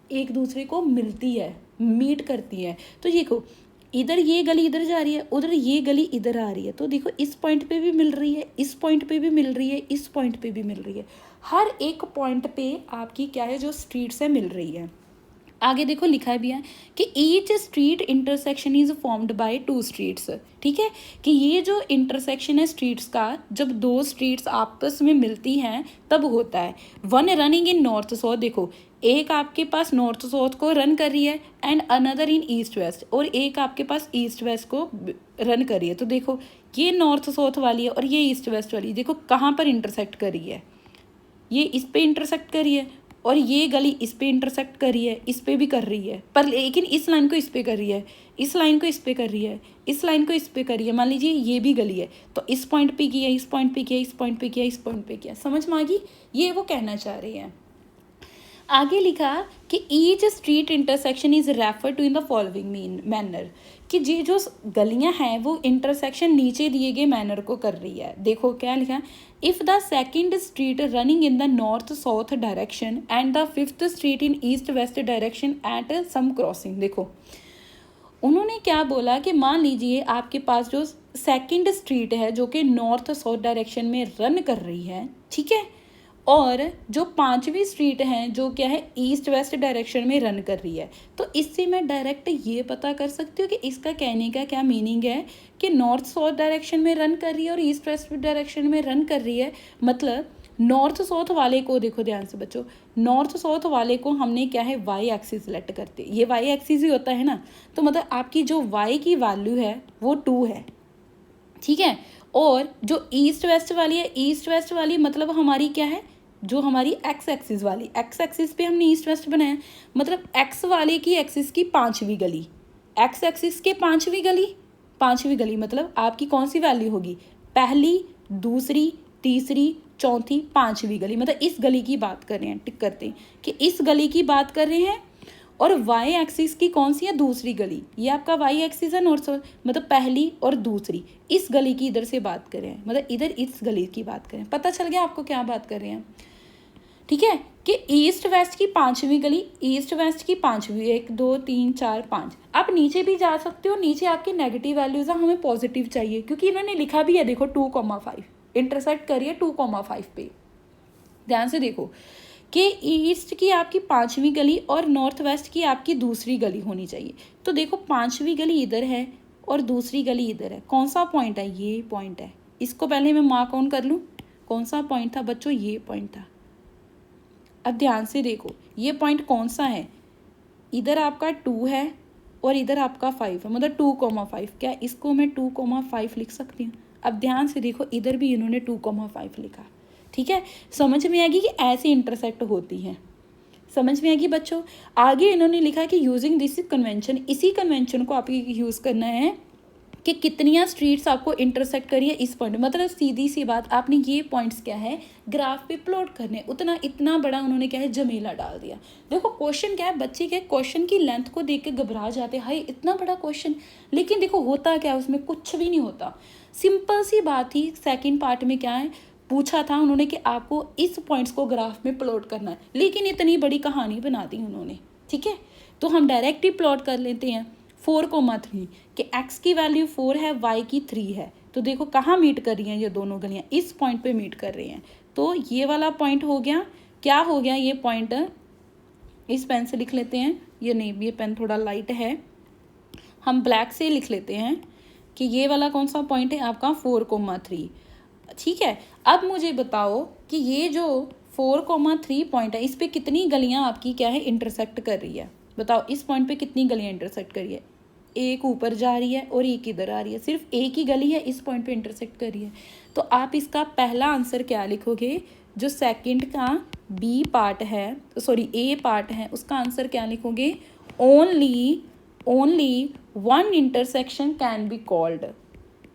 एक दूसरे को मिलती है, मीट करती है। तो देखो इधर ये गली इधर जा रही है, उधर ये गली इधर आ रही है, तो देखो इस पॉइंट पे भी मिल रही है, इस पॉइंट पे भी मिल रही है, इस पॉइंट पे भी मिल रही है। हर एक पॉइंट पे आपकी क्या है जो स्ट्रीट्स है मिल रही है। आगे देखो लिखा भी है कि each street intersection is formed by two streets. ठीक है, कि ये जो इंटरसेक्शन है स्ट्रीट्स का, जब दो स्ट्रीट्स आपस में मिलती हैं तब होता है। One running in north south, देखो एक आपके पास नॉर्थ साउथ को रन कर रही है and another in east waste, और एक आपके पास ईस्ट वेस्ट को रन कर रही है। तो देखो ये नॉर्थ साउथ वाली है और ये ईस्ट वेस्ट वाली, देखो कहाँ पर इंटरसेक्ट कर रही है, ये इस पे इंटरसेक्ट कर रही है और ये गली इस पे इंटरसेक्ट कर रही है, इस पे भी कर रही है, पर लेकिन इस लाइन को इस पे कर रही है, इस लाइन को इस पे कर रही है, इस लाइन को इस पे कर रही है। मान लीजिए ये भी गली है, तो इस पॉइंट पे किया, इस पॉइंट पे किया, इस पॉइंट पे किया, इस पॉइंट पे किया। समझ में आ गई, ये वो कहना चाह रही है। आगे लिखा कि each street intersection is refer to in the following manner, कि ये जो गलियां हैं वो इंटरसेक्शन नीचे दिए गए मैनर को कर रही है। देखो क्या लिखा, if the second street running in the north south direction and the fifth street in east west direction at some crossing. देखो उन्होंने क्या बोला कि मान लीजिए आपके पास जो सेकेंड स्ट्रीट है जो कि नॉर्थ साउथ डायरेक्शन में रन कर रही है, ठीक है, और जो पांचवी स्ट्रीट है जो क्या है ईस्ट वेस्ट डायरेक्शन में रन कर रही है, तो इससे मैं डायरेक्ट ये पता कर सकती हूँ कि इसका कहने का क्या मीनिंग है कि नॉर्थ साउथ डायरेक्शन में रन कर रही है और ईस्ट वेस्ट डायरेक्शन में रन कर रही है। मतलब नॉर्थ साउथ वाले को, देखो ध्यान से बच्चों, नॉर्थ साउथ वाले को हमने क्या है वाई एक्सिस सेलेक्ट करते, ये वाई एक्सिस ही होता है ना, तो मतलब आपकी जो वाई की वैल्यू है वो 2 है, ठीक है। और जो ईस्ट वेस्ट वाली है, ईस्ट वेस्ट वाली मतलब हमारी क्या है, जो हमारी एक्स एक्सिस वाली, एक्स एक्सिस पे हमने ईस्ट वेस्ट बनाया, मतलब एक्स वाले की एक्सिस की पांचवी गली, एक्स एक्सिस के पांचवी गली मतलब आपकी कौन सी वैल्यू होगी, पहली, दूसरी, तीसरी, चौथी, पांचवी गली, मतलब इस गली की बात कर रहे हैं, टिक करते हैं कि इस गली की बात कर रहे हैं। और वाई एक्सिस की कौन सी है, दूसरी गली, ये आपका वाई एक्सिस है नॉर्थ साउथ, मतलब पहली और दूसरी, इस गली की इधर से बात कर रहे हैं, मतलब इधर इस गली की बात करें। पता चल गया आपको क्या बात कर रहे हैं, ठीक है, कि ईस्ट वेस्ट की पांचवी गली, ईस्ट वेस्ट की पांचवी, 1 2 3 4 5। आप नीचे भी जा सकते हो, नीचे आपकी नेगेटिव वैल्यूज है, हमें पॉजिटिव चाहिए क्योंकि इन्होंने लिखा भी है, देखो 2,5 इंटरसेक्ट करिए 2,5 पे। ध्यान से देखो कि ईस्ट की आपकी पांचवी गली और नॉर्थ वेस्ट की आपकी दूसरी गली होनी चाहिए। तो देखो पांचवी गली इधर है और दूसरी गली इधर है, कौन सा पॉइंट है, ये पॉइंट है। इसको पहले मैं मार्क ऑन कर लूँ, कौन सा पॉइंट था बच्चों, ये पॉइंट था। अब ध्यान से देखो ये पॉइंट कौन सा है, इधर आपका 2 है और इधर आपका 5 है, मतलब 2,5। क्या इसको मैं 2,5 लिख सकती हूँ। अब ध्यान से देखो इधर भी इन्होंने 2,5 लिखा, ठीक है। समझ में आएगी कि ऐसे इंटरसेक्ट होती हैं, समझ में आएगी बच्चों। आगे इन्होंने लिखा कि यूजिंग दिस कन्वेंशन, इसी कन्वेंशन को आपको यूज़ करना है कि कितनियाँ स्ट्रीट्स आपको इंटरसेक्ट करिए इस पॉइंट, मतलब सीधी सी बात, आपने ये पॉइंट्स क्या है ग्राफ पे प्लॉट करने, उतना इतना बड़ा उन्होंने क्या है जमेला डाल दिया। देखो क्वेश्चन क्या है, बच्चे क्या क्वेश्चन की लेंथ को देख के घबरा जाते, हाय इतना बड़ा क्वेश्चन, लेकिन देखो होता क्या है उसमें, कुछ भी नहीं होता। सिंपल सी बात ही सेकेंड पार्ट में क्या है पूछा था उन्होंने कि आपको इस पॉइंट्स को ग्राफ में प्लॉट करना है, लेकिन इतनी बड़ी कहानी बना दी उन्होंने, ठीक है। तो हम डायरेक्ट ही प्लॉट कर लेते हैं 4,3 कि x की वैल्यू 4 है, y की 3 है। तो देखो कहाँ मीट कर रही हैं ये दोनों गलियाँ, इस पॉइंट पे मीट कर रही हैं। तो ये वाला पॉइंट हो गया, क्या हो गया ये पॉइंट, इस पेन से लिख लेते हैं, ये नहीं, ये पेन थोड़ा लाइट है, हम ब्लैक से लिख लेते हैं कि ये वाला कौन सा पॉइंट है आपका 4,3, ठीक है। अब मुझे बताओ कि ये जो 4,3 पॉइंट है इस पे कितनी गलियाँ आपकी क्या है इंटरसेक्ट कर रही है, बताओ इस पॉइंट पे कितनी गलियाँ इंटरसेक्ट कर रही है, एक ऊपर जा रही है और एक इधर आ रही है, सिर्फ एक ही गली है इस पॉइंट पे इंटरसेक्ट कर रही है। तो आप इसका पहला आंसर क्या लिखोगे, जो सेकंड का बी पार्ट है, सॉरी ए पार्ट है, उसका आंसर क्या लिखोगे, only one intersection can be called,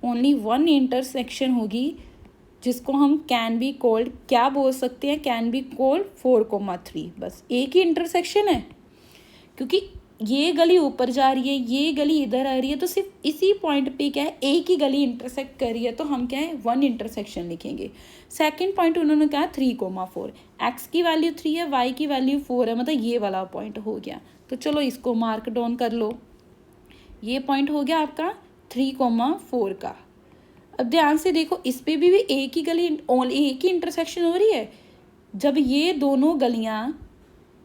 only one intersection होगी जिसको हम कैन बी कॉल्ड क्या बोल सकते हैं, कैन बी कॉल्ड 4,3, बस एक ही इंटरसेक्शन है, क्योंकि ये गली ऊपर जा रही है, ये गली इधर आ रही है, तो सिर्फ इसी पॉइंट पे क्या है एक ही गली इंटरसेक्ट कर रही है, तो हम क्या है वन इंटरसेक्शन लिखेंगे। सेकंड पॉइंट उन्होंने कहा 3,4, एक्स की वैल्यू 3 है, वाई की वैल्यू 4 है, मतलब ये वाला पॉइंट हो गया। तो चलो इसको मार्क डाउन कर लो, ये पॉइंट हो गया आपका 3,4 का। अब ध्यान से देखो, इस पे भी एक ही गली, एक ही इंटरसेक्शन हो रही है। जब ये दोनों गलियां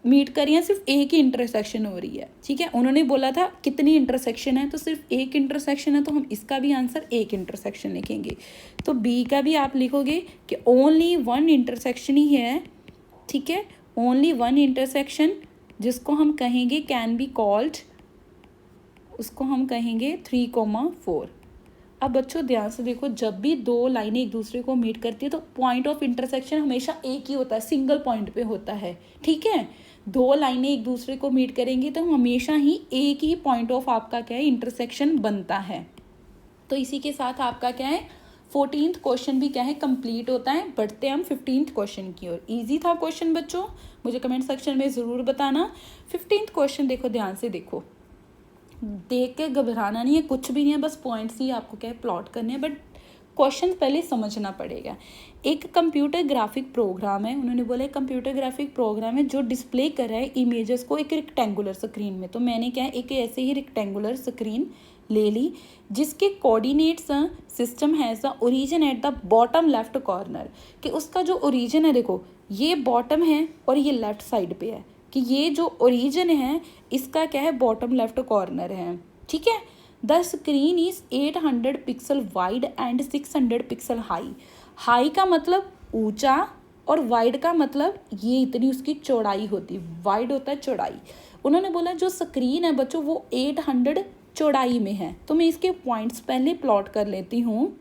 मीट कर रही हैं, सिर्फ एक ही इंटरसेक्शन हो रही है, ठीक है। उन्होंने बोला था कितनी इंटरसेक्शन है, तो सिर्फ एक इंटरसेक्शन है, तो हम इसका भी आंसर एक इंटरसेक्शन लिखेंगे। तो बी का भी आप लिखोगे कि ओनली वन इंटरसेक्शन ही है, ठीक है, ओनली वन इंटरसेक्शन, जिसको हम कहेंगे कैन बी कॉल्ड, उसको हम कहेंगे 3,4। अब बच्चों ध्यान से देखो, जब भी दो लाइनें एक दूसरे को मीट करती है तो पॉइंट ऑफ इंटरसेक्शन हमेशा एक ही होता है, सिंगल पॉइंट पे होता है, ठीक है। दो लाइनें एक दूसरे को मीट करेंगी तो हमेशा ही एक ही पॉइंट ऑफ आपका क्या है, इंटरसेक्शन बनता है। तो इसी के साथ आपका क्या है, 14th क्वेश्चन भी क्या है, कंप्लीट होता है। बढ़ते हैं हम 15th क्वेश्चन की ओर। इजी था क्वेश्चन बच्चों, मुझे कमेंट सेक्शन में ज़रूर बताना। 15th क्वेश्चन देखो, ध्यान से देखो, देख के घबराना नहीं है, कुछ भी नहीं है, बस पॉइंट्स ही आपको क्या है प्लॉट करने हैं, बट क्वेश्चन पहले समझना पड़ेगा। एक कंप्यूटर ग्राफिक प्रोग्राम है, उन्होंने बोला कंप्यूटर ग्राफिक प्रोग्राम है जो डिस्प्ले कर रहा है इमेजेस को एक रेक्टेंगुलर स्क्रीन में। तो मैंने क्या है, एक ऐसे ही रेक्टेंगुलर स्क्रीन ले ली जिसके कोऑर्डिनेट्स सिस्टम है सा origin at the bottom left corner, कि उसका जो ओरिजिन है देखो ये बॉटम है और ये लेफ्ट साइड पे है, कि ये जो ओरिजिन है इसका क्या है, बॉटम लेफ्ट कॉर्नर है, ठीक है। The screen is 800 pixel wide and 600 pixel high. High का मतलब ऊंचा और वाइड का मतलब ये इतनी उसकी चौड़ाई होती, वाइड होता है चौड़ाई। उन्होंने बोला जो स्क्रीन है बच्चों वो 800 चौड़ाई में है। तो मैं इसके पॉइंट्स पहले प्लॉट कर लेती हूँ।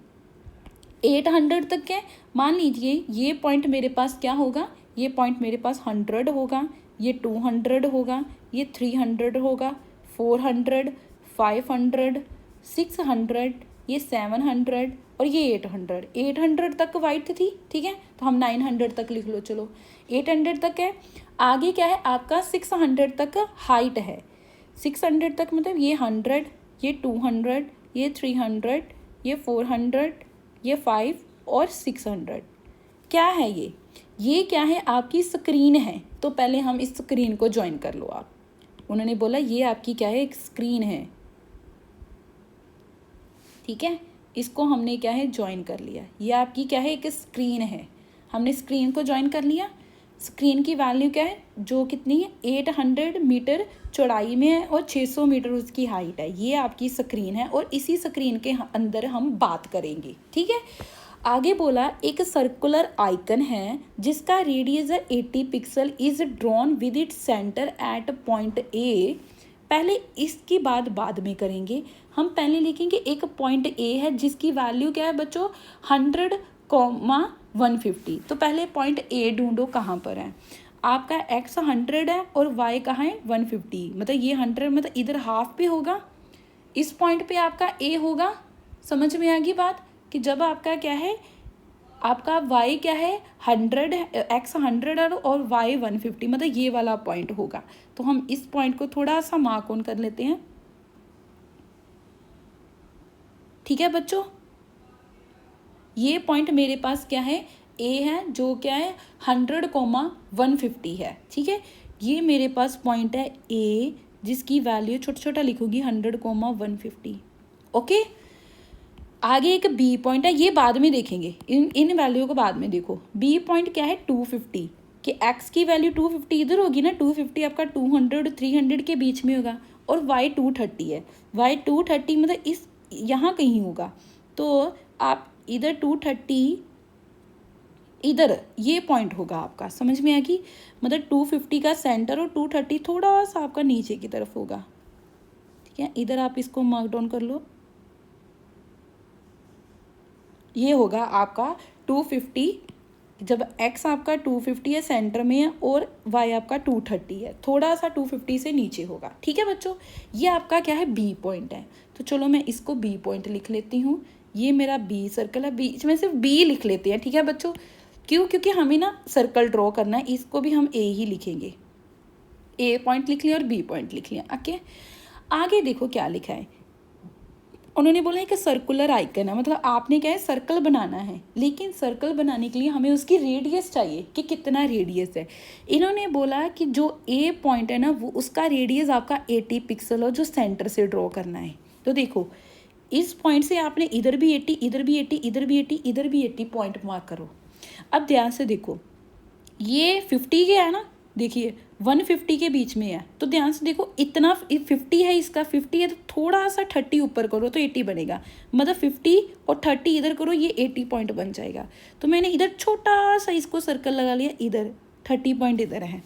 800 तक के मान लीजिए ये पॉइंट मेरे पास क्या होगा, ये पॉइंट मेरे पास 100 होगा, ये 200 होगा, ये 300 होगा, 400, 500, 600, ये 700 और ये 800। 800 तक वाइड थी, ठीक है, तो हम 900 तक लिख लो, चलो 800 तक है। आगे क्या है आपका 600 तक हाइट है। 600 तक मतलब ये 100, ये 200, ये 300, ये 400, ये 5 और 600। क्या है ये क्या है, आपकी स्क्रीन है। तो पहले हम इस स्क्रीन को ज्वाइन कर लो आप। उन्होंने बोला ये आपकी क्या है, एक स्क्रीन है, ठीक है, इसको हमने क्या है ज्वाइन कर लिया। ये आपकी क्या है, एक स्क्रीन है, हमने स्क्रीन को ज्वाइन कर लिया। स्क्रीन की वैल्यू क्या है, जो कितनी है, 800 मीटर चौड़ाई में है और 600 मीटर उसकी हाइट है। ये आपकी स्क्रीन है और इसी स्क्रीन के अंदर हम बात करेंगे, ठीक है। आगे बोला एक सर्कुलर आइकन है जिसका radius 80 pixel is drawn with it centre at point A. पहले इसकी बात बाद में करेंगे, हम पहले लिखेंगे एक पॉइंट ए है जिसकी वैल्यू क्या है बच्चों, 100,150। तो पहले पॉइंट ए ढूंढो कहाँ पर है। आपका x 100 है और y कहाँ है 150, मतलब ये 100 मतलब इधर हाफ पे होगा, इस पॉइंट पे आपका a होगा। समझ में आ गई बात, कि जब आपका क्या है, आपका y क्या है 100, x 100 और y 150, मतलब ये वाला पॉइंट होगा। तो हम इस पॉइंट को थोड़ा सा मार्क ऑन कर लेते हैं, ठीक है बच्चों। ये पॉइंट मेरे पास क्या है, a है, जो क्या है 100,150 है, ठीक है। ये मेरे पास पॉइंट है a जिसकी वैल्यू छोटा छोटा लिखूंगी 100,150, ओके। आगे एक बी पॉइंट है, ये बाद में देखेंगे, इन वैल्यू को बाद में देखो। बी पॉइंट क्या है 250, कि x की वैल्यू 250 इधर होगी ना, 250 आपका 200 और 300 के बीच में होगा, और y 230 है, y 230 मतलब इस यहाँ कहीं होगा। तो आप इधर 230 इधर ये पॉइंट होगा आपका, समझ में आएगी, मतलब 250 का सेंटर और 230 थोड़ा सा आपका नीचे की तरफ होगा, ठीक है। इधर आप इसको मार्क डाउन कर लो, ये होगा आपका 250, जब x आपका 250 है सेंटर में है और y आपका 230 है, थोड़ा सा 250 से नीचे होगा, ठीक है बच्चों। ये आपका क्या है b पॉइंट है। तो चलो मैं इसको b पॉइंट लिख लेती हूँ, ये मेरा b सर्कल है, बीच में सिर्फ b लिख लेते हैं, ठीक है बच्चों। क्यों, क्योंकि हमें ना सर्कल ड्रॉ करना है, इसको भी हम a ही लिखेंगे, a पॉइंट लिख लिया और b पॉइंट लिख लिया, ओके। आगे देखो क्या लिखा है, उन्होंने बोला है कि सर्कुलर आइकन है, मतलब आपने क्या है सर्कल बनाना है, लेकिन सर्कल बनाने के लिए हमें उसकी रेडियस चाहिए कि कितना रेडियस है। इन्होंने बोला कि जो ए पॉइंट है ना वो उसका रेडियस आपका 80 पिक्सल हो, जो सेंटर से ड्रॉ करना है, तो देखो इस पॉइंट से आपने इधर भी 80, इधर भी 80, इधर भी 80, इधर भी 80 पॉइंट मार्क करो। अब ध्यान से देखो ये 50 के है ना, देखिए 150 के बीच में है, तो ध्यान से देखो इतना 50 है, इसका 50 है तो थोड़ा सा 30 ऊपर करो तो 80 बनेगा, मतलब 50 और 30 इधर करो ये 80 पॉइंट बन जाएगा। तो मैंने इधर छोटा सा इसको सर्कल लगा लिया, इधर 30 पॉइंट इधर है,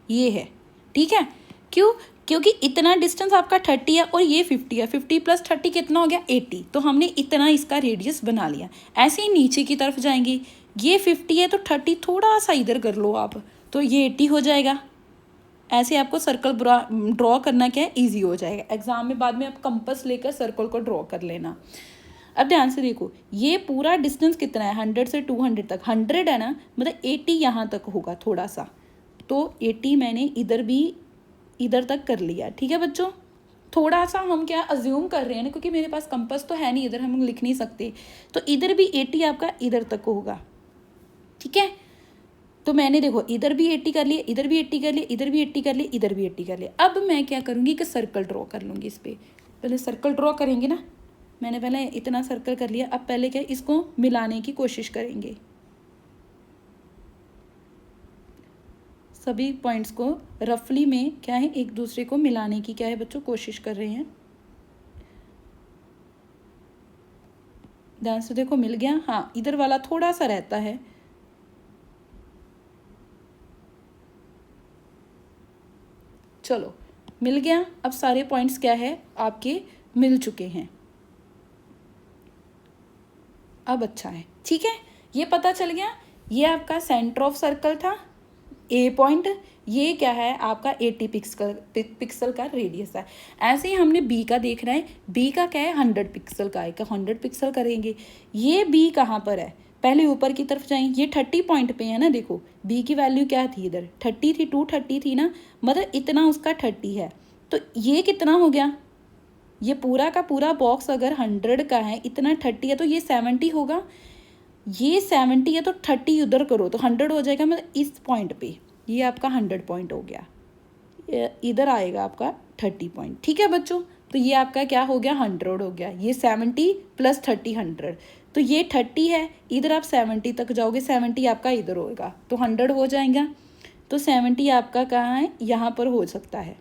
ये है, ठीक है। क्यों? क्योंकि इतना डिस्टेंस आपका 30 है और ये 50 है, 50 प्लस 30 कितना हो गया 80, तो हमने इतना इसका रेडियस बना लिया। ऐसे ही नीचे की तरफ जाएंगे, ये 50 है तो 30 थोड़ा सा इधर कर लो आप, तो ये 80 हो जाएगा। ऐसे आपको सर्कल ड्रॉ करना क्या है, ईजी हो जाएगा। एग्जाम में बाद में आप कंपास लेकर सर्कल को ड्रॉ कर लेना। अब ध्यान से देखो ये पूरा डिस्टेंस कितना है, 100 से 200 तक, 100 है ना, मतलब 80 यहाँ तक होगा थोड़ा सा, तो 80 मैंने इधर भी इधर तक कर लिया, ठीक है बच्चों। थोड़ा सा हम क्या अज्यूम कर रहे हैं ना, क्योंकि मेरे पास कंपास तो है नहीं, इधर हम लिख नहीं सकते, तो इधर भी 80 आपका इधर तक होगा, ठीक है। तो मैंने देखो इधर भी 80 कर लिया, इधर भी 80 कर लिया, इधर भी 80 कर लिया, इधर भी 80 कर लिया। अब मैं क्या करूँगी कि सर्कल ड्रॉ कर लूँगी इस पर, पहले सर्कल ड्रॉ करेंगे ना, मैंने पहले इतना सर्कल कर लिया, अब पहले क्या इसको मिलाने की कोशिश करेंगे, सभी पॉइंट्स को रफली में क्या है एक दूसरे को मिलाने की क्या है बच्चों कोशिश कर रहे हैं। ध्यान से देखो मिल गया, हाँ इधर वाला थोड़ा सा रहता है, चलो मिल गया। अब सारे पॉइंट्स क्या है आपके मिल चुके हैं, अब अच्छा है, ठीक है। ये पता चल गया, ये आपका सेंटर ऑफ सर्कल था ए पॉइंट, ये क्या है आपका 80 पिक्सल का रेडियस है। ऐसे ही हमने बी का देखना है, बी का क्या है 100 पिक्सल का है, 100 पिक्सल करेंगे। ये बी कहाँ पर है, पहले ऊपर की तरफ जाएंगे, ये 30 पॉइंट पे है ना, देखो बी की वैल्यू क्या थी इधर 30 थी, 230 थी ना, मतलब इतना उसका 30 है, तो ये कितना हो गया, ये पूरा का पूरा बॉक्स अगर 100 का है, इतना 30 है तो ये 70 होगा, ये 70 है तो 30 उधर करो तो 100 हो जाएगा, मतलब इस पॉइंट पे ये आपका 100 पॉइंट हो गया, इधर आएगा आपका 30 पॉइंट, ठीक है बच्चों। तो ये आपका क्या हो गया 100 हो गया, ये 70 प्लस 30 100, तो ये 30 है, इधर आप 70 तक जाओगे, 70 आपका इधर होगा तो 100 हो जाएगा, तो 70 आपका कहाँ है, यहाँ पर हो सकता है,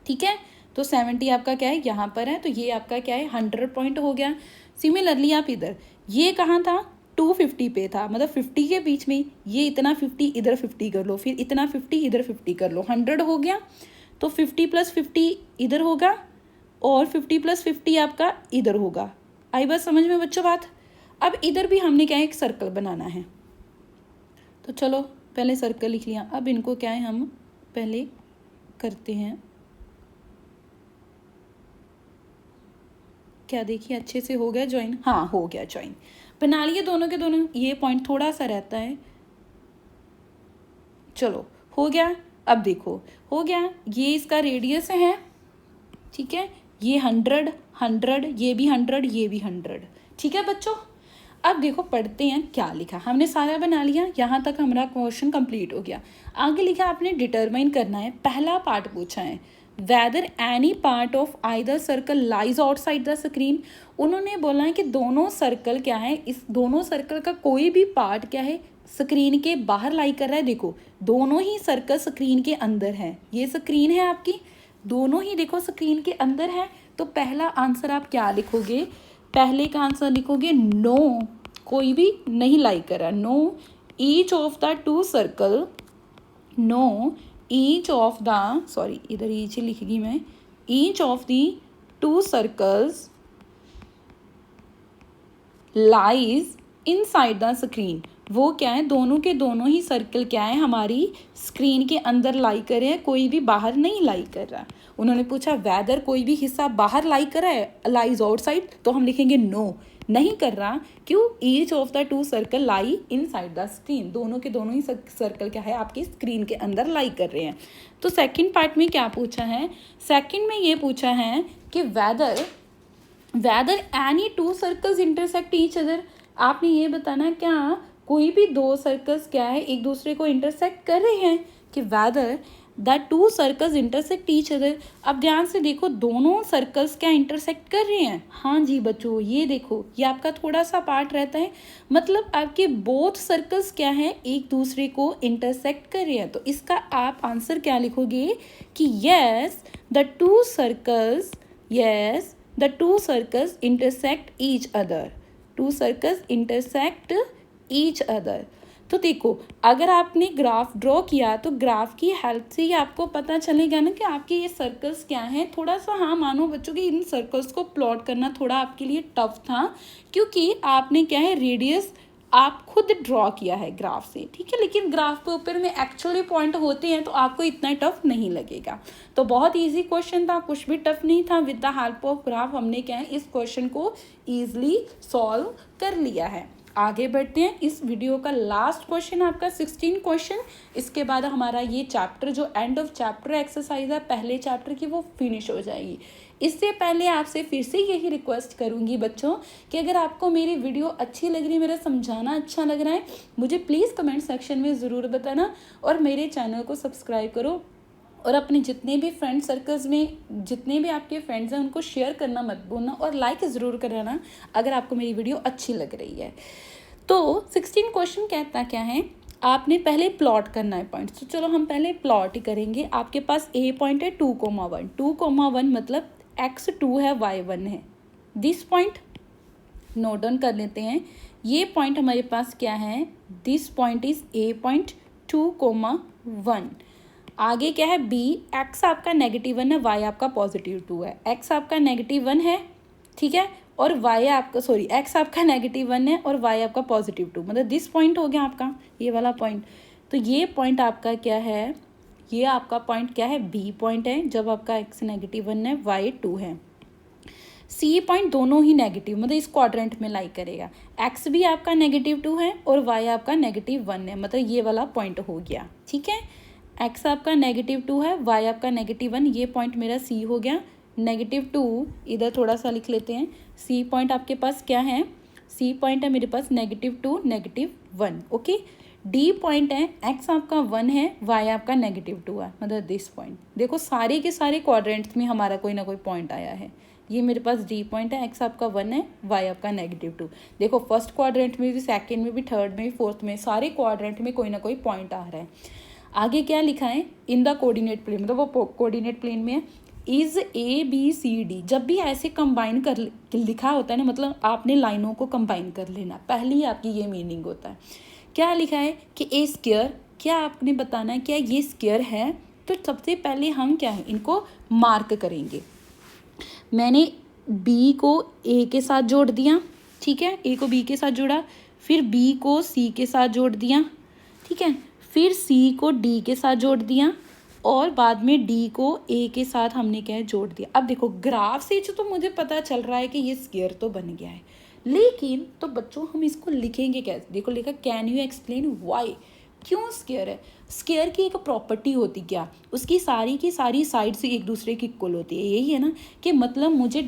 ठीक है। तो 70 आपका क्या है यहाँ पर है, तो ये आपका क्या है 100 पॉइंट हो गया। सिमिलरली आप इधर ये कहाँ था 250 पे था, मतलब 50 के बीच में, ये इतना 50 इधर 50 कर लो, फिर इतना 50 इधर 50 कर लो, 100 हो गया। तो 50 प्लस 50 इधर होगा और 50 प्लस 50 आपका इधर होगा। आई बात समझ में बच्चों बात। अब इधर भी हमने क्या है एक सर्कल बनाना है, तो चलो पहले सर्कल लिख लिया। अब इनको क्या है हम पहले करते हैं, क्या देखिए अच्छे से हो गया ज्वाइन, हाँ हो गया ज्वाइन, बना लिए दोनों के दोनों। ये पॉइंट थोड़ा सा रहता है, चलो हो गया। अब देखो हो गया, ये इसका रेडियस है, ठीक है, ये 100 100, ये भी 100, ये भी 100, ठीक है बच्चों। अब देखो पढ़ते हैं क्या लिखा, हमने सारा बना लिया, यहाँ तक हमारा क्वेश्चन कंप्लीट हो गया। आगे लिखा आपने डिटरमाइन करना है, पहला पार्ट पूछा है whether any part of either circle lies outside the screen। उन्होंने बोला है कि दोनों सर्कल क्या है, इस दोनों सर्कल का कोई भी पार्ट क्या है स्क्रीन के बाहर लाई कर रहा है। देखो दोनों ही सर्कल स्क्रीन के अंदर है, ये स्क्रीन है आपकी, दोनों ही देखो स्क्रीन के अंदर है। तो पहला आंसर आप क्या लिखोगे, पहले का आंसर लिखोगे नो, कोई भी नहीं लाई कर रहा, no each of the two circle, no each of the, sorry इधर each लिखेगी मैं, each of the two circles lies inside the screen। वो क्या है दोनों के दोनों ही सर्कल क्या है हमारी स्क्रीन के अंदर लाई कर रहे हैं, कोई भी बाहर नहीं लाई कर रहा। उन्होंने पूछा वैदर कोई भी हिस्सा बाहर लाई कर रहा है, लाइज आउटसाइड, तो हम लिखेंगे नो नहीं कर रहा। क्यों, each of the two circle lie inside the screen, दोनों के दोनों ही सर्कल क्या है आपकी स्क्रीन के अंदर लाई कर रहे हैं। तो सेकंड पार्ट में क्या पूछा है, सेकंड में ये पूछा है कि whether any two circles intersect each other। आपने ये बताना क्या कोई भी दो सर्कल्स क्या है एक दूसरे को इंटरसेक्ट कर रहे हैं, कि whether the two circles intersect each other. अब ध्यान से देखो, दोनों सर्कल्स क्या इंटरसेक्ट कर रहे हैं? हाँ जी बच्चों, ये देखो, ये आपका थोड़ा सा पार्ट रहता है, मतलब आपके बोथ सर्कल्स क्या है, एक दूसरे को इंटरसेक्ट कर रहे हैं। तो इसका आप आंसर क्या लिखोगे कि yes the two circles, yes the two circles intersect each other, to circles intersect each other. तो देखो, अगर आपने ग्राफ ड्रॉ किया तो ग्राफ की हेल्प से ही आपको पता चलेगा ना कि आपके ये सर्कल्स क्या हैं। थोड़ा सा हाँ मानो बच्चों कि इन सर्कल्स को प्लॉट करना थोड़ा आपके लिए टफ था, क्योंकि आपने क्या है, रेडियस आप खुद ड्रॉ किया है ग्राफ से, ठीक है। लेकिन ग्राफ के ऊपर में एक्चुअली पॉइंट होते हैं तो आपको इतना टफ नहीं लगेगा। तो बहुत इजी क्वेश्चन था, कुछ भी टफ नहीं था। With the help of graph हमने क्या है, इस क्वेश्चन को ईजिली सॉल्व कर लिया है। आगे बढ़ते हैं। इस वीडियो का लास्ट क्वेश्चन आपका 16 क्वेश्चन, इसके बाद हमारा ये चैप्टर जो एंड ऑफ चैप्टर एक्सरसाइज है पहले चैप्टर की, वो फिनिश हो जाएगी। इससे पहले आपसे फिर से यही रिक्वेस्ट करूंगी बच्चों कि अगर आपको मेरी वीडियो अच्छी लग रही है, मेरा समझाना अच्छा लग रहा है, मुझे प्लीज़ कमेंट सेक्शन में ज़रूर बताना, और मेरे चैनल को सब्सक्राइब करो, और अपने जितने भी फ्रेंड सर्कल्स में जितने भी आपके फ्रेंड्स हैं उनको शेयर करना मत भूलना, और लाइक ज़रूर कराना अगर आपको मेरी वीडियो अच्छी लग रही है। तो 16 क्वेश्चन कहता क्या है, आपने पहले प्लॉट करना है पॉइंट्स। तो चलो हम पहले प्लॉट ही करेंगे। आपके पास ए पॉइंट है 2,1, 2,1 मतलब x2 है y1 है। दिस पॉइंट नोट डाउन कर लेते हैं। ये पॉइंट हमारे पास क्या है, this point is a point 2,1। आगे क्या है, बी, एक्स आपका -1 है, वाई आपका +2 है। एक्स आपका -1 है, ठीक है, और वाई आपका एक्स आपका -1 है और वाई आपका +2, मतलब दिस पॉइंट हो गया आपका ये वाला पॉइंट। तो ये पॉइंट आपका क्या है, ये आपका पॉइंट क्या है, बी पॉइंट है, जब आपका एक्स -1 है, वाई 2 है। सी पॉइंट दोनों ही नेगेटिव, मतलब इस क्वाड्रेंट में लाई करेगा। एक्स भी आपका -2 है और वाई आपका -1 है, मतलब ये वाला पॉइंट हो गया, ठीक है। एक्स आपका -2 है, वाई आपका -1, ये पॉइंट मेरा सी हो गया। -2 इधर थोड़ा सा लिख लेते हैं। सी पॉइंट आपके पास क्या है, सी पॉइंट है मेरे पास -2 -1, ओके। डी पॉइंट है, एक्स आपका 1 है, वाई आपका -2 है, मतलब दिस पॉइंट। देखो सारे के सारे क्वाड्रेंट्स में हमारा कोई ना कोई पॉइंट आया है। ये मेरे पास डी पॉइंट है, एक्स आपका 1 है, वाई आपका -2। देखो फर्स्ट क्वाड्रेंट में भी, सेकेंड में भी, थर्ड में भी, फोर्थ में, सारे क्वाड्रेंट में कोई ना कोई पॉइंट आ रहा है। आगे क्या लिखा है, इन द कोऑर्डिनेट प्लेन, मतलब वो कोऑर्डिनेट प्लेन में है। Is A B C D, जब भी ऐसे कंबाइन कर लिखा होता है ना, मतलब आपने लाइनों को कंबाइन कर लेना, पहली आपकी ये मीनिंग होता है। क्या लिखा है कि ए स्क्वायर, क्या आपने बताना है क्या ये स्क्वायर है। तो सबसे पहले हम क्या है, इनको मार्क करेंगे। मैंने बी को ए के साथ जोड़ दिया, ठीक है, ए को बी के साथ जोड़ा, फिर बी को सी के साथ जोड़ दिया, ठीक है, फिर सी को डी के साथ जोड़ दिया, और बाद में डी को ए के साथ हमने क्या है, जोड़ दिया। अब देखो ग्राफ से तो मुझे पता चल रहा है कि ये स्क्वायर तो बन गया है, लेकिन तो बच्चों हम इसको लिखेंगे कैसे। देखो लिखा, कैन यू एक्सप्लेन वाई, क्यों स्क्वायर है। स्क्वायर की एक प्रॉपर्टी होती क्या, उसकी सारी की सारी साइड्स एक दूसरे की इक्वल होती है। यही है ना कि मतलब मुझे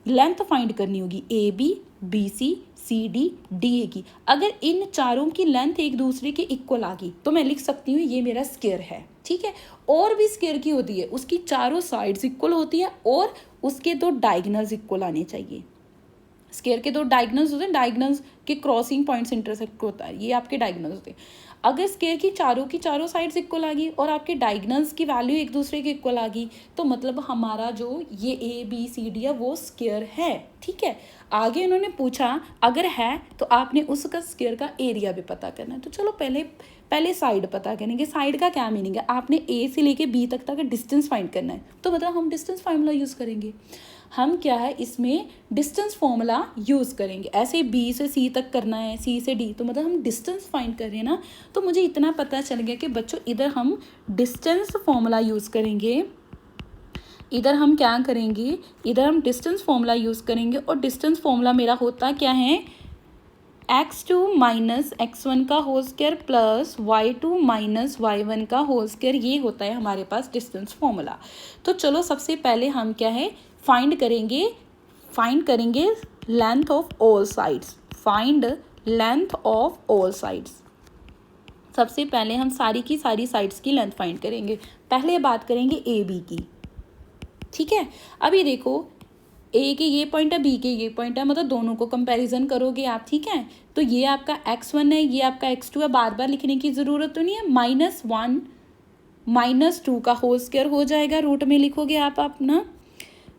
लेंथ फाइंड करनी होगी A B C C D D A की। अगर इन चारों की लेंथ एक दूसरे के इक्वल आ गई तो मैं लिख सकती हूँ ये मेरा स्क्वायर है, ठीक है। और भी स्क्वायर की होती है, उसकी चारों साइड्स इक्वल होती है और उसके दो डायगोनल्स इक्वल आने चाहिए। स्क्वायर के दो डायगोनल्स होते हैं, डायगोनल्स के क्रॉसिंग पॉइंट्स इंटरसेक्ट होता है, ये आपके डायगोनल्स होते हैं। अगर स्क्वायर की चारों साइड्स इक्वल आ गई और आपके डायगोनल्स की वैल्यू एक दूसरे के इक्वल आ गई, तो मतलब हमारा जो ये ए बी सी डी है वो स्क्वायर है, ठीक है। आगे उन्होंने पूछा अगर है तो आपने उसका स्क्वायर का एरिया भी पता करना है। तो चलो पहले साइड पता करेंगे। साइड का क्या मीनिंग है, आपने ए से लेके बी तक डिस्टेंस फाइंड करना है, तो मतलब हम डिस्टेंस फार्मूला यूज़ करेंगे। हम क्या है इसमें डिस्टेंस फॉर्मूला यूज़ करेंगे। ऐसे बी से सी तक करना है, सी से डी, तो मतलब हम डिस्टेंस फाइंड कर रहे हैं ना। तो मुझे इतना पता चल गया कि बच्चों इधर हम डिस्टेंस फॉर्मूला यूज़ करेंगे, इधर हम क्या करेंगे, इधर हम डिस्टेंस फॉर्मूला यूज़ करेंगे। और डिस्टेंस फॉर्मूला मेरा होता क्या है, x2 माइनस x1 का whole square plus y2 minus y1 का होल स्क्वायर, ये होता है हमारे पास डिस्टेंस फॉर्मूला। तो चलो सबसे पहले हम क्या है फाइंड करेंगे length of all sides, find length of all sides, सबसे पहले हम सारी की सारी साइड्स की लेंथ फाइंड करेंगे। पहले बात करेंगे ए बी की, ठीक है। अभी देखो ए के ये पॉइंट है, बी के ये पॉइंट है, मतलब दोनों को कंपैरिजन करोगे आप, ठीक है। तो ये आपका x1 है, ये आपका x2 है, बार बार लिखने की ज़रूरत तो नहीं है। -1 -2 का होल स्क्वायर हो जाएगा, रूट में लिखोगे आप अपना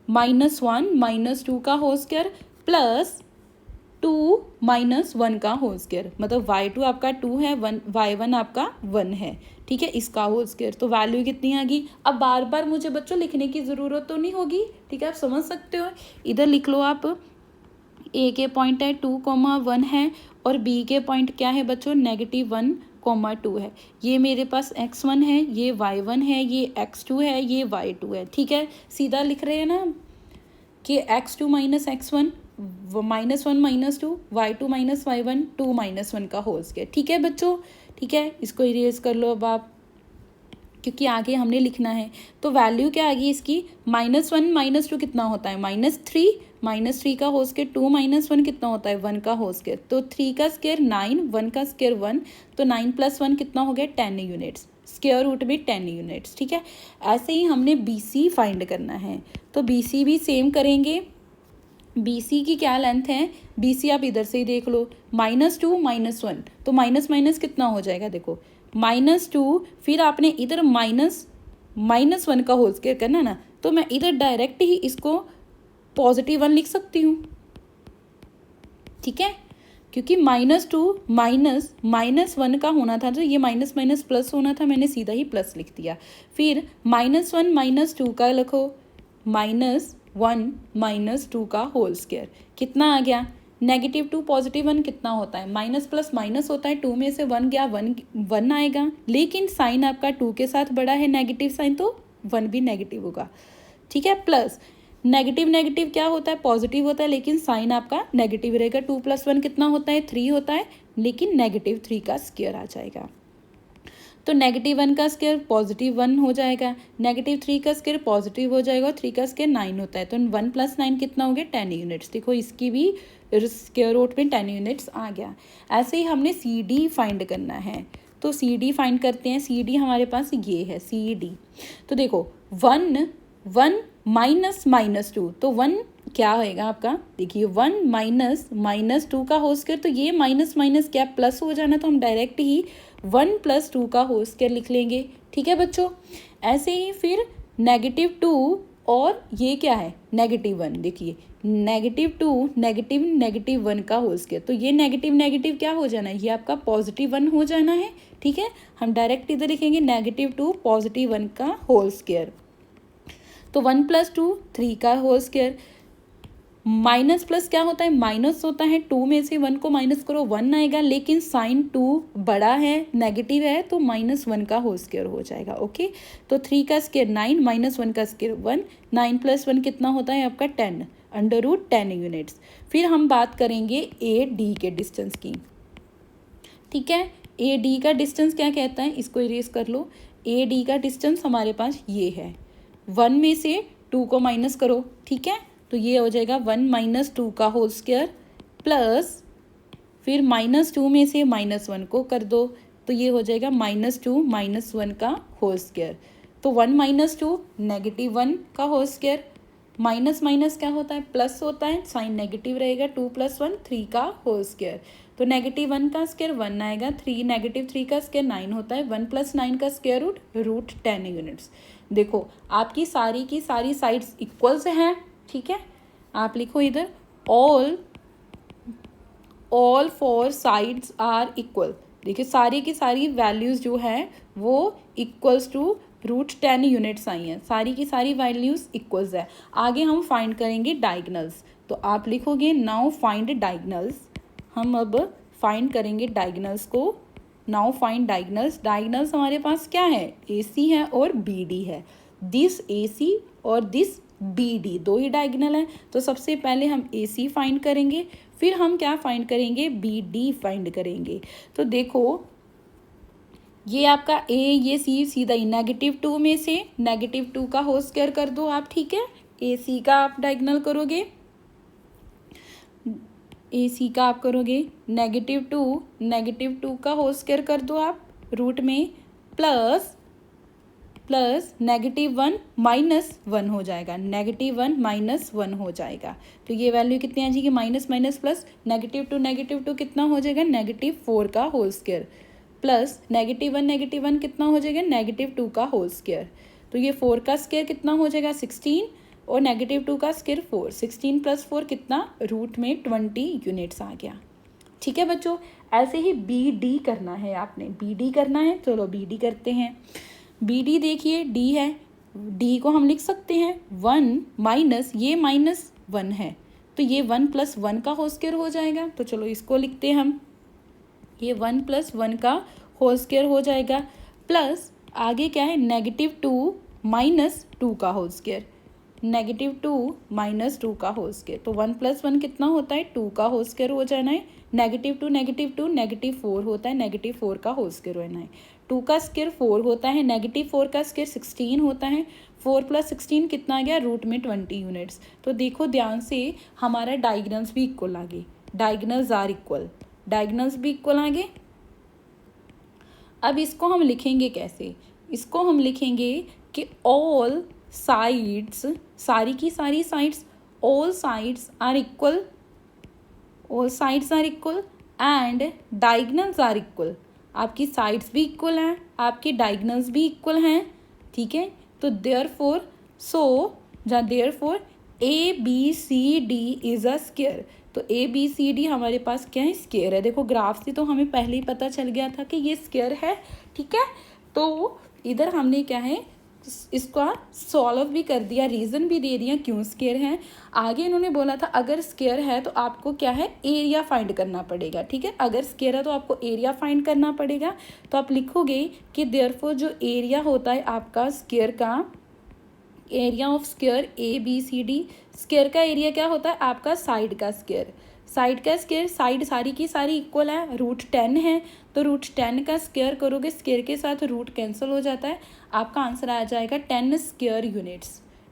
-1 -2 का होल स्क्वायर प्लस 2 -1 का होल स्क्वायर, मतलब y2 आपका 2 है, y1 आपका 1 है, ठीक है, इसका होल स्क्वायर। तो वैल्यू कितनी आ गई। अब बार बार मुझे बच्चों लिखने की ज़रूरत तो नहीं होगी, ठीक है, आप समझ सकते हो। इधर लिख लो आप, ए के पॉइंट है 2, 1 है, और बी के पॉइंट क्या है बच्चों, -1, 2 है। ये मेरे पास x1 है, ये y1 है, ये x2 है, ये y2 है, ठीक है। सीधा लिख रहे हैं ना कि x2 - x1 -1 -2 y2 - y1 2 -1 का होल स्क्वायर, ठीक है बच्चों, ठीक है। इसको इरेज कर लो अब आप, क्योंकि आगे हमने लिखना है। तो वैल्यू क्या आ गई इसकी, -1 -2 कितना होता है, -3 का होल स्क्वायर, 2 -1 कितना होता है, 1 का होल स्क्वायर। तो 3 का स्क्वायर 9, 1 का स्क्वायर 1, तो 9 + 1 कितना हो गया, 10 यूनिट्स, स्क्वायर रूट में 10 यूनिट्स, ठीक है। ऐसे ही हमने BC फाइंड करना है, तो BC भी सेम करेंगे। BC की क्या लेंथ है, BC आप इधर से ही देख लो, -2 -1, तो माइनस माइनस कितना हो जाएगा, देखो -2, फिर आपने इधर -1 का होल स्क्वायर करना ना, तो मैं इधर डायरेक्ट ही इसको +1 लिख सकती हूँ, ठीक है, क्योंकि -2 -1 का होना था, तो ये माइनस माइनस प्लस होना था, मैंने सीधा ही प्लस लिख दिया। फिर -1 -2 का लिखो, -1 -2 का होल स्क्वायर कितना आ गया, -2 +1 कितना होता है, माइनस प्लस माइनस होता है, 2 में से 1 गया, 1 आएगा, लेकिन साइन आपका 2 के साथ बड़ा है, नेगेटिव साइन, तो 1 भी नेगेटिव होगा, ठीक है। प्लस नेगेटिव नेगेटिव क्या होता है, पॉजिटिव होता है, लेकिन साइन आपका नेगेटिव रहेगा। 2 + 1 कितना होता है, 3 होता है, लेकिन -3 का स्क्वायर आ जाएगा। तो -1 का स्क्वायर +1 हो जाएगा, -3 का स्क्वायर पॉजिटिव हो जाएगा, और 3 का स्क्वायर 9 होता है, तो 1 + 9 कितना हो गया, 10 यूनिट्स। देखो इसकी भी स्क्वायर रूट में 10 यूनिट्स आ गया। ऐसे ही हमने CD फाइंड करना है, तो CD फाइंड करते हैं। CD हमारे पास ये है CD, तो देखो 1 -2, तो 1 क्या होएगा आपका, देखिए 1 -2 का होल स्क्वायर, तो ये माइनस माइनस क्या प्लस हो जाना, तो हम डायरेक्ट ही 1 + 2 का होल स्क्वायर लिख लेंगे, ठीक है बच्चों। ऐसे ही फिर -2 और ये क्या है, -1, देखिए -2 -1 का होल स्क्वायर, तो ये नेगेटिव नेगेटिव क्या हो जाना है, ये आपका +1 हो जाना है, ठीक है। हम डायरेक्ट इधर लिखेंगे -2 +1 का होल स्क्वायर, तो 1 + 2 3 का होल स्क्वायर, माइनस प्लस क्या होता है, माइनस होता है, 2 में से 1 को माइनस करो 1 आएगा, लेकिन साइन 2 बड़ा है, नेगेटिव है, तो -1 का होल स्क्वायर हो जाएगा, ओके। तो 3 का स्क्वायर 9, -1 का स्क्वायर 1, 9 + 1 कितना होता है आपका 10, √10 यूनिट्स। फिर हम बात करेंगे AD के डिस्टेंस की, ठीक है। AD का डिस्टेंस क्या कहता है, इसको इरेज कर लो। AD का डिस्टेंस हमारे पास ये है, 1 में से 2 को माइनस करो, ठीक है, तो ये हो जाएगा 1 - 2 का होल स्क्वायर प्लस फिर -2 में से -1 को कर दो, तो ये हो जाएगा -2 - 1 का होल स्क्वायर। तो 1 - 2 -1 का होल स्क्वायर, माइनस माइनस क्या होता है, प्लस होता है, साइन नेगेटिव रहेगा, 2 + 1 3 का होल स्क्वायर, तो -1 का स्क्वायर 1 आएगा, -3 का स्क्वायर 9 होता है, 1 + 9 का स्क्वायर रूट √10 यूनिट्स। देखो आपकी सारी की सारी साइड्स इक्वल से हैं, ठीक है। आप लिखो इधर ऑल 4 साइड्स आर इक्वल, देखिए सारी की सारी वैल्यूज़ जो है वो इक्वल्स टू √10 यूनिट्स आई हैं, सारी की सारी वैल्यूज़ इक्वल्स है। आगे हम फाइंड करेंगे डायगनल्स, तो आप लिखोगे नाउ फाइंड डायगनल्स, हम अब फाइंड करेंगे डायगनल्स को। नाउ फाइंड डायगनल्स, डायगनल्स हमारे पास क्या है, AC है और BD है, दिस AC और दिस BD, दो ही डायगनल हैं, तो सबसे पहले हम AC फाइंड करेंगे, फिर हम क्या फाइंड करेंगे, BD फाइंड करेंगे। तो देखो ये आपका A, ये C सीधा ही -2 में से -2 का होल स्क्वायर कर दो आप, ठीक है। AC का आप डायगनल करोगे, AC का आप करोगे -2 का होल स्क्वायर कर दो आप, रूट में प्लस -1 -1 हो जाएगा, -1 -1 हो जाएगा। तो ये वैल्यू कितनी आ जाएगी, माइनस माइनस प्लस, -2 कितना हो जाएगा, -4 का होल स्क्वायर, प्लस -1 कितना हो जाएगा, -2 का होल स्क्वायर। तो ये 4 का स्क्वायर कितना हो जाएगा, 16, और -2 का स्क्वायर 4, 16 + 4 कितना, रूट में 20 यूनिट्स आ गया। ठीक है बच्चों, ऐसे ही BD करना है आपने, BD करना है। चलो BD करते हैं। BD देखिए D है, D को हम लिख सकते हैं 1 माइनस, ये -1 है तो ये 1 + 1 का होल स्क्वायर हो जाएगा। तो चलो इसको लिखते हैं हम, ये 1 + 1 का होल स्क्वायर हो जाएगा, प्लस आगे क्या है, -2 - 2 का होल स्क्वायर, -2 - 2 का होल स्क्वायर। तो 1 + 1 कितना होता है, 2 का होल स्क्वायर हो जाना है, -2 -2 -4 होता है, -4 का होल स्क्वायर होना है, 2 का स्क्वायर 4 होता है, -4 का स्क्वायर 16 होता है, 4 + 16 कितना आ गया, रूट में 20 यूनिट्स। तो देखो ध्यान से, हमारा डायगोनल्स भी इक्वल आ गए, डायगोनल्स आर इक्वल, डायगोनल्स भी इक्वल आ गए। अब इसको हम लिखेंगे कैसे, इसको हम लिखेंगे कि ऑल साइड्स, सारी की सारी sides, all sides are equal, all sides are equal and diagonals are equal. आपकी साइड्स भी इक्वल हैं, आपकी डायगोनल्स भी इक्वल हैं। ठीक है, तो therefore therefore ABCD is a square. तो ABCD हमारे पास क्या है, स्क्वायर है। देखो ग्राफ से तो हमें पहले ही पता चल गया था कि ये स्क्वायर है। ठीक है, तो इधर हमने क्या है, इसका सॉल्व भी कर दिया, रीज़न भी दे दिया क्यों स्क्वायर है। आगे इन्होंने बोला था अगर स्क्वायर है तो आपको क्या है, एरिया फाइंड करना पड़ेगा। ठीक है, अगर स्क्वायर है तो आपको एरिया फाइंड करना पड़ेगा। तो आप लिखोगे कि देयरफॉर जो एरिया होता है आपका स्क्वायर का, area of square ABCD, square का एरिया क्या होता है, आपका साइड का स्क्वायर, साइड का स्क्वायर, साइड सारी की सारी इक्वल है, रूट 10 है, तो रूट 10 का स्क्वायर करोगे, स्क्वायर के साथ रूट कैंसिल हो जाता है, आपका आंसर आ जाएगा 10 स्क्वायर यूनिट्स,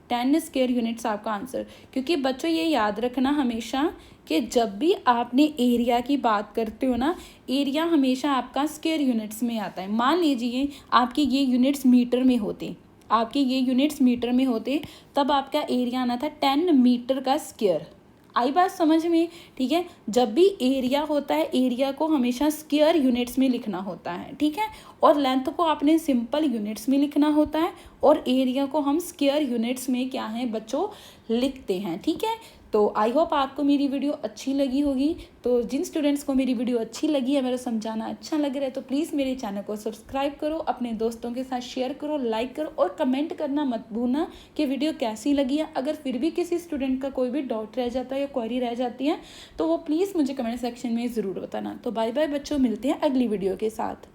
10 स्क्वायर यूनिट्स आपका आंसर। क्योंकि बच्चों ये याद रखना हमेशा कि जब भी आपने एरिया की बात करते हो ना, एरिया हमेशा आपका स्क्वायर यूनिट्स में आता है। मान लीजिए आपकी ये यूनिट्स मीटर में होते, आपके ये यूनिट्स मीटर में होते, तब आपका एरिया आना था 10 मीटर का स्क्वायर। आई बात समझ में। ठीक है, जब भी एरिया होता है, एरिया को हमेशा स्क्वायर यूनिट्स में लिखना होता है। ठीक है, और लेंथ को आपने सिंपल यूनिट्स में लिखना होता है, और एरिया को हम स्क्वायर यूनिट्स में क्या है बच्चों, लिखते हैं। ठीक है, तो आई होप आपको मेरी वीडियो अच्छी लगी होगी। तो जिन स्टूडेंट्स को मेरी वीडियो अच्छी लगी है, मेरा समझाना अच्छा लग रहा है, तो प्लीज़ मेरे चैनल को सब्सक्राइब करो, अपने दोस्तों के साथ शेयर करो, लाइक करो, और कमेंट करना मत भूलना कि वीडियो कैसी लगी है। अगर फिर भी किसी स्टूडेंट का कोई भी डाउट रह जाता है या क्वेरी रह जाती है तो वो प्लीज़ मुझे कमेंट सेक्शन में ज़रूर बताना। तो बाय बाय बच्चों, मिलते हैं अगली वीडियो के साथ।